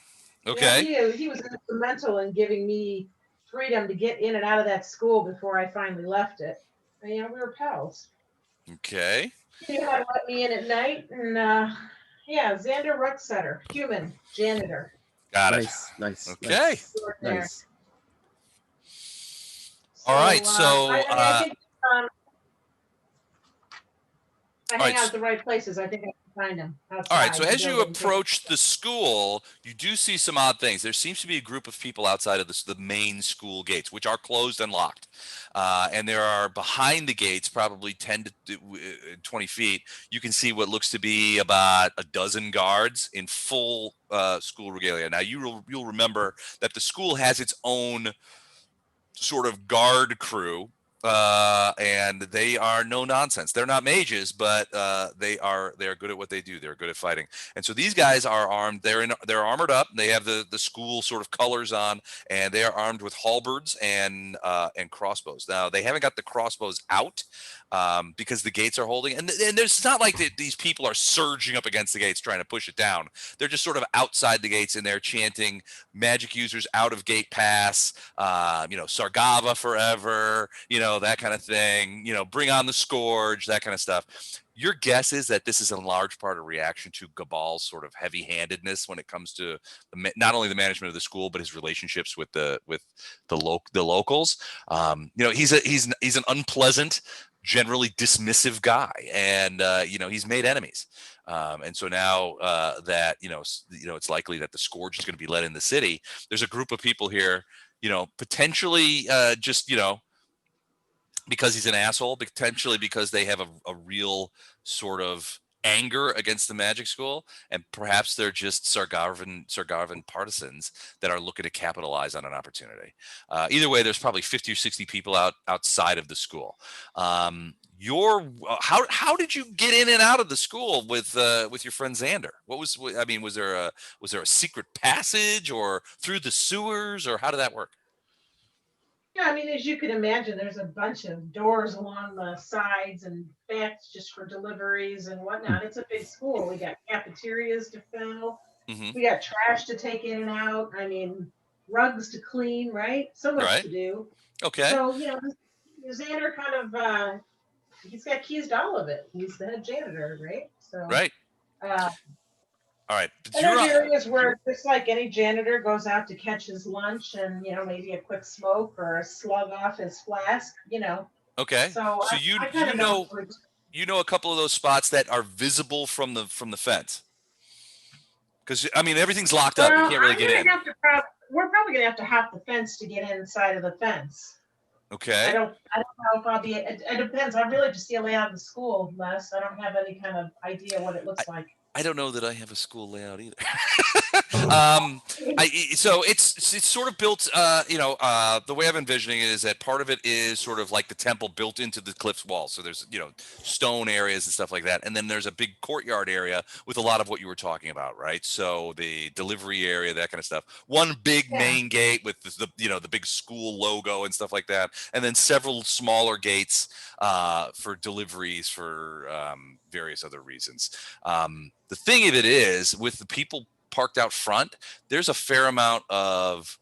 Okay. He was instrumental in giving me freedom to get in and out of that school before I finally left it. And, we were pals. Okay. He had to let me in at night, and Xander Rucksetter, human janitor. Got it. Nice. Okay. Nice. All right. So I think I hang right, out at the right places. I think I can find him outside. all right. So as you building. approach the school, you do see some odd things. There seems to be a group of people outside of the main school gates, which are closed and locked. And there are behind the gates, probably 10 to 20 feet, you can see what looks to be about a dozen guards in full school regalia. Now, you'll remember that the school has its own sort of guard crew, and they are no nonsense. They're not mages, but they're good at what they do. They're good at fighting. And so these guys are armed. They're armored up. They have the school sort of colors on, and they are armed with halberds and crossbows. Now they haven't got the crossbows out because the gates are holding. And it's not like these people are surging up against the gates trying to push it down. They're just sort of outside the gates, and they're chanting magic users out of gate pass. Sargava forever. That kind of thing, bring on the scourge, that kind of stuff. Your guess is that this is in large part a reaction to Gabal's sort of heavy-handedness when it comes to not only the management of the school, but his relationships with the locals. He's an unpleasant, generally dismissive guy, and he's made enemies. And so now that it's likely that the scourge is going to be led in the city, there's a group of people here, potentially because he's an asshole, potentially because they have a real sort of anger against the magic school, and perhaps they're just Sargarvan partisans that are looking to capitalize on an opportunity. Either way, there's probably 50 or 60 people outside of the school. How did you get in and out of the school with your friend Xander? Was there a secret passage or through the sewers, or how did that work? Yeah, as you can imagine, there's a bunch of doors along the sides and backs just for deliveries and whatnot. It's a big school. We got cafeterias to fill. Mm-hmm. We got trash to take in and out. Rugs to clean, right? So much to do. Okay. So, Xander kind of, he's got keys to all of it. He's the head janitor, right? So, right. All All right. And there's areas where just like any janitor goes out to catch his lunch and, maybe a quick smoke or a slug off his flask, Okay. So you I kind of know know. you know a couple of those spots that are visible from the fence. Because I mean everything's locked up. You can't really get in. We're probably gonna have to hop the fence to get inside of the fence. Okay. I don't know if I'll be. It depends. I really just see a layout of the school, Les. I don't have any kind of idea what it looks like. I don't know that I have a school layout either. So it's sort of built. The way I'm envisioning it is that part of it is sort of like the temple built into the cliff's wall. So there's stone areas and stuff like that, and then there's a big courtyard area with a lot of what you were talking about, right? So the delivery area, that kind of stuff. One big main gate with the big school logo and stuff like that, and then several smaller gates for deliveries for various other reasons. The thing of it is, with the people parked out front, there's a fair amount of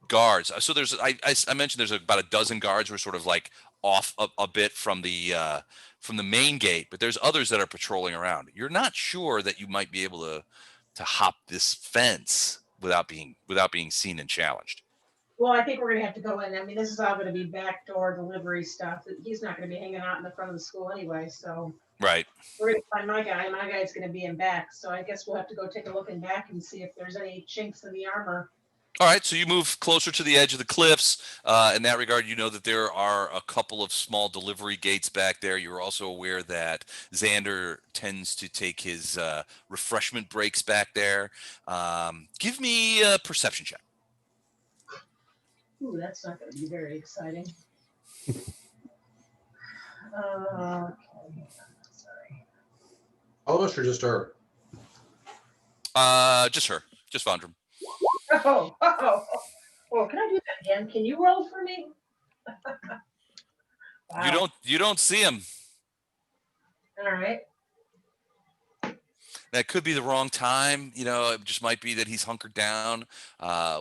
guards. So there's, I mentioned there's about a dozen guards who are sort of like off a bit from the main gate, but there's others that are patrolling around. You're not sure that you might be able to hop this fence without being seen and challenged. Well, I think we're gonna have to go in. I mean, this is all gonna be backdoor delivery stuff. He's not gonna be hanging out in the front of the school anyway, so. Right. We're gonna find my guy. My guy's gonna be in back, so I guess we'll have to go take a look in back and see if there's any chinks in the armor. All right, so you move closer to the edge of the cliffs. In that regard, you know that there are a couple of small delivery gates back there. You're also aware that Xander tends to take his refreshment breaks back there. Give me a perception check. Ooh, that's not going to be very exciting. Okay. Sorry. All of us or just her? Just her. Just Vondrum. Oh, can I do that again? Can you roll for me? Wow. You don't see him. All right. That could be the wrong time. It just might be that he's hunkered down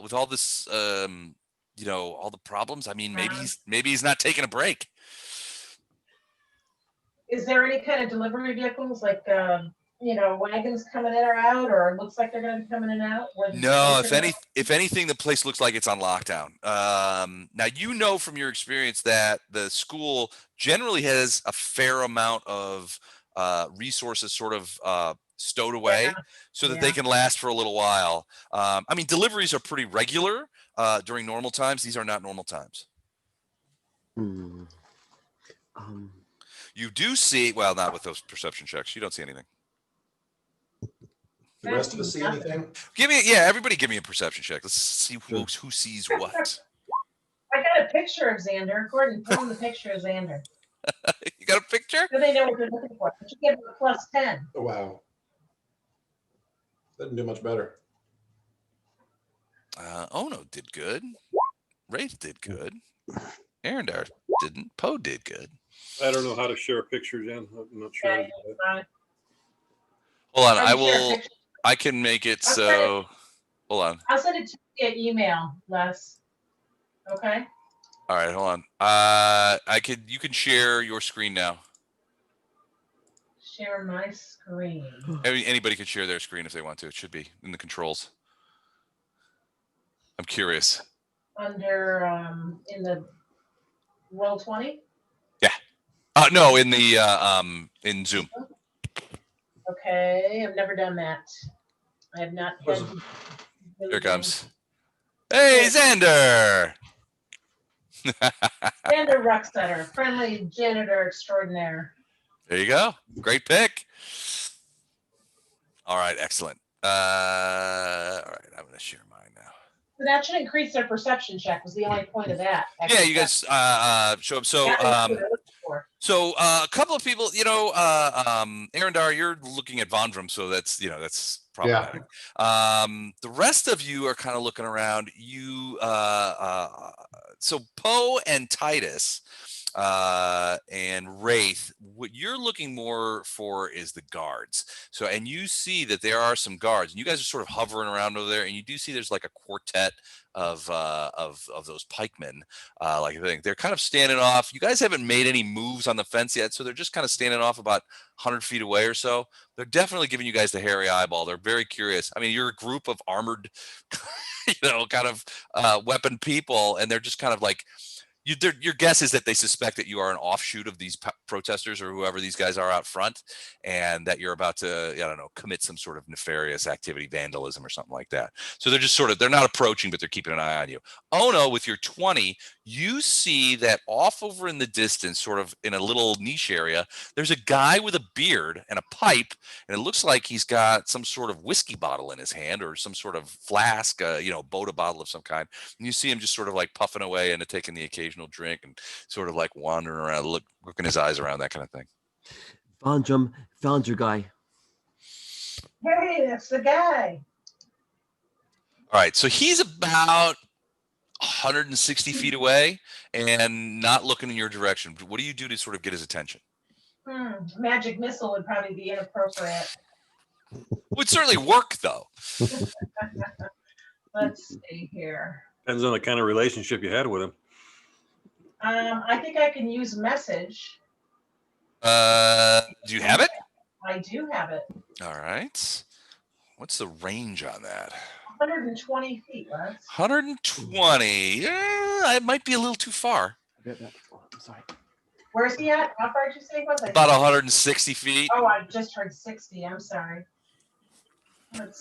with all this, all the problems. I mean, maybe he's not taking a break. Is there any kind of delivery vehicles like, wagons coming in or out, or it looks like they're going to be coming in and out? No, if anything, the place looks like it's on lockdown. Now, from your experience that the school generally has a fair amount of resources sort of stowed away so that they can last for a little while. I mean, deliveries are pretty regular during normal times. These are not normal times. You do see, well, not with those perception checks. You don't see anything. The rest of us see anything? Everybody give me a perception check. Let's see who sees what. I got a picture of Xander. Gordon, put on the picture of Xander. You got a picture? So they know what they're looking for. But you give them a +10. Oh, wow. Didn't do much better. Ono did good. Rafe did good. Arendar didn't. Poe did good. I don't know how to share a picture, Jen. I'm not sure. Hold on. I can make it so. Hold on. I'll send it to you via email, Les. Okay. All right, hold on. You can share your screen now. Share my screen. Anybody can share their screen if they want to. It should be in the controls. I'm curious. Under in the Roll20? Yeah. No, in the in Zoom. Okay, I've never done that. I have not. Here it comes. Hey, Xander. Xander Rucksetter, friendly janitor extraordinaire. There you go. Great pick. All right, excellent. All right, I'm going to share mine now. So that should increase their perception check. Was the only point of that. Yeah, you guys show up. So, a couple of people, Arendar, you're looking at Vondrum, so that's problematic. Yeah. The rest of you are kind of looking around. So Poe and Titus, and Wraith, what you're looking more for is the guards. So, and you see that there are some guards, and you guys are sort of hovering around over there, and you do see there's like a quartet of those pikemen. Like I think they're kind of standing off. You guys haven't made any moves on the fence yet, so they're just kind of standing off about 100 feet away or so. They're definitely giving you guys the hairy eyeball. They're very curious. I mean, you're a group of armored, kind of weapon people, and they're just kind of like, your guess is that they suspect that you are an offshoot of these protesters or whoever these guys are out front, and that you're about to, I don't know, commit some sort of nefarious activity, vandalism or something like that. So they're just sort of, they're not approaching, but they're keeping an eye on you. Oh no, with your 20, you see that off over in the distance, sort of in a little niche area, there's a guy with a beard and a pipe, and it looks like he's got some sort of whiskey bottle in his hand or some sort of flask, Bota bottle of some kind. And you see him just sort of like puffing away and taking the occasional drink and sort of like wandering around, looking his eyes around, that kind of thing. Vondrum, found your guy. Hey, that's the guy. All right, so he's about 160 feet away and not looking in your direction. What do you do to sort of get his attention? Magic missile would probably be inappropriate. Would certainly work, though. Let's see here. Depends on the kind of relationship you had with him. I think I can use message. Do you have it? I do have it. All right. What's the range on that? 120 feet, Les. 120. Yeah, it might be a little too far. I'm sorry. Where's he at? How far did you say it was? About 160 feet. Oh, I just heard 60. I'm sorry.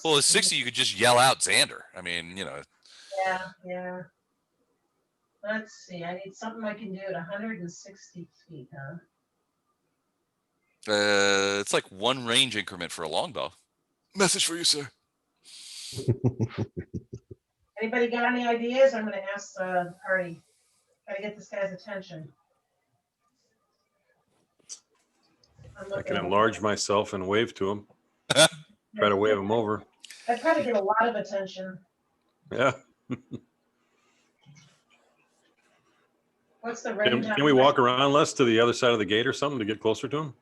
Well, at 60, you could just yell out Xander. I mean, Yeah. Let's see. I need something I can do at 160 feet, huh? It's like one range increment for a longbow. Message for you, sir. Anybody got any ideas? I'm going to ask the party. Got to get this guy's attention. I can enlarge myself and wave to him. Try to wave him over. I try to get a lot of attention. Yeah. What's the range? Can we walk around less to the other side of the gate or something to get closer to him?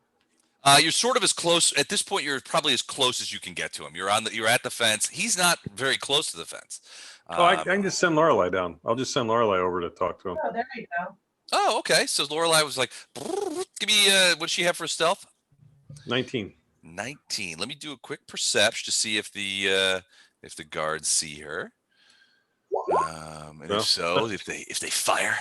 You're sort of as close at this point. You're probably as close as you can get to him. You're at the fence. He's not very close to the fence. I can just send Lorelei down. I'll just send Lorelei over to talk to him. Oh, there you go. Oh, okay. So Lorelei was like, "Give me what does she have for stealth?" 19. 19. Let me do a quick perception to see if the guards see her. And if so, if they fire.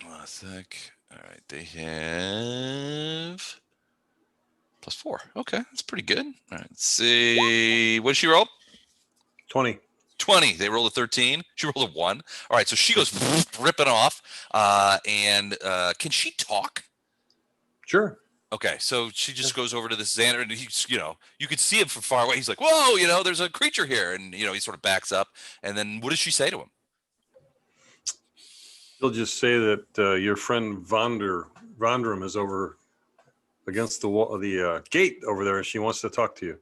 One sec. All right, they have +4. Okay, that's pretty good. All right, let's see. What did she roll? 20. 20. They rolled a 13. She rolled a 1. All right, so she goes ripping off. And can she talk? Sure. Okay, so she just goes over to the Xander, and he's, you could see him from far away. He's like, "Whoa, there's a creature here," and he sort of backs up. And then what does she say to him? He'll just say that your friend Vondrum is over against the wall, the gate over there, and she wants to talk to you.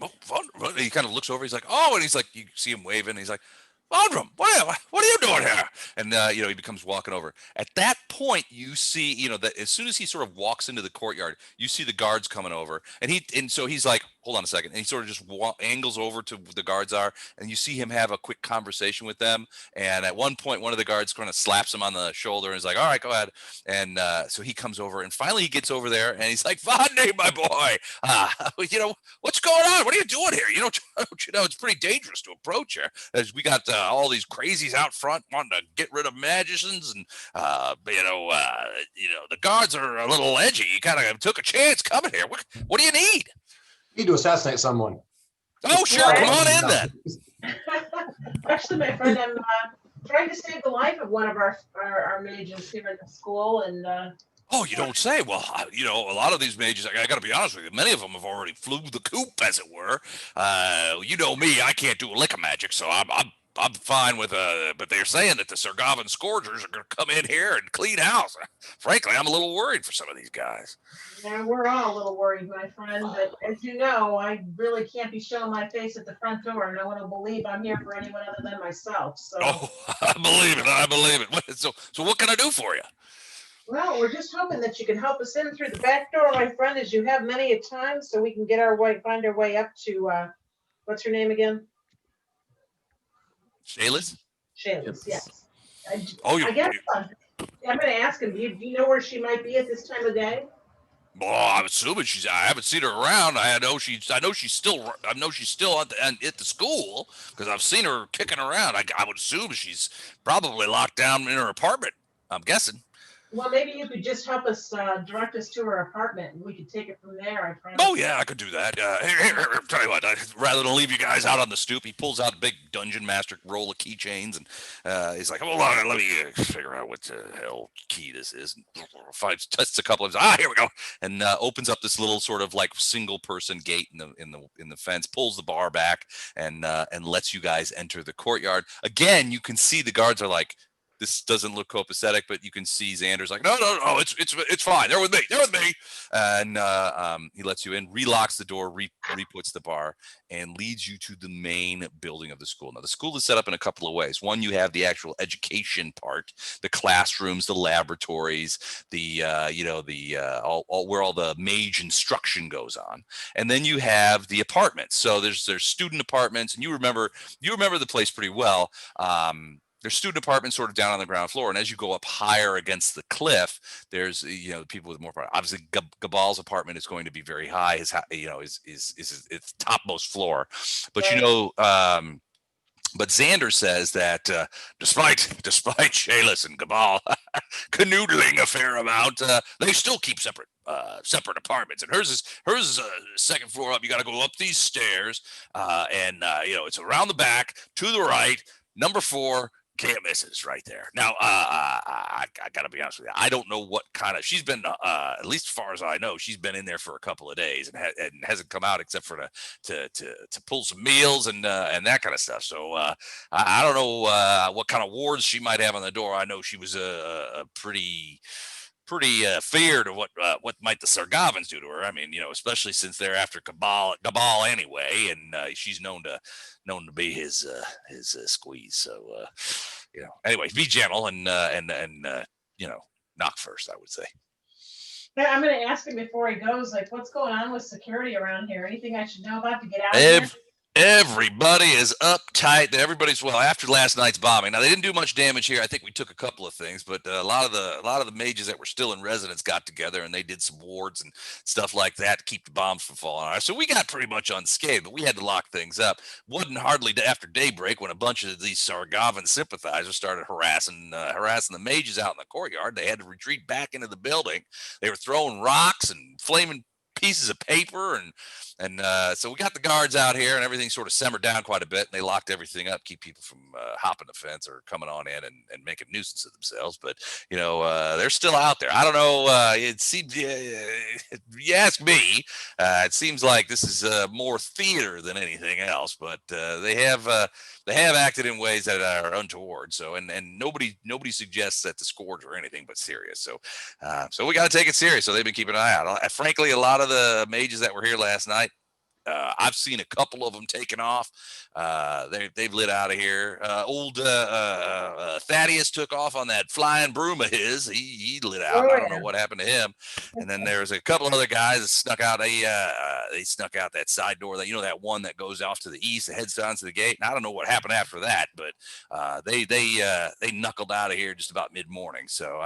Oh, Vondrum. He kind of looks over. He's like, "Oh," and he's like, you see him waving. He's like, "Vondrum, what are you doing here?" And he becomes walking over. At that point, you see, that as soon as he sort of walks into the courtyard, you see the guards coming over, and so he's like, "Hold on a second," and he sort of just angles over to where the guards are, and you see him have a quick conversation with them. And at one point, one of the guards kind of slaps him on the shoulder and is like, "All right, go ahead." And so he comes over, and finally he gets over there, and he's like, "Vonday, my boy, what's going on? What are you doing here? Don't you know it's pretty dangerous to approach here, as we got all these crazies out front wanting to get rid of magicians, and the guards are a little edgy. You kind of took a chance coming here. What do you need?" You need to assassinate someone. Oh, sure. Come on in then. Actually, my friend, I'm trying to save the life of one of our mages here in the school, and Oh, you don't say. Well, a lot of these mages, I got to be honest with you, many of them have already flew the coop, as it were. You know me, I can't do a lick of magic, so I'm I'm fine with but they're saying that the Sargovan Scourgers are going to come in here and clean house. Frankly, I'm a little worried for some of these guys. Yeah, we're all a little worried, my friend, but as you know, I really can't be showing my face at the front door. No one will believe I'm here for anyone other than myself. So, Oh, I believe it. I believe it. So what can I do for you? well, we're just hoping that you can help us in through the back door, my friend, as you have many a time, so we can get our way, find our way up to, what's her name again? Shayla's? Shayla's, yes. Oh, I guess I'm going to ask him. Do you know where she might be at this time of day? Well, I'm assuming I haven't seen her around. I know she's still at the school because I've seen her kicking around. I would assume she's probably locked down in her apartment. I'm guessing. Well, maybe you could just help us direct us to her apartment, and we could take it from there. I promise. Oh yeah, I could do that. Here, tell you what. Rather than leave you guys out on the stoop, he pulls out a big dungeon master roll of keychains, and he's like, "Hold on, let me figure out what the hell key this is." And tests a couple of them. Here we go, and opens up this little sort of like single person gate in the fence, pulls the bar back, and lets you guys enter the courtyard. Again, you can see the guards are like, this doesn't look copacetic, but you can see Xander's like, no, it's fine. They're with me. And he lets you in, relocks the door, re-puts the bar, and leads you to the main building of the school. Now, the school is set up in a couple of ways. One, you have the actual education part, the classrooms, the laboratories, the where all the mage instruction goes on, and then you have the apartments. So there's student apartments, and you remember the place pretty well. There's student apartments sort of down on the ground floor, and as you go up higher against the cliff, there's people with more. Obviously, Gabal's apartment is going to be very high. His its topmost floor, but but Xander says that despite Shayla's and Gabal canoodling a fair amount, they still keep separate apartments. And hers is second floor up. You got to go up these stairs, and it's around the back to the right, number 4. Can't miss it. It's right there. Now, I got to be honest with you. I don't know what kind of, she's been, at least as far as I know, she's been in there for a couple of days and hasn't come out except for to pull some meals and that kind of stuff. So I don't know what kind of wards she might have on the door. I know she was a pretty feared of what might the Sargovans do to her. I mean, especially since they're after Gabal anyway, and she's known to be his squeeze. So anyway, be gentle and knock first, I would say. Yeah, I'm going to ask him before he goes, like, what's going on with security around here? Anything I should know about to get out of here? Everybody is uptight. Everybody's after last night's bombing. Now they didn't do much damage here. I think we took a couple of things, but a lot of the mages that were still in residence got together and they did some wards and stuff like that to keep the bombs from falling on us. So we got pretty much unscathed, but we had to lock things up. Wasn't hardly after daybreak when a bunch of these Sargovan sympathizers started harassing the mages out in the courtyard. They had to retreat back into the building. They were throwing rocks and flaming pieces of paper and so we got the guards out here and everything sort of simmered down quite a bit, and they locked everything up, keep people from hopping the fence or coming on in and making a nuisance of themselves. But they're still out there. I don't know, it seems, you ask me, it seems like this is more theater than anything else, but they have acted in ways that are untoward. So and nobody suggests that the Scourge or anything but serious. So we got to take it serious. So they've been keeping an eye out. Frankly, a lot of the mages that were here last night, I've seen a couple of them taken off. They've lit out of here. Old Thaddeus took off on that flying broom of his. He lit out. I don't know what happened to him. And then there's a couple of other guys that snuck out. They snuck out that side door, that one that goes off to the east, that heads down to the gate. And I don't know what happened after that, but they knuckled out of here just about mid-morning. So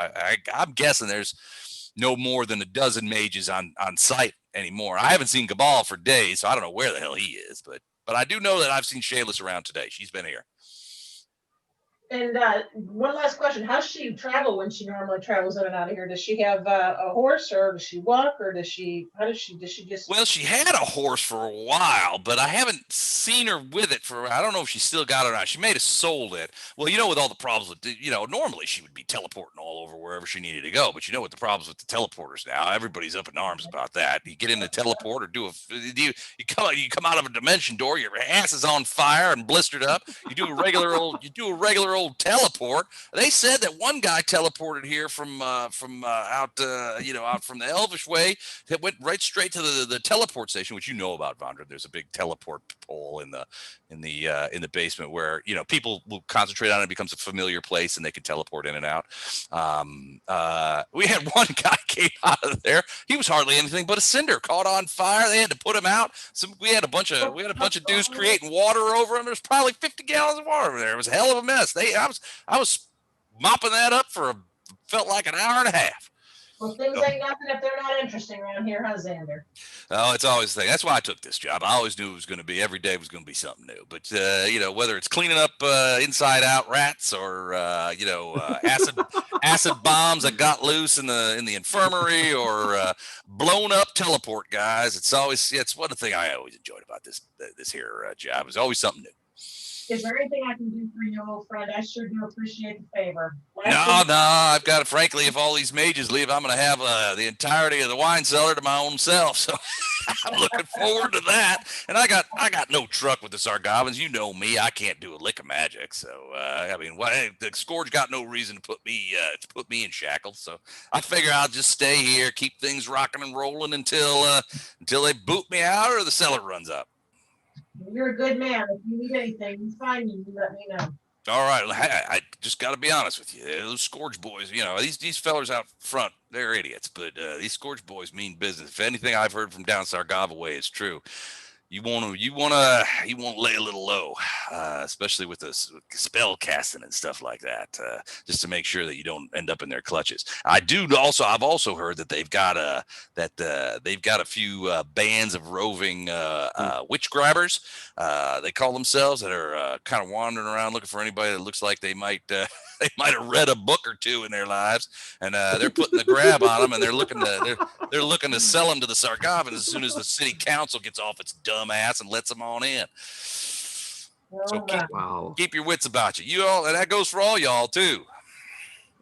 I'm guessing there's no more than a dozen mages on site anymore. I haven't seen Gabal for days, so I don't know where the hell he is, but I do know that I've seen Shayla's around today. She's been here. And one last question: how does she travel when she normally travels in and out of here? Does she have a horse, or does she walk, or does she? How does she? Does she just? Well, she had a horse for a while, but I haven't seen her with it for. I don't know if she still got it or not. She may have sold it. Well, with all the problems with, normally she would be teleporting all over wherever she needed to go. But with the problems with the teleporters now, everybody's up in arms about that. You get in the teleport or you come out of a dimension door, your ass is on fire and blistered up. You do a regular old teleport. They said that one guy teleported here from out from the Elvish Way. It went right straight to the teleport station, which about, Vondra. There's a big teleport pole in the basement where people will concentrate on it. It becomes a familiar place, and they can teleport in and out. We had one guy came out of there. He was hardly anything but a cinder, caught on fire. They had to put him out. We had a bunch of dudes creating water over him. There's probably 50 gallons of water over there. It was a hell of a mess. I was mopping that up felt like an hour and a half. Well, things ain't nothing if they're not interesting around here, huh, Xander? Oh, it's always the thing. That's why I took this job. I always knew it was going to be every day was going to be something new. But whether it's cleaning up inside out rats or acid bombs that got loose in the infirmary or blown up teleport guys, it's one thing I always enjoyed about this here job. It's always something new. Is there anything I can do for you, old friend? I sure do appreciate the favor. No, I've got frankly, if all these mages leave, I'm going to have the entirety of the wine cellar to my own self. So I'm looking forward to that. And I got no truck with the Sargovans. You know me, I can't do a lick of magic. So the Scourge got no reason to put me in shackles. So I figure I'll just stay here, keep things rocking and rolling until they boot me out or the cellar runs up. You're a good man. If you need anything, you find me. You let me know. All right. I just got to be honest with you. Those Scourge boys, these fellers out front, they're idiots. But these Scourge boys mean business. If anything I've heard from down Sargava way is true, you want to lay a little low, especially with the spell casting and stuff like that, just to make sure that you don't end up in their clutches. I've also heard that they've got a few bands of roving witch grabbers. They call themselves, that are kind of wandering around looking for anybody that looks like they might have read a book or two in their lives, and they're putting the grab on them, and they're looking to sell them to the Sargovans as soon as the city council gets off its dumb ass and lets them on in. So keep your wits about you. You all, and that goes for all y'all too.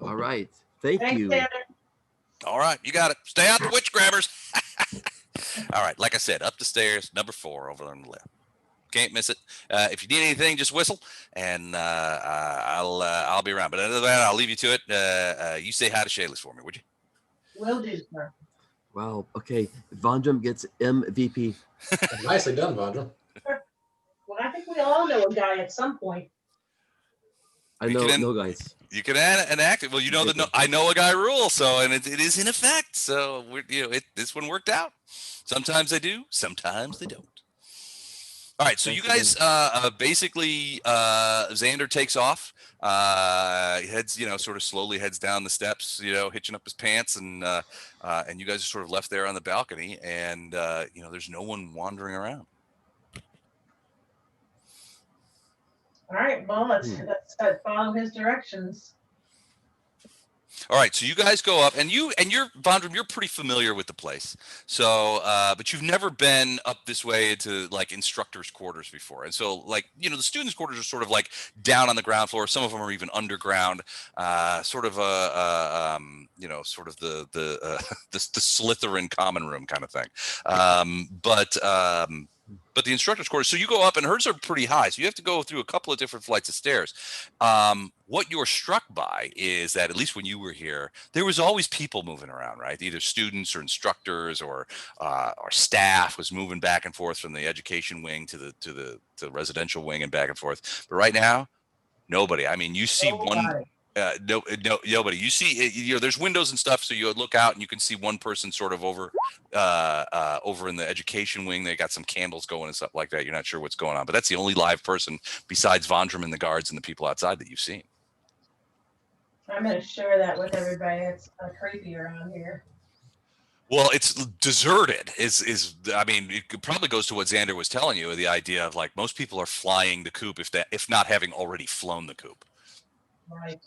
All right. Thanks, you. Tanner. All right, you got it. Stay out the witch grabbers. All right, like I said, up the stairs, number 4 over on the left. Can't miss it. If you need anything, just whistle, and I'll be around. But other than that, I'll leave you to it. You say hi to Shaylis for me, would you? Will do, sir. Wow. Okay. Vondram gets MVP. Nicely done, Vondra. Well, I think we all know a guy at some point. I know guys. You can enact it. Well, I know a guy rule, so and it is in effect. So this one worked out. Sometimes they do, sometimes they don't. All right, so you guys basically Xander takes off, heads sort of slowly heads down the steps, hitching up his pants, and you guys are sort of left there on the balcony, and there's no one wandering around. All right, well, let's follow his directions. All right, so you guys go up, and you're Vondram, you're pretty familiar with the place. So, but you've never been up this way to like instructors' quarters before, and so the students' quarters are sort of like down on the ground floor. Some of them are even underground, sort of the Slytherin common room kind of thing. But the instructor's quarters, so you go up, and hers are pretty high, so you have to go through a couple of different flights of stairs. What you're struck by is that, at least when you were here, there was always people moving around, right? Either students or instructors or staff was moving back and forth from the education wing to the residential wing and back and forth. But right now, nobody. I mean, you see one. Nobody. You see, there's windows and stuff, so you look out and you can see one person sort of over in the education wing. They got some candles going and stuff like that. You're not sure what's going on, but that's the only live person besides Vondram and the guards and the people outside that you've seen. I'm going to share that with everybody. It's creepy around here. Well, it's deserted. I mean, it probably goes to what Xander was telling you, the idea of like most people are flying the coop if not having already flown the coop. Right.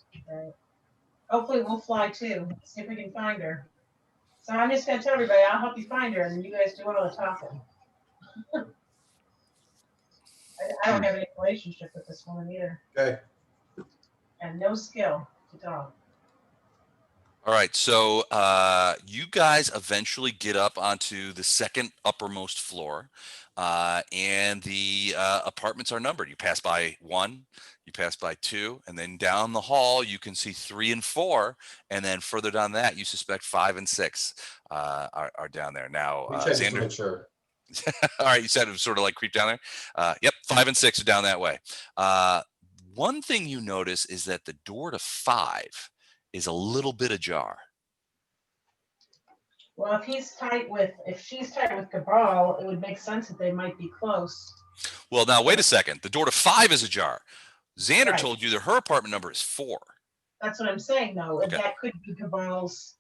Hopefully we'll fly too. See if we can find her. So I'm just gonna tell everybody, I'll help you find her, and then you guys do all the talking. I don't have any relationship with this woman either, Okay. and no skill to talk. All right, so you guys eventually get up onto the second uppermost floor, and the apartments are numbered. You pass by 1, you pass by 2, and then down the hall you can see 3 and 4, and then further down that you suspect 5 and 6 are down there. Now, We check just to Xander. make sure. All right, you said it was sort of like creep down there. Yep, 5 and 6 are down that way. One thing you notice is that the door to 5 is a little bit ajar. Well, if she's tight with Cabral, it would make sense that they might be close. Well, now wait a second. The door to 5 is ajar. Xander Right. told you that her apartment number is 4. That's what I'm saying, though. Okay. That could be Cabal's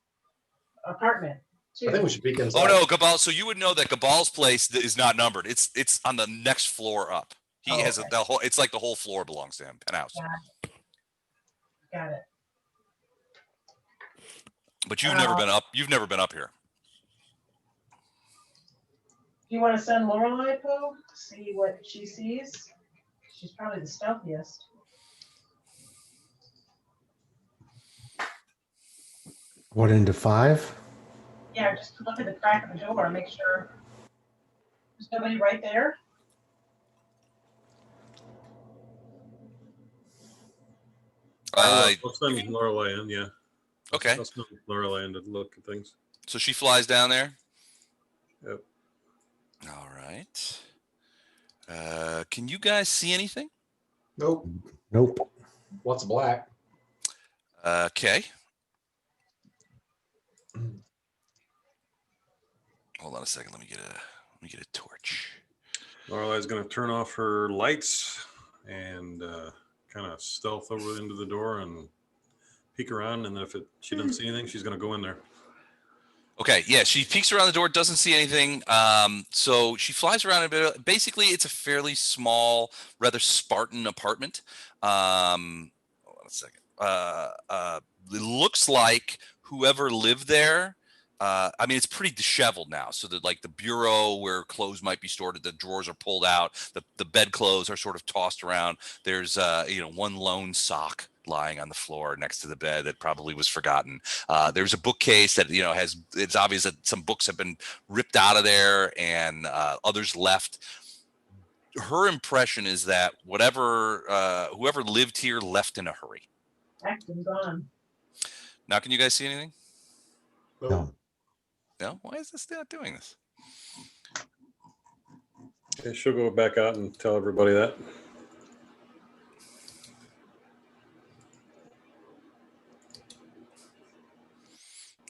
apartment too. I think we should peek inside. Oh no, Cabal. So you would know that Cabal's place is not numbered. It's on the next floor up. He has okay. the whole. It's like the whole floor belongs to him. Penthouse. Got it. But you've never been up. You've never been up here. You want to send Lorelei, Pooh? See what she sees? She's probably the stealthiest. What, into 5? Yeah, just look at the crack of the door, make sure there's nobody right there. I'll send Lorelei in, yeah. Okay. I'll send Lorelei in to look at things. So she flies down there. Yep. All right. Can you guys see anything? Nope. Nope. What's black? Okay. Hold on a second. Let me get a torch. Lorelei's going to turn off her lights and kind of stealth over into the door and peek around. And then if she doesn't see anything, she's going to go in there. Okay, yeah, she peeks around the door, doesn't see anything. So she flies around a bit. Basically, it's a fairly small, rather Spartan apartment. Hold on a second. It looks like whoever lived there. I mean, it's pretty disheveled now. So that like the bureau where clothes might be stored, the drawers are pulled out. The bedclothes are sort of tossed around. There's one lone sock lying on the floor next to the bed that probably was forgotten. There's a bookcase that it's obvious that some books have been ripped out of there and others left. Her impression is that whoever lived here left in a hurry. Packed and gone. Now, can you guys see anything? No. No? Why is this not doing this? Okay, she'll go back out and tell everybody that.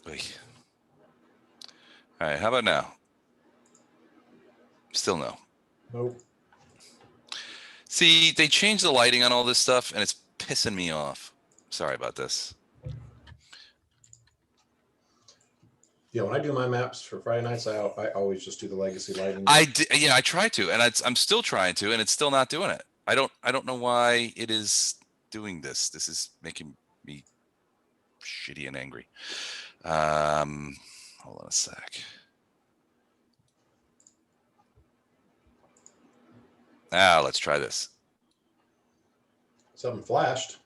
Oy. All right, how about now? Still no. Nope. See, they changed the lighting on all this stuff, and it's pissing me off. Sorry about this. Yeah, when I do my maps for Friday nights, I always just do the legacy lighting. I try to, and I'm still trying to, and it's still not doing it. I don't know why it is doing this. This is making me shitty and angry. Hold on a sec. Now let's try this. Something flashed.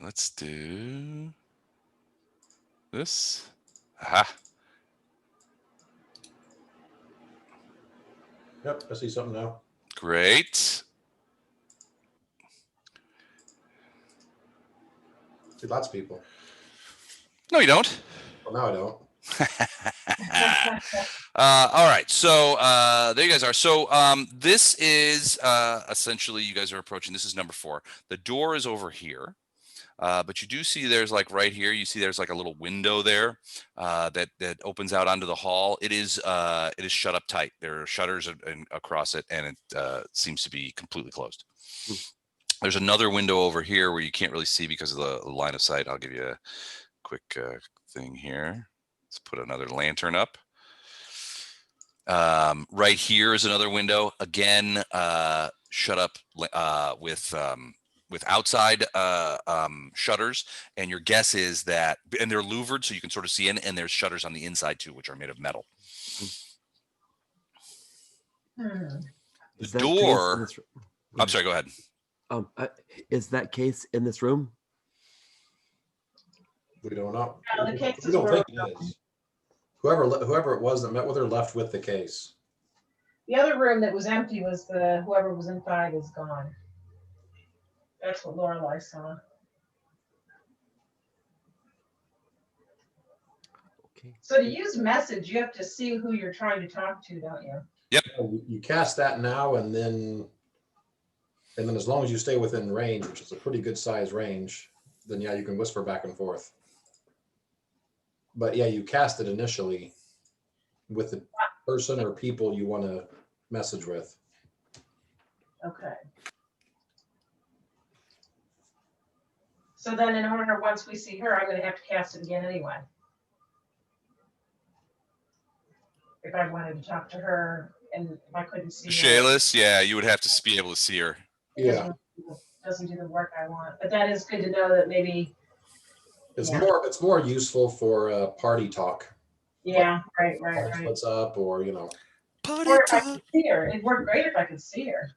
Let's do this. Aha. Yep, I see something now. Great. See lots of people. No, you don't. Well, now I don't. All right, so there you guys are. So this is essentially, you guys are approaching. This is number 4. The door is over here, but you do see there's like right here. You see there's like a little window there that opens out onto the hall. It is shut up tight. There are shutters across it, and it seems to be completely closed. There's another window over here where you can't really see because of the line of sight. I'll give you a quick thing here. Let's put another lantern up. Right here is another window. Again, shut up with outside shutters. And your guess is that, and they're louvered, so you can sort of see in, and there's shutters on the inside too, which are made of metal. The door. I'm sorry, go ahead. Is that case in this room? We don't know. The case We don't is think it is. Whoever it was that met with her left with the case. the other room that was empty was whoever was inside is gone. That's what Lorelai saw. Okay. So to use message, you have to see who you're trying to talk to, don't you? Yep. You cast that now, and then as long as you stay within range, which is a pretty good size range, then yeah, you can whisper back and forth. But yeah, you cast it initially with the person or people you want to message with. Okay. So then in order, once we see her, I'm going to have to cast it again anyway. If I wanted to talk to her and if I couldn't see her. Shayless, yeah, you would have to be able to see her. Yeah. Doesn't do the work I want. But that is good to know that maybe. It's more useful for party talk. Yeah, right. What's up, or Party Or if I talk. could see her. It'd work great if I could see her.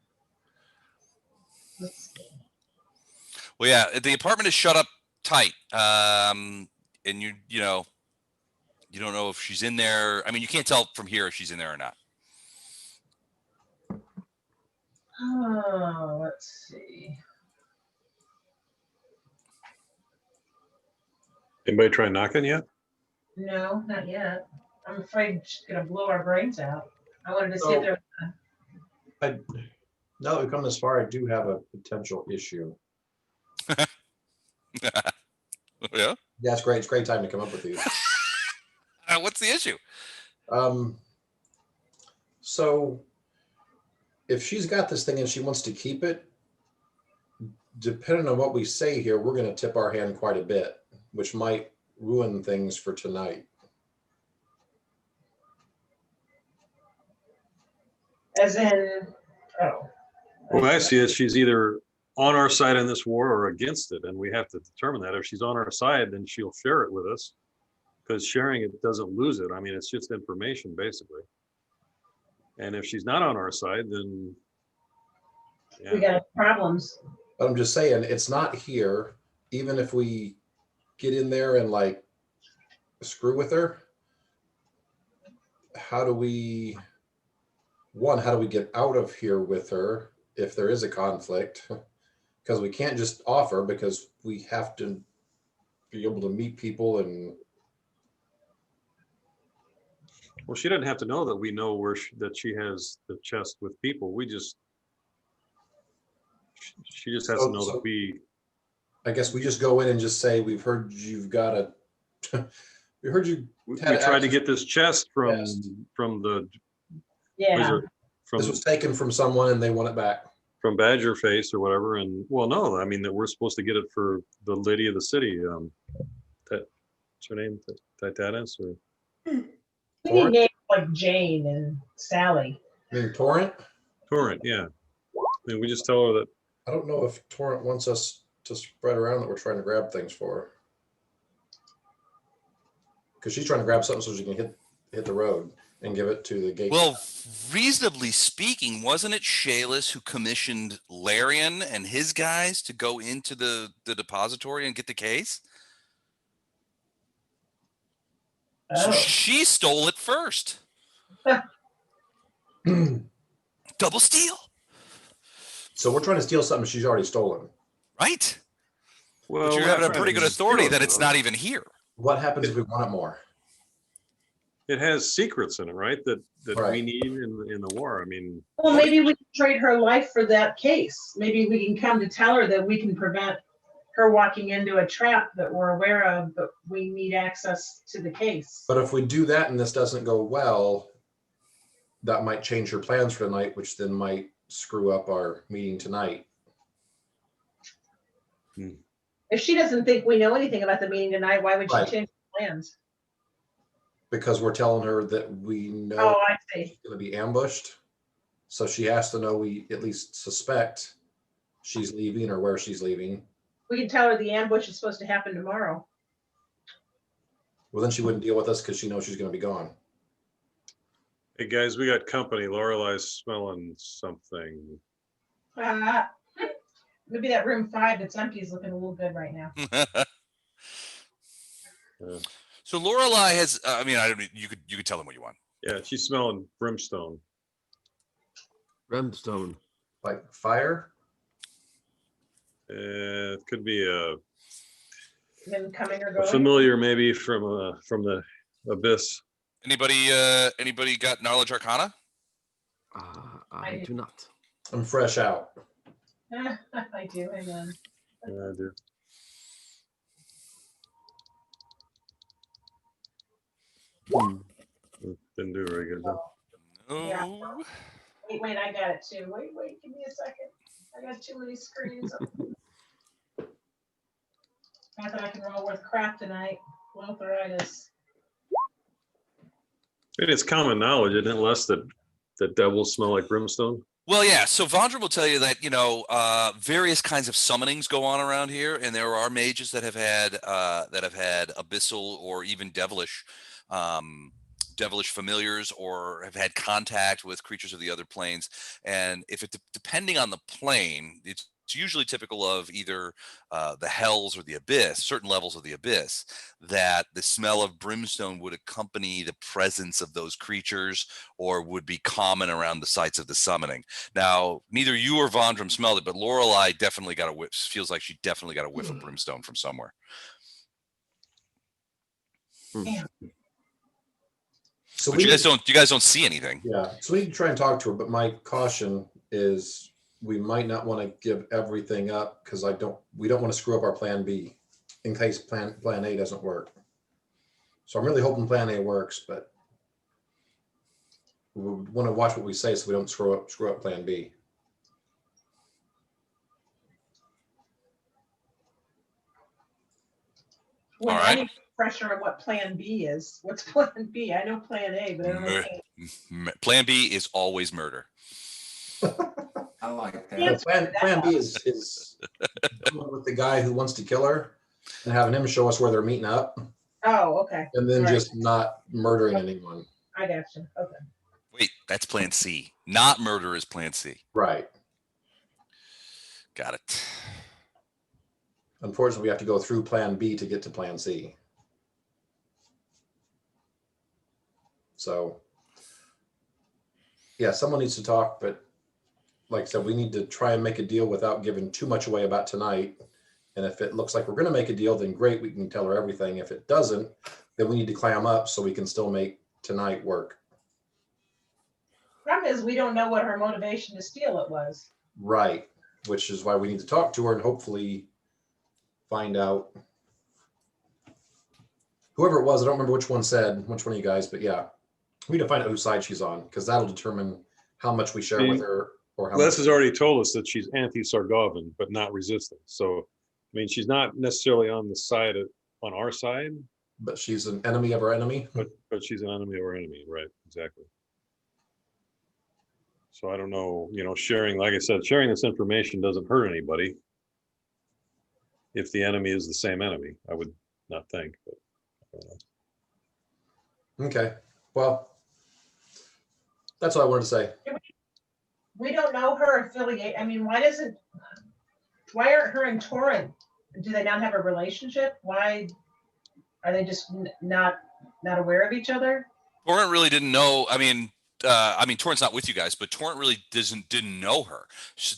Well, yeah, the apartment is shut up tight, and you don't know if she's in there. I mean, you can't tell from here if she's in there or not. Oh, let's see. Anybody try knocking yet? No, not yet. I'm afraid she's gonna blow our brains out. I wanted to see if there. Now that we've come this far, I do have a potential issue. Yeah. Yeah, it's great. It's a great time to come up with these. What's the issue? So if she's got this thing and she wants to keep it, depending on what we say here, we're going to tip our hand quite a bit, which might ruin things for tonight. As in, oh. Well, I see it. She's either on our side in this war or against it, and we have to determine that. If she's on our side, then she'll share it with us, because sharing it doesn't lose it. I mean, it's just information, basically. And if she's not on our side, then We got problems. But I'm just saying, it's not here. Even if we get in there and like screw with her, how do we get out of here with her if there is a conflict? Because we can't just offer, because we have to be able to meet people. And well, she doesn't have to know that we know that she has the chest with people. She just has to know that we. I guess we just go in and just say, we've heard you've got a. We heard you. We tried to get this chest from the. Yeah. This was taken from someone and they want it back. From Badger Face or whatever, and well, no, I mean that we're supposed to get it for the lady of the city. What's her name? Titanis or? We need names like Jane and Sally. I mean, Torrent. Torrent, yeah. I mean, we just tell her that. I don't know if Torrent wants us to spread around that we're trying to grab things for her, because she's trying to grab something so she can hit the road and give it to the gate. Well, reasonably speaking, wasn't it Shayless who commissioned Larian and his guys to go into the depository and get the case? So she stole it first. Double steal. So we're trying to steal something she's already stolen. Right. Well, but you're having a pretty good authority that it's not even here. What happens if we want it more? It has secrets in it, right? That Right. we need in the war. I mean. Well, maybe we can trade her life for that case. Maybe we can come to tell her that we can prevent her walking into a trap that we're aware of, but we need access to the case. But if we do that and this doesn't go well, that might change her plans for tonight, which then might screw up our meeting tonight. If she doesn't think we know anything about the meeting tonight, why would she Right. change plans? because we're telling her that we know Oh, I see. she's going to be ambushed. So she has to know we at least suspect she's leaving or where she's leaving. We can tell her the ambush is supposed to happen tomorrow. Well, then she wouldn't deal with us because she knows she's going to be gone. Hey, guys, we got company. Lorelei's smelling something. Maybe that room 5 that's empty is looking a little good right now. So Lorelei has. I mean, I don't. You could tell them what you want. Yeah, she's smelling brimstone. Brimstone. Like fire? It could be a Then coming or going. familiar, maybe from the abyss. Anybody got knowledge arcana? I do not. I'm fresh out. I do. Hang on. Yeah, I do. Didn't do very good. Though. No. Yeah. Wait, I got it too. Wait, give me a second. I got too many screens. Not that I can roll with crap tonight. Arthritis. And it's common knowledge, isn't it, Les, that devils smell like brimstone? Well, yeah. So Vondra will tell you that various kinds of summonings go on around here, and there are mages that have had abyssal or even devilish familiars, or have had contact with creatures of the other planes. And if it depending on the plane, it's usually typical of either the hells or the abyss, certain levels of the abyss, that the smell of brimstone would accompany the presence of those creatures or would be common around the sites of the summoning. Now, neither you or Vondram smelled it, but Lorelei definitely got a whiff. Feels like she definitely got a whiff of brimstone from somewhere. Yeah. So But you guys don't see anything. Yeah. So we can try and talk to her, but my caution is we might not want to give everything up because we don't want to screw up our plan B in case plan A doesn't work. So I'm really hoping plan A works, but we want to watch what we say so we don't screw up plan B. Well, All I right. need pressure on what plan B is. What's plan B? I know plan A, but I don't know. Plan B is always murder. I like that. Yeah. Plan B is going with the guy who wants to kill her and having him show us where they're meeting up. Oh, okay. And then Right. just not murdering anyone. I got you. Okay. Wait, that's plan C. Not murder is plan C. Right. Got it. Unfortunately, we have to go through plan B to get to plan C. So, yeah, someone needs to talk, but like I said, we need to try and make a deal without giving too much away about tonight. And if it looks like we're going to make a deal, then great, we can tell her everything. If it doesn't, then we need to clam up so we can still make tonight work. Problem is, we don't know what her motivation to steal it was. Right, which is why we need to talk to her and hopefully find out. Whoever it was, I don't remember which one of you guys, but yeah, we need to find out whose side she's on because that'll determine how much we share with her or how Les much. has already told us that she's anti-Sargovan, but not resistant. So, I mean, she's not necessarily on our side, But she's an enemy of our enemy. but she's an enemy of our enemy, right? Exactly. So I don't know, sharing, like I said, sharing this information doesn't hurt anybody. If the enemy is the same enemy, I would not think. But I don't know. Okay, well, that's all I wanted to say. We don't know her affiliate. I mean, why aren't her and Torrent? Do they not have a relationship? Why are they just not aware of each other? Torrent really didn't know. I mean, Torrent's not with you guys, but Torrent really didn't know her.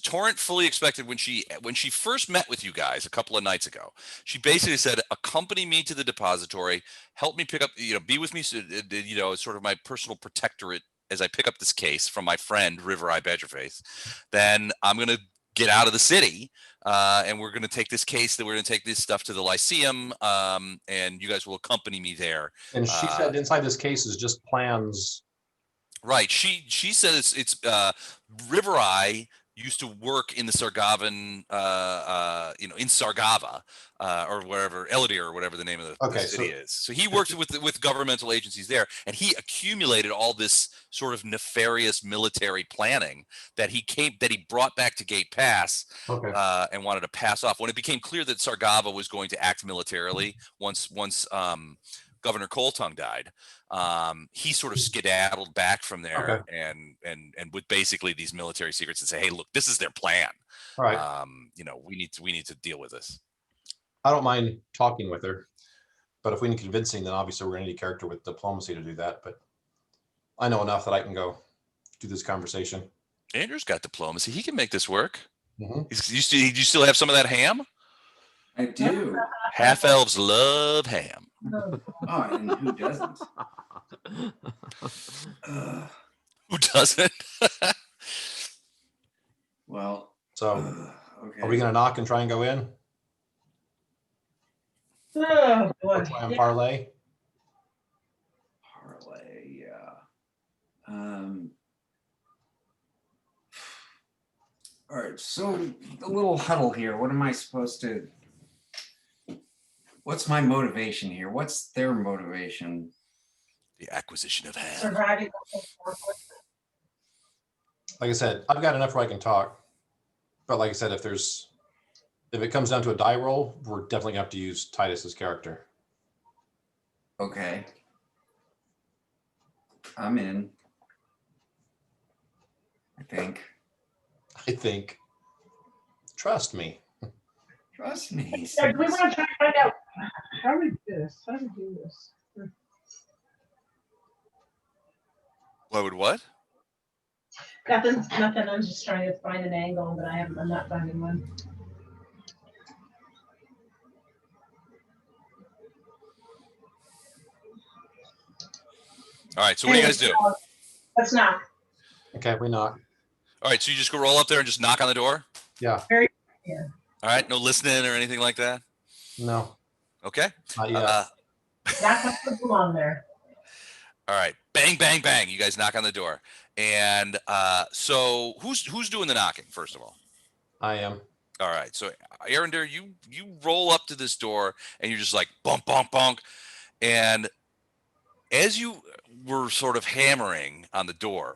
Torrent fully expected when she first met with you guys a couple of nights ago, she basically said, accompany me to the depository, help me pick up, be with me, sort of my personal protectorate as I pick up this case from my friend, River Eye Badgerface. Then I'm going to get out of the city and we're going to take this case, that we're going to take this stuff to the Lyceum and you guys will accompany me there. And she said inside this case is just plans. Right. She said it's River Eye used to work in the Sargavan, in Sargava, or wherever, Elidir, or whatever the name of the city is. So he works with governmental agencies there, and he accumulated all this sort of nefarious military planning that he brought back to Gate Pass, and wanted to pass off. When it became clear that Sargava was going to act militarily once Governor Coltung died, he sort of skedaddled back from there, and with basically these military secrets, and say, hey, look, this is their plan. All right. We need to deal with this. I don't mind talking with her, but if we need convincing, then obviously we're going to need a character with diplomacy to do that. But I know enough that I can go do this conversation. Andrew's got diplomacy. He can make this work. Mm-hmm. You still have some of that ham? I do. Half elves love ham. Oh, and who doesn't? Who doesn't? Well, so okay. Are we going to knock and try and go in? Oh, Or try and parlay? Parlay, yeah. All right, so the little huddle here, what am I supposed to, what's my motivation here? What's their motivation? The acquisition of ham. Surviving. Like I said, I've got enough where I can talk. But like I said, if it comes down to a die roll, we're definitely gonna have to use Titus's character. Okay. I'm in. I think. Trust me. Trust me. Yeah, we want to try to find out how do we do this? How do we do this? What? Nothing. I'm just trying to find an angle, but I'm not finding one. All right, so what do you guys do? Let's knock. Okay, we knock. All right, so you just go roll up there and just knock on the door? Yeah. Yeah. All right, no listening or anything like that? No. Okay. Not yet. Not going to belong there. All right, bang, bang, bang. You guys knock on the door. And so who's doing the knocking, first of all? I am. All right, so Arendar, you roll up to this door and you're just like bonk, bonk, bonk. And as you were sort of hitting the door,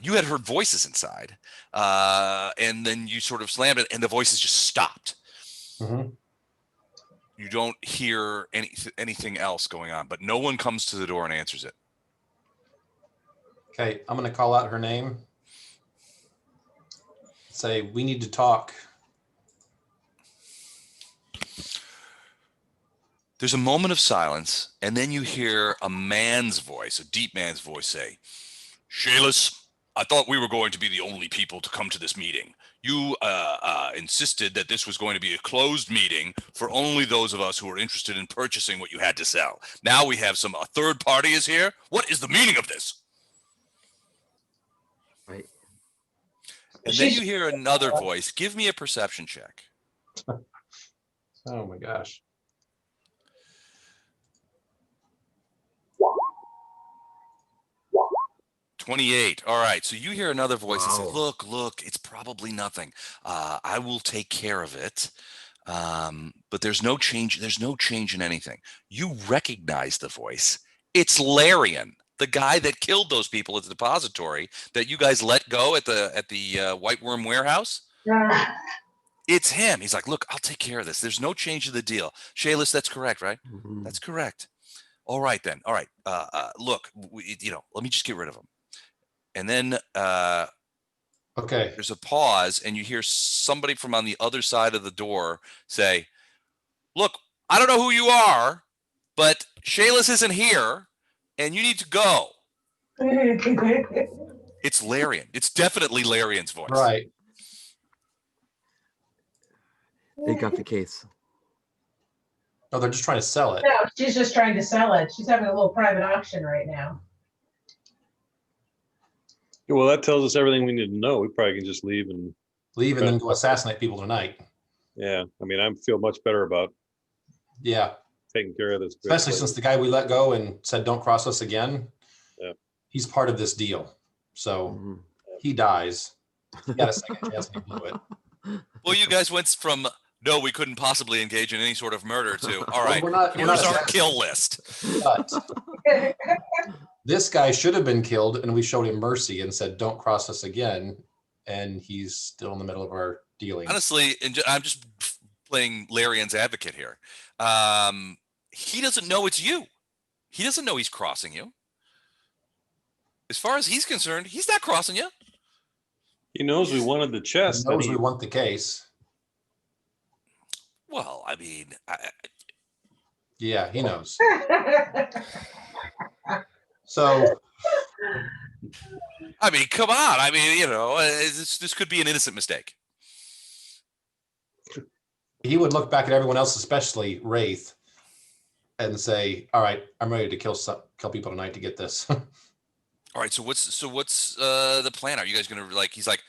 you had heard voices inside, and then you sort of slammed it, and the voices just stopped. Mm-hmm. You don't hear anything else going on, but no one comes to the door and answers it. Okay, I'm going to call out her name. Say, we need to talk. There's a moment of silence, and then you hear a man's voice, a deep man's voice say, Shayless, I thought we were going to be the only people to come to this meeting. You insisted that this was going to be a closed meeting for only those of us who are interested in purchasing what you had to sell. Now we have a third party is here. What is the meaning of this? Right. And then you hear another voice. Give me a perception check. Oh my gosh. $28. All right. So you hear another voice that says, Wow. look, it's probably nothing. I will take care of it. But there's no change. There's no change in anything. You recognize the voice. It's Larian, the guy that killed those people at the depository that you guys let go at the White Worm warehouse. Yeah. It's him. He's like, look, I'll take care of this. There's no change to the deal. Shayless, that's correct, right? Mhm. That's correct. All right, then. All right. Look, let me just get rid of him. And then Okay. there's a pause, and you hear somebody from on the other side of the door say, look, I don't know who you are, but Shayless isn't here, and you need to go. It's Larian. It's definitely Larian's voice. Right. They got the case. No, they're just trying to sell it. No, she's just trying to sell it. She's having a little private auction right now. Well, that tells us everything we need to know. We probably can just leave and Leave and then go assassinate people tonight. yeah. I mean, I feel much better about Yeah. taking care of this. Especially since the guy we let go and said, don't cross us again. Yeah. He's part of this deal. So Mhm. he dies. He got a second chance and he blew it. Well, you guys went from no, we couldn't possibly engage in any sort of murder to all right. We're not Here's our assassins, kill list. but this guy should have been killed, and we showed him mercy and said, "Don't cross us again." And he's still in the middle of our dealings. Honestly, and I'm just playing Larian's advocate here. He doesn't know it's you. He doesn't know he's crossing you. As far as he's concerned, he's not crossing you. He knows we wanted the chest. He knows we want the case. Well, I mean, Yeah, he knows. So, I mean, come on. I mean, this could be an innocent mistake. he would look back at everyone else, especially Wraith, and say, "All right, I'm ready to kill people tonight to get this." All right. So what's the plan? Are you guys gonna He's like,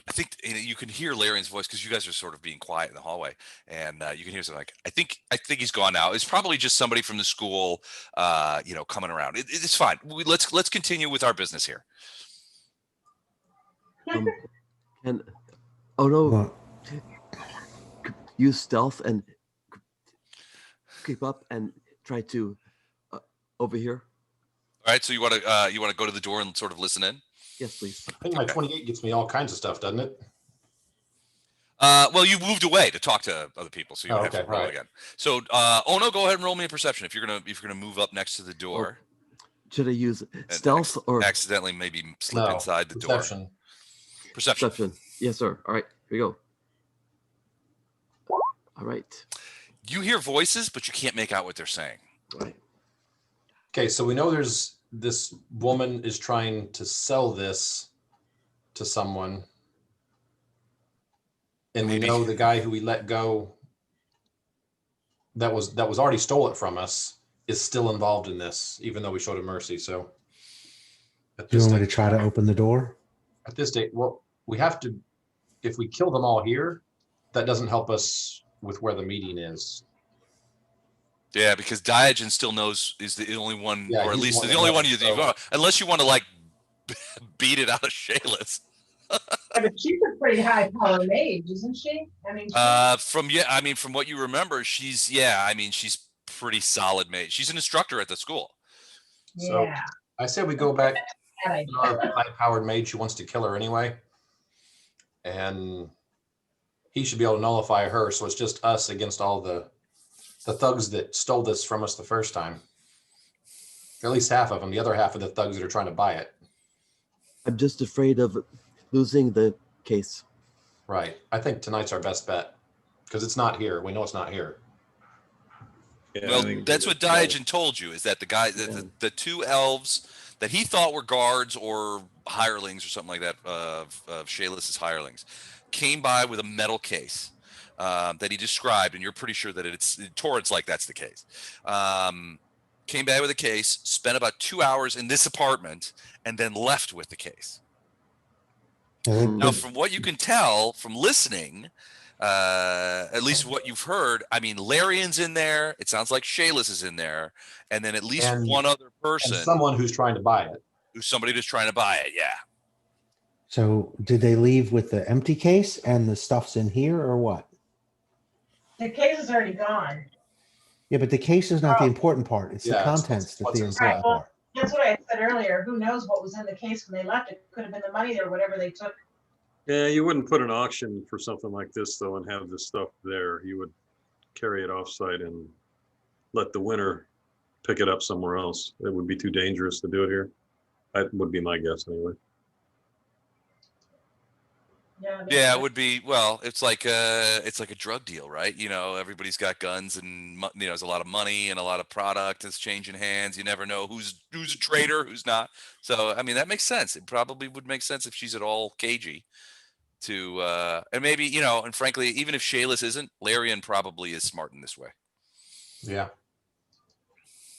I think you can hear Larian's voice because you guys are sort of being quiet in the hallway, and you can hear something like, I think he's gone now. It's probably just somebody from the school, coming around. It's fine. Let's continue with our business here. And oh no, Well, use stealth and creep up and try to overhear. All right. So you want to go to the door and sort of listen in? Yes, please. I think my 28 gets me all kinds of stuff, doesn't it? Well, you moved away to talk to other people, so you don't have to roll right. again. So, no, go ahead and roll me a perception if you're gonna move up next to the door. Should I use and stealth or accidentally maybe slip No, inside the perception. door? Perception. perception? Yes, sir. All right, here we go. All right. You hear voices, but you can't make out what they're saying. All right. Okay, so we know this woman is trying to sell this to someone. And we Maybe. know the guy who we let go that was already stole it from us is still involved in this, even though we showed him mercy. So at you this want me to stage, try to open the door? at this date, well, we have to, if we kill them all here, that doesn't help us with where the meeting is. Yeah, because Diogen still is the only one, Yeah, or at he's least one the that only knows, one you so- unless you want to beat it out of Shayla's. But she's a pretty high power mage, isn't she? I mean, From what you remember, she's pretty solid, mate. She's an instructor at the school. So yeah. I say we go back Bad idea. to our high-powered mage who wants to kill her anyway. And he should be able to nullify her. So it's just us against all the thugs that stole this from us the first time. At least half of them. The other half of the thugs that are trying to buy it. I'm just afraid of losing the case. Right. I think tonight's our best bet because it's not here. We know it's not here. Yeah, I Well, think that's what Diogen told you, is that the guy, the two elves that he thought were guards or hirelings or something like that of Shayla's hirelings came by with a metal case that he described, and you're pretty sure that Torrance like that's the case. Came by with a case, spent about 2 hours in this apartment, and then left with the case. Now, from what you can tell from listening, at least what you've heard, I mean, Larian's in there. It sounds like Shayla's is in there, and then at least one other person, And someone who's trying to buy it. who's somebody just trying to buy it. Yeah. So did they leave with the empty case and the stuff's in here or what? The case is already gone. Yeah, but the case is not the important part. It's the Yeah, it's contents that's what's the inside. important Right, part. That's what I said earlier. Who knows what was in the case when they left? It could have been the money there, whatever they took. Yeah, you wouldn't put an auction for something like this though and have this stuff there. You would carry it offsite and let the winner pick it up somewhere else. It would be too dangerous to do it here. That would be my guess anyway. Yeah, it would be. Well, it's like a drug deal, right? Everybody's got guns, and there's a lot of money and a lot of product that's changing hands. You never know who's a traitor, who's not. So, I mean, that makes sense. It probably would make sense if she's at all cagey to, and maybe and frankly, even if Shayla's isn't, Larian probably is smart in this way. Yeah.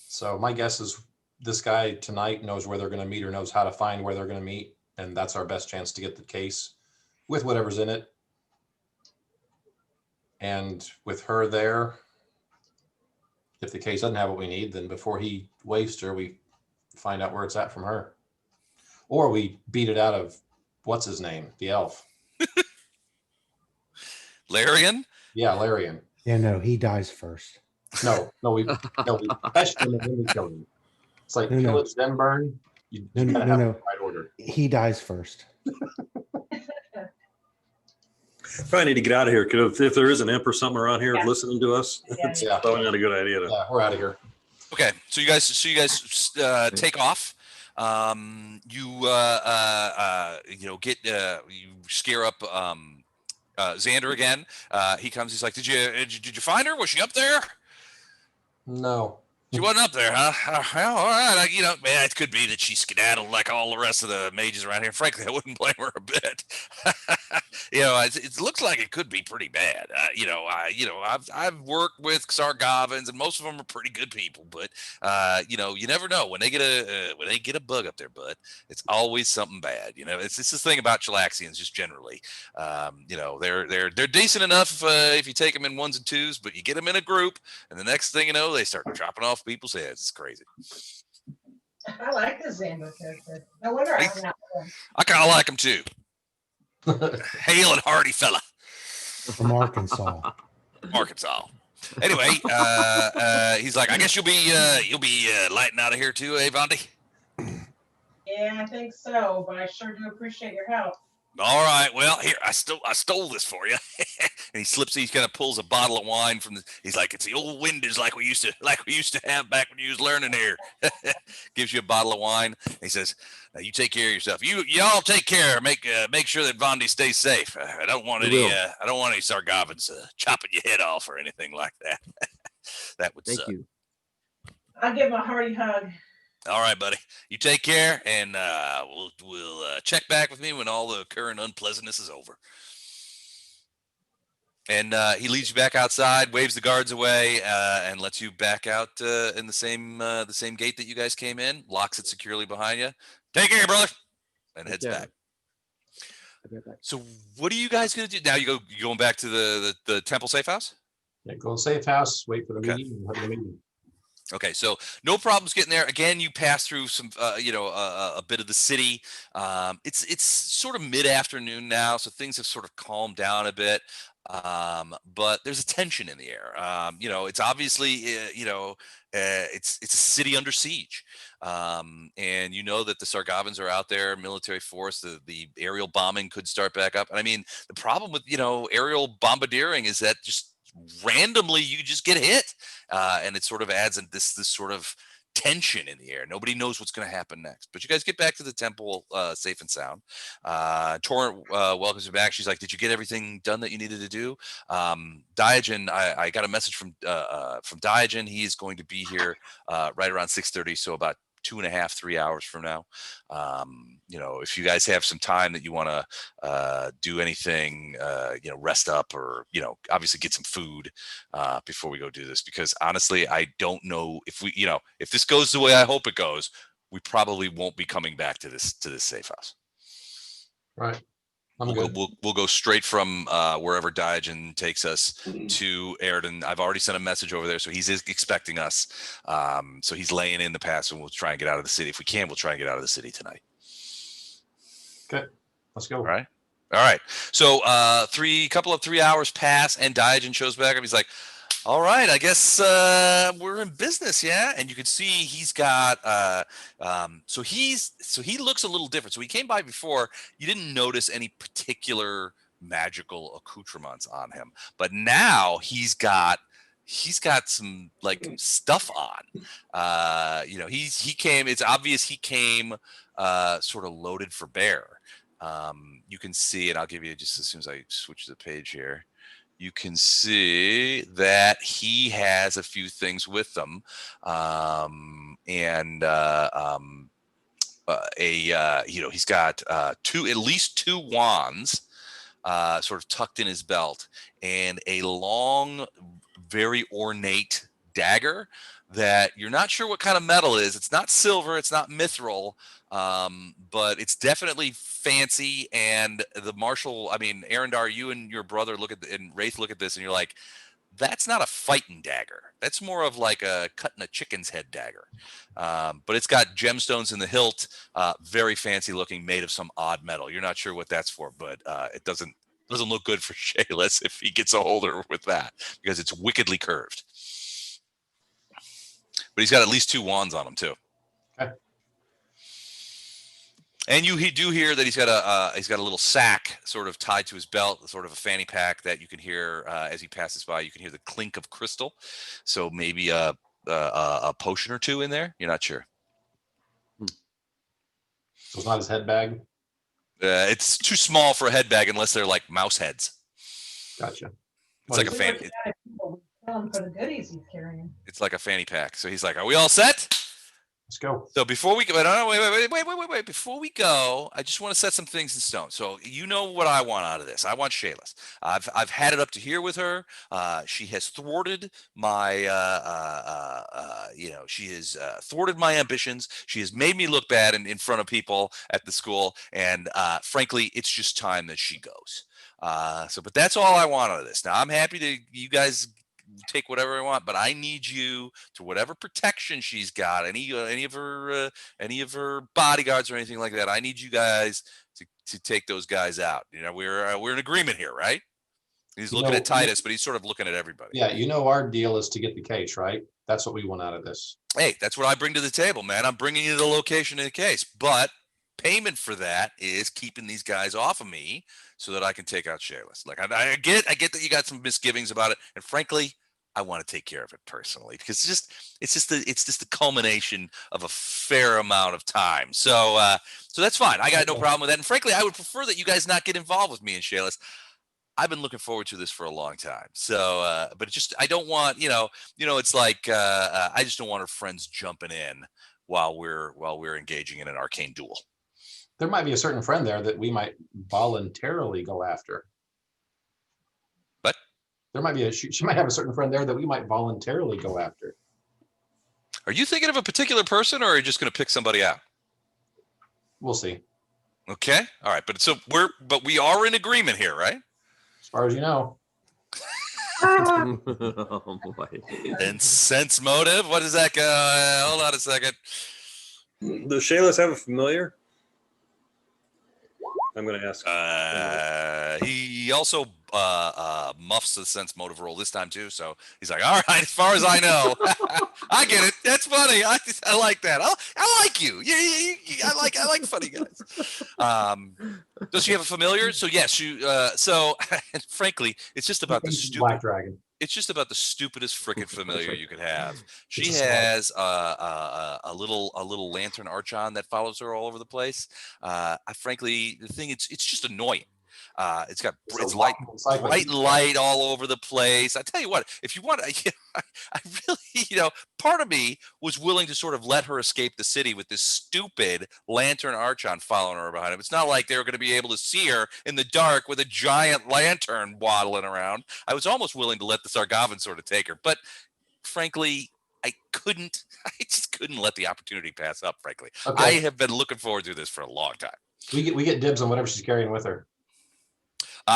So my guess is this guy tonight knows where they're going to meet or knows how to find where they're going to meet. And that's our best chance to get the case with whatever's in it. And with her there, if the case doesn't have what we need, then before he wastes her, we find out where it's at from her. Or we beat it out of what's his name? The elf. Larian? Yeah, Larian. Yeah, no, he dies first. No, we fetched him and then we killed him. It's like No, no. pillage then burn. You No, gotta no, have no. the right order. He dies first. Probably need to get out of here, because if there is an imp or something around here Yeah. listening to us, Yeah. it's probably not a good idea to. Yeah, we're out of here. Okay, so you guys take off. Get you scare up Xander again. He comes. He's like, did you find her? Was she up there? No. She wasn't up there, huh? Well, all right. Man, it could be that she skedaddled like all the rest of the mages around here. Frankly, I wouldn't blame her a bit. It looks like it could be pretty bad. I've worked with Sargovans, and most of them are pretty good people. But you never know when they get a bug up their butt. It's always something bad. It's this thing about Chilaxians, just generally. They're decent enough if you take them in ones and twos, but you get them in a group, and the next thing you know, they start dropping off people's heads. It's crazy. I like the Xander character. No wonder I'm not one. I kind of like him too. Hale and hearty fella. From Arkansas. Arkansas. Anyway, he's like, I guess you'll be lighting out of here too, eh, Vondi? Yeah, I think so, but I sure do appreciate your help. All right. Well, here I stole this for you. And he kind of pulls a bottle of wine from he's like, it's the old windage like we used to have back when you was learning here. Gives you a bottle of wine. And he says, now you take care of yourself. Y'all take care. Make sure that Vondi stays safe. I don't want any Sargovans chopping your head off or anything like that. That would suck. Thank you. I'll give him a hearty hug. All right, buddy. You take care, and we'll check back with me when all the current unpleasantness is over. And he leads you back outside, waves the guards away, and lets you back out in the same gate that you guys came in. Locks it securely behind you. Take care, brother, and heads back. So, what are you guys gonna do now? You going back to the temple safe house? Yeah, go to safe house. Wait for the Okay. meeting. And have the meeting. Okay, so no problems getting there. Again, you pass through some, a bit of the city. It's sort of mid-afternoon now, so things have sort of calmed down a bit. But there's a tension in the air. It's obviously, it's a city under siege. And you know that the Sargovans are out there, military force. The aerial bombing could start back up. And I mean, the problem with aerial bombardiering is that just randomly you just get hit, and it sort of adds this sort of tension in the air. Nobody knows what's going to happen next. But you guys get back to the temple safe and sound. Torrent welcomes you back. She's like, did you get everything done that you needed to do? Diogen, I got a message from Diogen. He is going to be here right around 6:30, so about 2.5, 3 hours from now. If you guys have some time that you want to do anything, rest up or, obviously get some food before we go do this, because honestly, I don't know if if this goes the way I hope it goes, we probably won't be coming back to this safe house. Right. We'll go straight from wherever Diogen takes us to Airden. I've already sent a message over there, so he's expecting us. So he's laying in the pass, and we'll try and get out of the city. If we can, we'll try and get out of the city tonight. Okay, let's go. All right. So couple of 3 hours pass, and Diogen shows back up. He's like, all right, I guess we're in business, yeah. And you can see he's got so he looks a little different. So he came by before, you didn't notice any particular magical accoutrements on him, but now he's got some like stuff on. It's obvious he came sort of loaded for bear. You can see, and I'll give you just as soon as I switch the page here. You can see that he has a few things with them, he's got at least two wands, sort of tucked in his belt, and a long, very ornate dagger that you're not sure what kind of metal is. It's not silver, it's not mithril, but it's definitely fancy. And the marshal, Arendar, you and your brother and Wraith look at this, and you're like, that's not a fighting dagger. That's more of like a cutting a chicken's head dagger. But it's got gemstones in the hilt, very fancy looking, made of some odd metal. You're not sure what that's for, but it doesn't look good for Shayless if he gets a holder with that, because it's wickedly curved. But he's got at least 2 wands on him too. Okay. And you do hear that he's got a little sack sort of tied to his belt, sort of a fanny pack that you can hear as he passes by. You can hear the clink of crystal. So maybe a potion or 2 in there. You're not sure. So it's not his head bag. It's too small for a head bag unless they're like mouse heads. Gotcha. It's like a fanny. For the goodies he's carrying. It's like a fanny pack. So he's like, "Are we all set?" Let's go. So before we go, no, wait. Before we go, I just want to set some things in stone. So you know what I want out of this. I want Shayless. I've had it up to here with her. She has thwarted my, she has thwarted my ambitions. She has made me look bad in front of people at the school. And frankly, it's just time that she goes. But that's all I want out of this. Now I'm happy to you guys take whatever I want, but I need you to whatever protection she's got, any of her bodyguards or anything like that. I need you guys to take those guys out. You know, we're in agreement here, right? He's looking at Titus, but he's sort of looking at everybody. Yeah, you know our deal is to get the case, right? That's what we want out of this. Hey, that's what I bring to the table, man. I'm bringing you the location of the case, but payment for that is keeping these guys off of me so that I can take out Shayless. Like I get that you got some misgivings about it, and frankly, I want to take care of it personally because it's just the culmination of a fair amount of time. So that's fine. I got no problem with that. And frankly, I would prefer that you guys not get involved with me and Shayless. I've been looking forward to this for a long time. So, but I don't want, it's like I just don't want her friends jumping in while we're engaging in an arcane duel. There might be a certain friend there that we might voluntarily go after. But there might be she might have a certain friend there that we might voluntarily go after. Are you thinking of a particular person, or are you just going to pick somebody out? We'll see. Okay. All right. But we are in agreement here, right? As far as you know. Oh boy. And sense motive. What is that? Hold on a second. Does Shayless have a familiar? I'm going to ask. He also muffs the sense motive roll this time too. So he's like, all right, as far as I know, I get it. That's funny. I like that. I like you. Yeah. I like funny guys. Does she have a familiar? So yes, and frankly, it's just about the stupid Black Dragon. It's just about the stupidest freaking familiar you could have. She has a little lantern archon that follows her all over the place. Frankly, the thing it's just annoying. It's got bright light all over the place. I tell you what, if you want, I really, part of me was willing to sort of let her escape the city with this stupid lantern archon following her behind him. It's not like they were going to be able to see her in the dark with a giant lantern waddling around. I was almost willing to let the Sargavan sort of take her, but frankly, I just couldn't let the opportunity pass up. Frankly, okay. I have been looking forward to this for a long time. We get dibs on whatever she's carrying with her.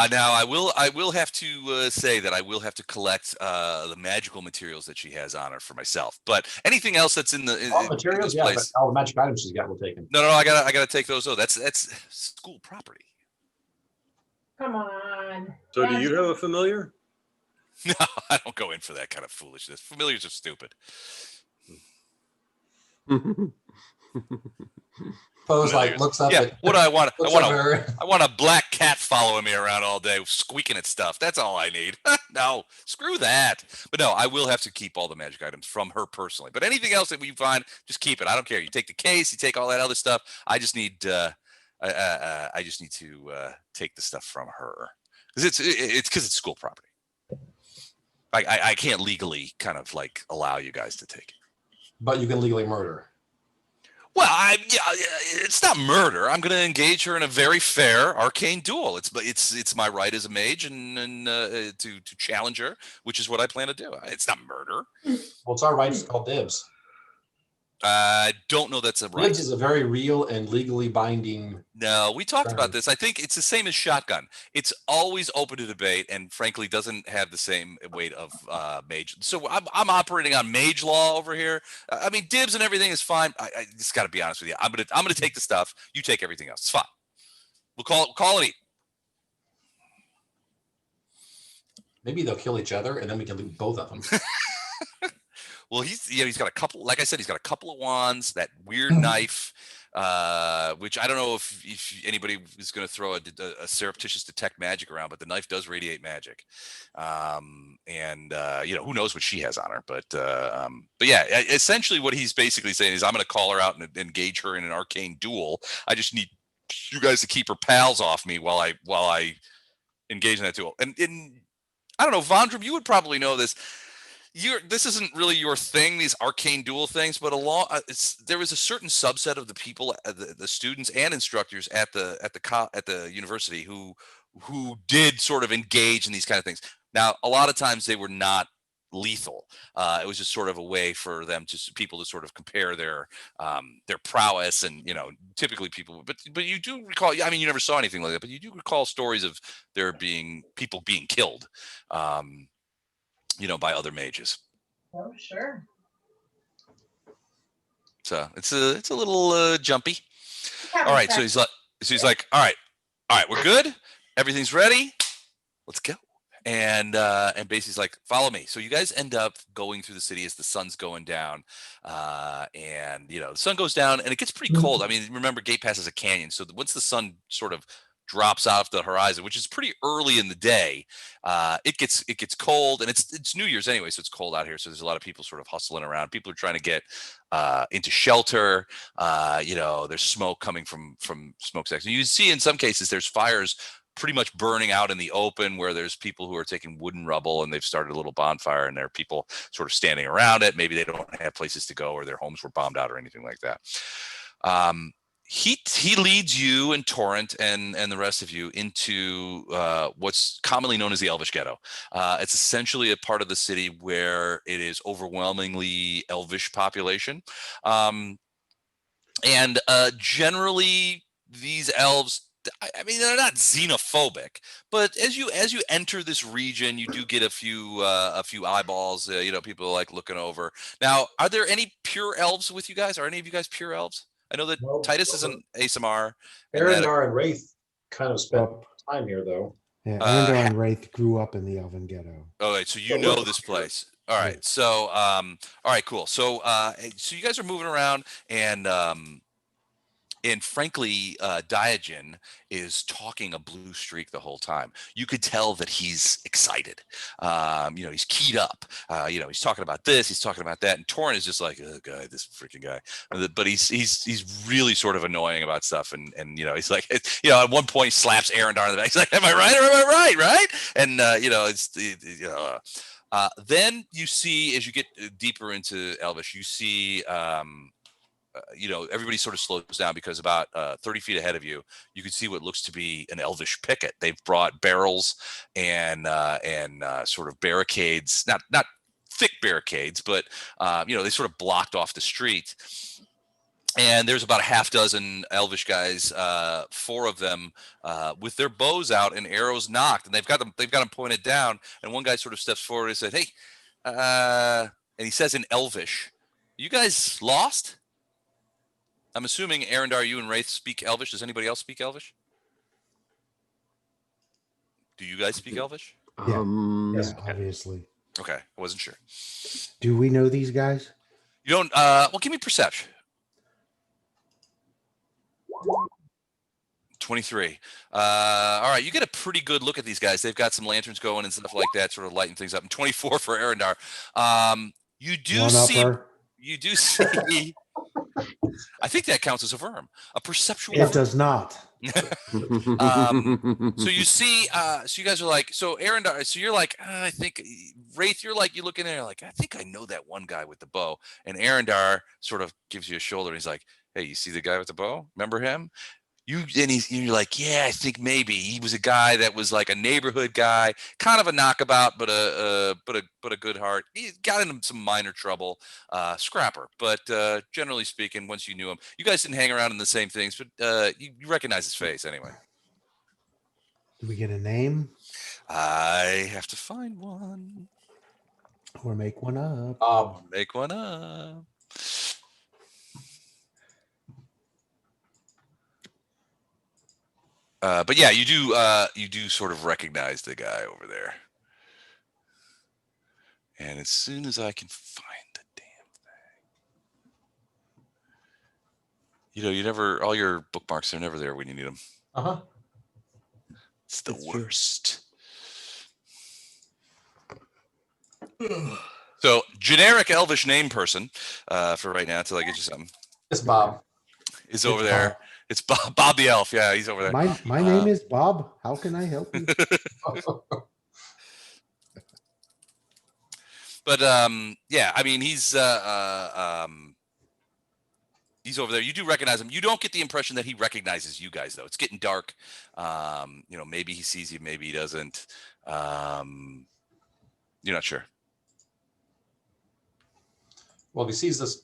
Now I will have to say that I will have to collect the magical materials that she has on her for myself. But anything else that's in the all materials, yeah, but all the magic items she's got, we'll take them. No, I gotta take those. Oh, that's school property. Come on. So do you have a familiar? No, I don't go in for that kind of foolishness. Familiars are stupid. Pose like looks up. Yeah, at, what do I want? I want a black cat following me around all day, squeaking at stuff. That's all I need. No, screw that. But no, I will have to keep all the magic items from her personally. But anything else that we find, just keep it. I don't care. You take the case, you take all that other stuff. I just need, I just need to take the stuff from her because it's school property. I can't legally kind of like allow you guys to take it. But you can legally murder. Well, it's not murder. I'm going to engage her in a very fair arcane duel. It's my right as a mage and to challenge her, which is what I plan to do. It's not murder. Well, it's our right. It's called dibs. I don't know that's a right. Libs is a very real and legally binding. No, we talked about Right. this. I think it's the same as shotgun. It's always open to debate, and frankly, doesn't have the same weight of mage. So I'm operating on mage law over here. I mean, dibs and everything is fine. I just got to be honest with you. I'm gonna take the stuff. You take everything else. It's fine. We'll call it. Maybe they'll kill each other, and then we can loot both of them. Well, he's got a couple. Like I said, he's got a couple of wands. That weird knife. Which I don't know if anybody is going to throw a surreptitious detect magic around, but the knife does radiate magic. Who knows what she has on her, but yeah, essentially what he's basically saying is I'm going to call her out and engage her in an arcane duel. I just need you guys to keep her pals off me while I engage in that duel. And I don't know, Vondrum, you would probably know this. This isn't really your thing, these arcane duel things, but there was a certain subset of the people, the students and instructors at the university who did sort of engage in these kind of things. Now, a lot of times they were not lethal. It was just sort of a way for people to sort of compare their prowess, and typically people. But you do recall. I mean, you never saw anything like that, but you do recall stories of there being people being killed. By other mages. Oh, sure. So it's a little jumpy. All right, so he's like, all right, we're good. Everything's ready. Let's go. And basically he's like, follow me. So you guys end up going through the city as the sun's going down, and the sun goes down and it gets pretty cold. I mean, remember, Gate Pass is a canyon, so once the sun sort of drops off the horizon, which is pretty early in the day, it gets cold, and it's New Year's anyway, so it's cold out here. So there's a lot of people sort of hustling around. People are trying to get into shelter. There's smoke coming from smokestacks. You see in some cases there's fires pretty much burning out in the open, where there's people who are taking wooden rubble and they've started a little bonfire, and there are people sort of standing around it. Maybe they don't have places to go, or their homes were bombed out or anything like that. He leads you and Torrent and the rest of you into what's commonly known as the Elvish Ghetto. It's essentially a part of the city where it is overwhelmingly Elvish population. Generally, these elves, I mean, they're not xenophobic, but as you enter this region, you do get a few eyeballs. People like looking over. Now, are there any pure elves with you guys? Are any of you guys pure elves? I know that Titus is an ASMR. Arendar and Wraith kind of spent time here, though. Yeah, Arendar and Wraith grew up in the Elven Ghetto. All right, so you know this place. All right, so all right, cool. So you guys are moving around, and frankly, Diogen is talking a blue streak the whole time. You could tell that he's excited. He's keyed up. He's talking about this, he's talking about that, and Torrent is just like, oh, God, this freaking guy. But he's really sort of annoying about stuff, and he's like, at one point he slaps Arendar in the back. He's like, am I right or am I right? Right? And then you see, as you get deeper into Elvish, you see. Everybody sort of slows down, because about 30 feet ahead of you, you can see what looks to be an Elvish picket. They've brought barrels and sort of barricades, not thick barricades, but they sort of blocked off the street. And there's about a half dozen Elvish guys, 4 of them with their bows out and arrows knocked, and they've got them pointed down. And one guy sort of steps forward and says, "Hey," and he says in Elvish, "You guys lost?" I'm assuming, Arendar, you and Wraith speak Elvish. Does anybody else speak Elvish? Do you guys speak Elvish? Yes, obviously. Okay, I wasn't sure. Do we know these guys? You don't? Well, give me perception. 23. All right, you get a pretty good look at these guys. They've got some lanterns going and stuff like that, sort of lighting things up. And 24 for Arendar. You do see. I think that counts as a verb. A perceptual. It does not. So you see, so you guys are like, so Arendar, so you're like, I think, Wraith, you're looking at it like, I think I know that one guy with the bow. And Arendar sort of gives you a shoulder. He's like, hey, you see the guy with the bow? Remember him? you're like, yeah, I think maybe he was a guy that was like a neighborhood guy, kind of a knockabout, but a good heart. He got into some minor trouble, scrapper. But generally speaking, once you knew him, you guys didn't hang around in the same things, but you recognize his face anyway. Do we get a name I have to find one. or make one up? Make one up. But yeah, you do sort of recognize the guy over there. And as soon as I can find the damn thing, you never, all your bookmarks are never there when you need them. It's the worst. So generic Elvish name person for right now until I get you something. It's Bob. Is over there. It's Bob the Elf. Yeah, he's over there. My name is Bob. How can I help you? But yeah, I mean he's over there. You do recognize him. You don't get the impression that he recognizes you guys though. It's getting dark. Maybe he sees you, maybe he doesn't. You're not sure. Well, if he sees this,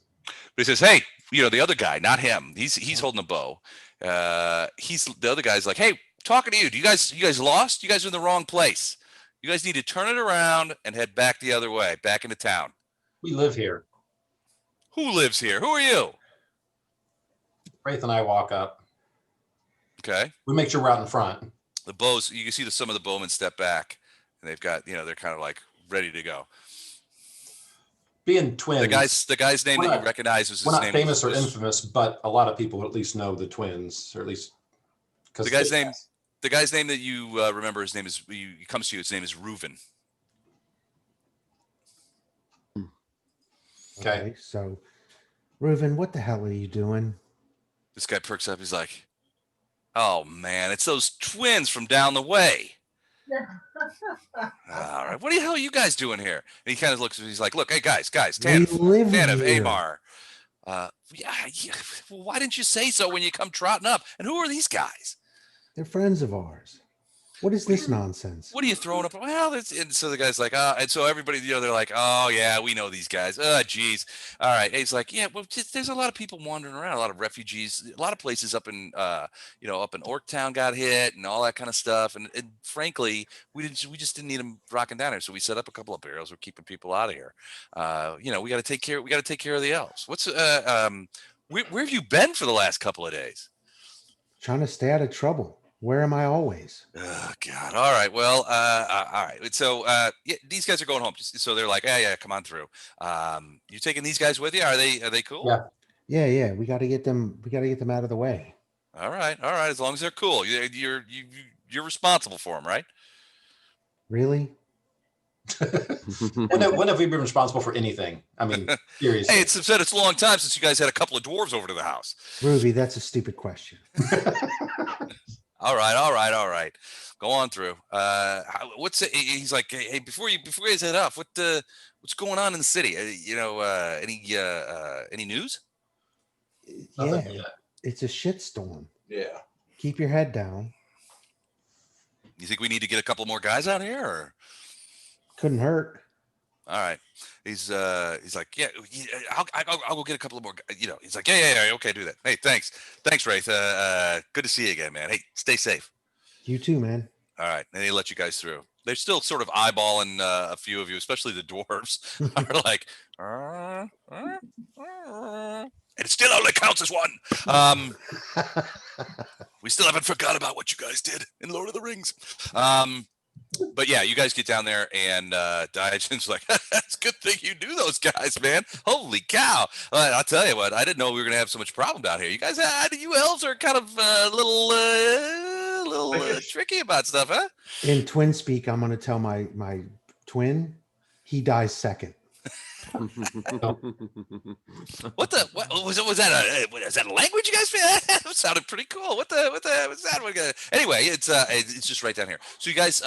but he says, "Hey, the other guy, not him. He's holding a bow. He's the other guy's like, hey, talking to you. You guys lost? You guys are in the wrong place. You guys need to turn it around and head back the other way, back into town. We live here. Who lives here? Who are you?" Wraith and I walk up. Okay. We make sure we're out in front. The bows, you can see some of the bowmen step back, and they've got, they're kind of like ready to go. Being twins. The guy's name that you recognize was his name. We're not name famous or infamous, but a lot of people at least know the twins, or at least because the guy's name that you remember, his name is, he comes to you, his name is Reuven. Okay. So, Reuven, what the hell are you doing? This guy perks up. He's like, "Oh man, it's those twins from down the way." All right, what the hell are you guys doing here? And he kind of looks. He's like, "Look, hey guys, Tanev, Amar. Yeah. Well, why didn't you say so when you come trotting up? And who are these guys?" They're friends of ours. What is this nonsense? What are you throwing up? Well, and so the guy's like, and so everybody, they're like, "Oh yeah, we know these guys." Oh, geez. All right. And he's like, "Yeah, well, there's a lot of people wandering around, a lot of refugees, a lot of places up in, up in Orktown got hit and all that kind of stuff. And frankly, we just didn't need them rocking down here, so we set up a couple of barrels. We're keeping people out of here. We got to take care. We got to take care of the elves. What's where have you been for the last couple of days?" Trying to stay out of trouble. Where am I always? Oh God! All right. Well, all right. So, these guys are going home. So they're like, yeah, come on through. You taking these guys with you? Are they cool? Yeah. We got to get them. We got to get them out of the way. All right. As long as they're cool, you're responsible for them, right? Really? When have we been responsible for anything? I mean, seriously. Hey, it's a long time since you guys had a couple of dwarves over to the house. Ruby, that's a stupid question. All right. Go on through. What's it? He's like, hey, before you guys head off, what's going on in the city? Any news? Yeah, it's a shitstorm. Yeah. Keep your head down. You think we need to get a couple more guys out here? Or? Couldn't hurt. All right. He's like, yeah, I'll go get a couple of more. He's like, yeah, okay, do that. Hey, thanks, Wraith. Good to see you again, man. Hey, stay safe. You too, man. All right, and they let you guys through. They're still sort of eyeballing a few of you, especially the dwarves. Are like, and it still only counts as one. We still haven't forgot about what you guys did in Lord of the Rings. But yeah, you guys get down there, and Diogen's like, "That's a good thing you knew those guys, man. Holy cow!" I'll tell you what, I didn't know we were gonna have so much problem down here. You guys, you elves are kind of a little tricky about stuff, huh? In twin speak, I'm gonna tell my twin, he dies second. What the? What was it? Was that a language you guys? That sounded pretty cool. What the? What's that? Anyway, it's just right down here. So you guys,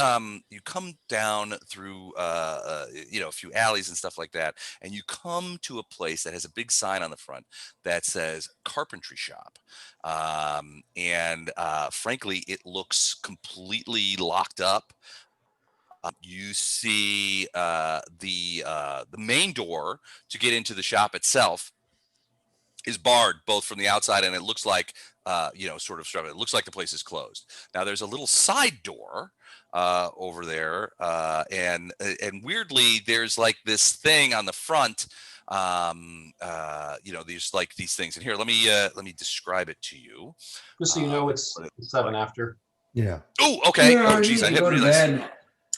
you come down through, a few alleys and stuff like that, and you come to a place that has a big sign on the front that says carpentry shop. Frankly, it looks completely locked up. You see the main door to get into the shop itself is barred both from the outside, and it looks like it looks like the place is closed. Now there's a little side door over there, and weirdly there's like this thing on the front. There's like these things, and here let me describe it to you. Just so you know, it's 7 after. Yeah. Oh, okay. Yeah, Oh, geez, I didn't realize.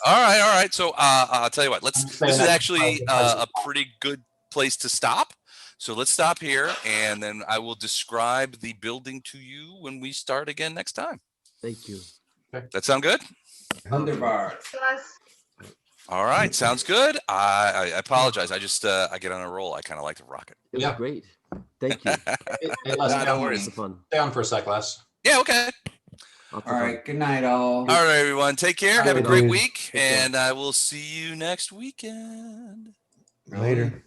All right. So I'll tell you what. This is actually a pretty good place to stop. So let's stop here, and then I will describe the building to you when we start again next time. Thank you. That sound good? Underbar. All right, sounds good. I apologize. I just I get on a roll. I kind of like to rock it. It was great. Thank you. Hey, Les, No worries. Fun. stay on for a sec, Les. Yeah, okay. All right. Good night, all. All right, everyone. Take care. Have a Bye. great week, and I will see you next weekend. Later.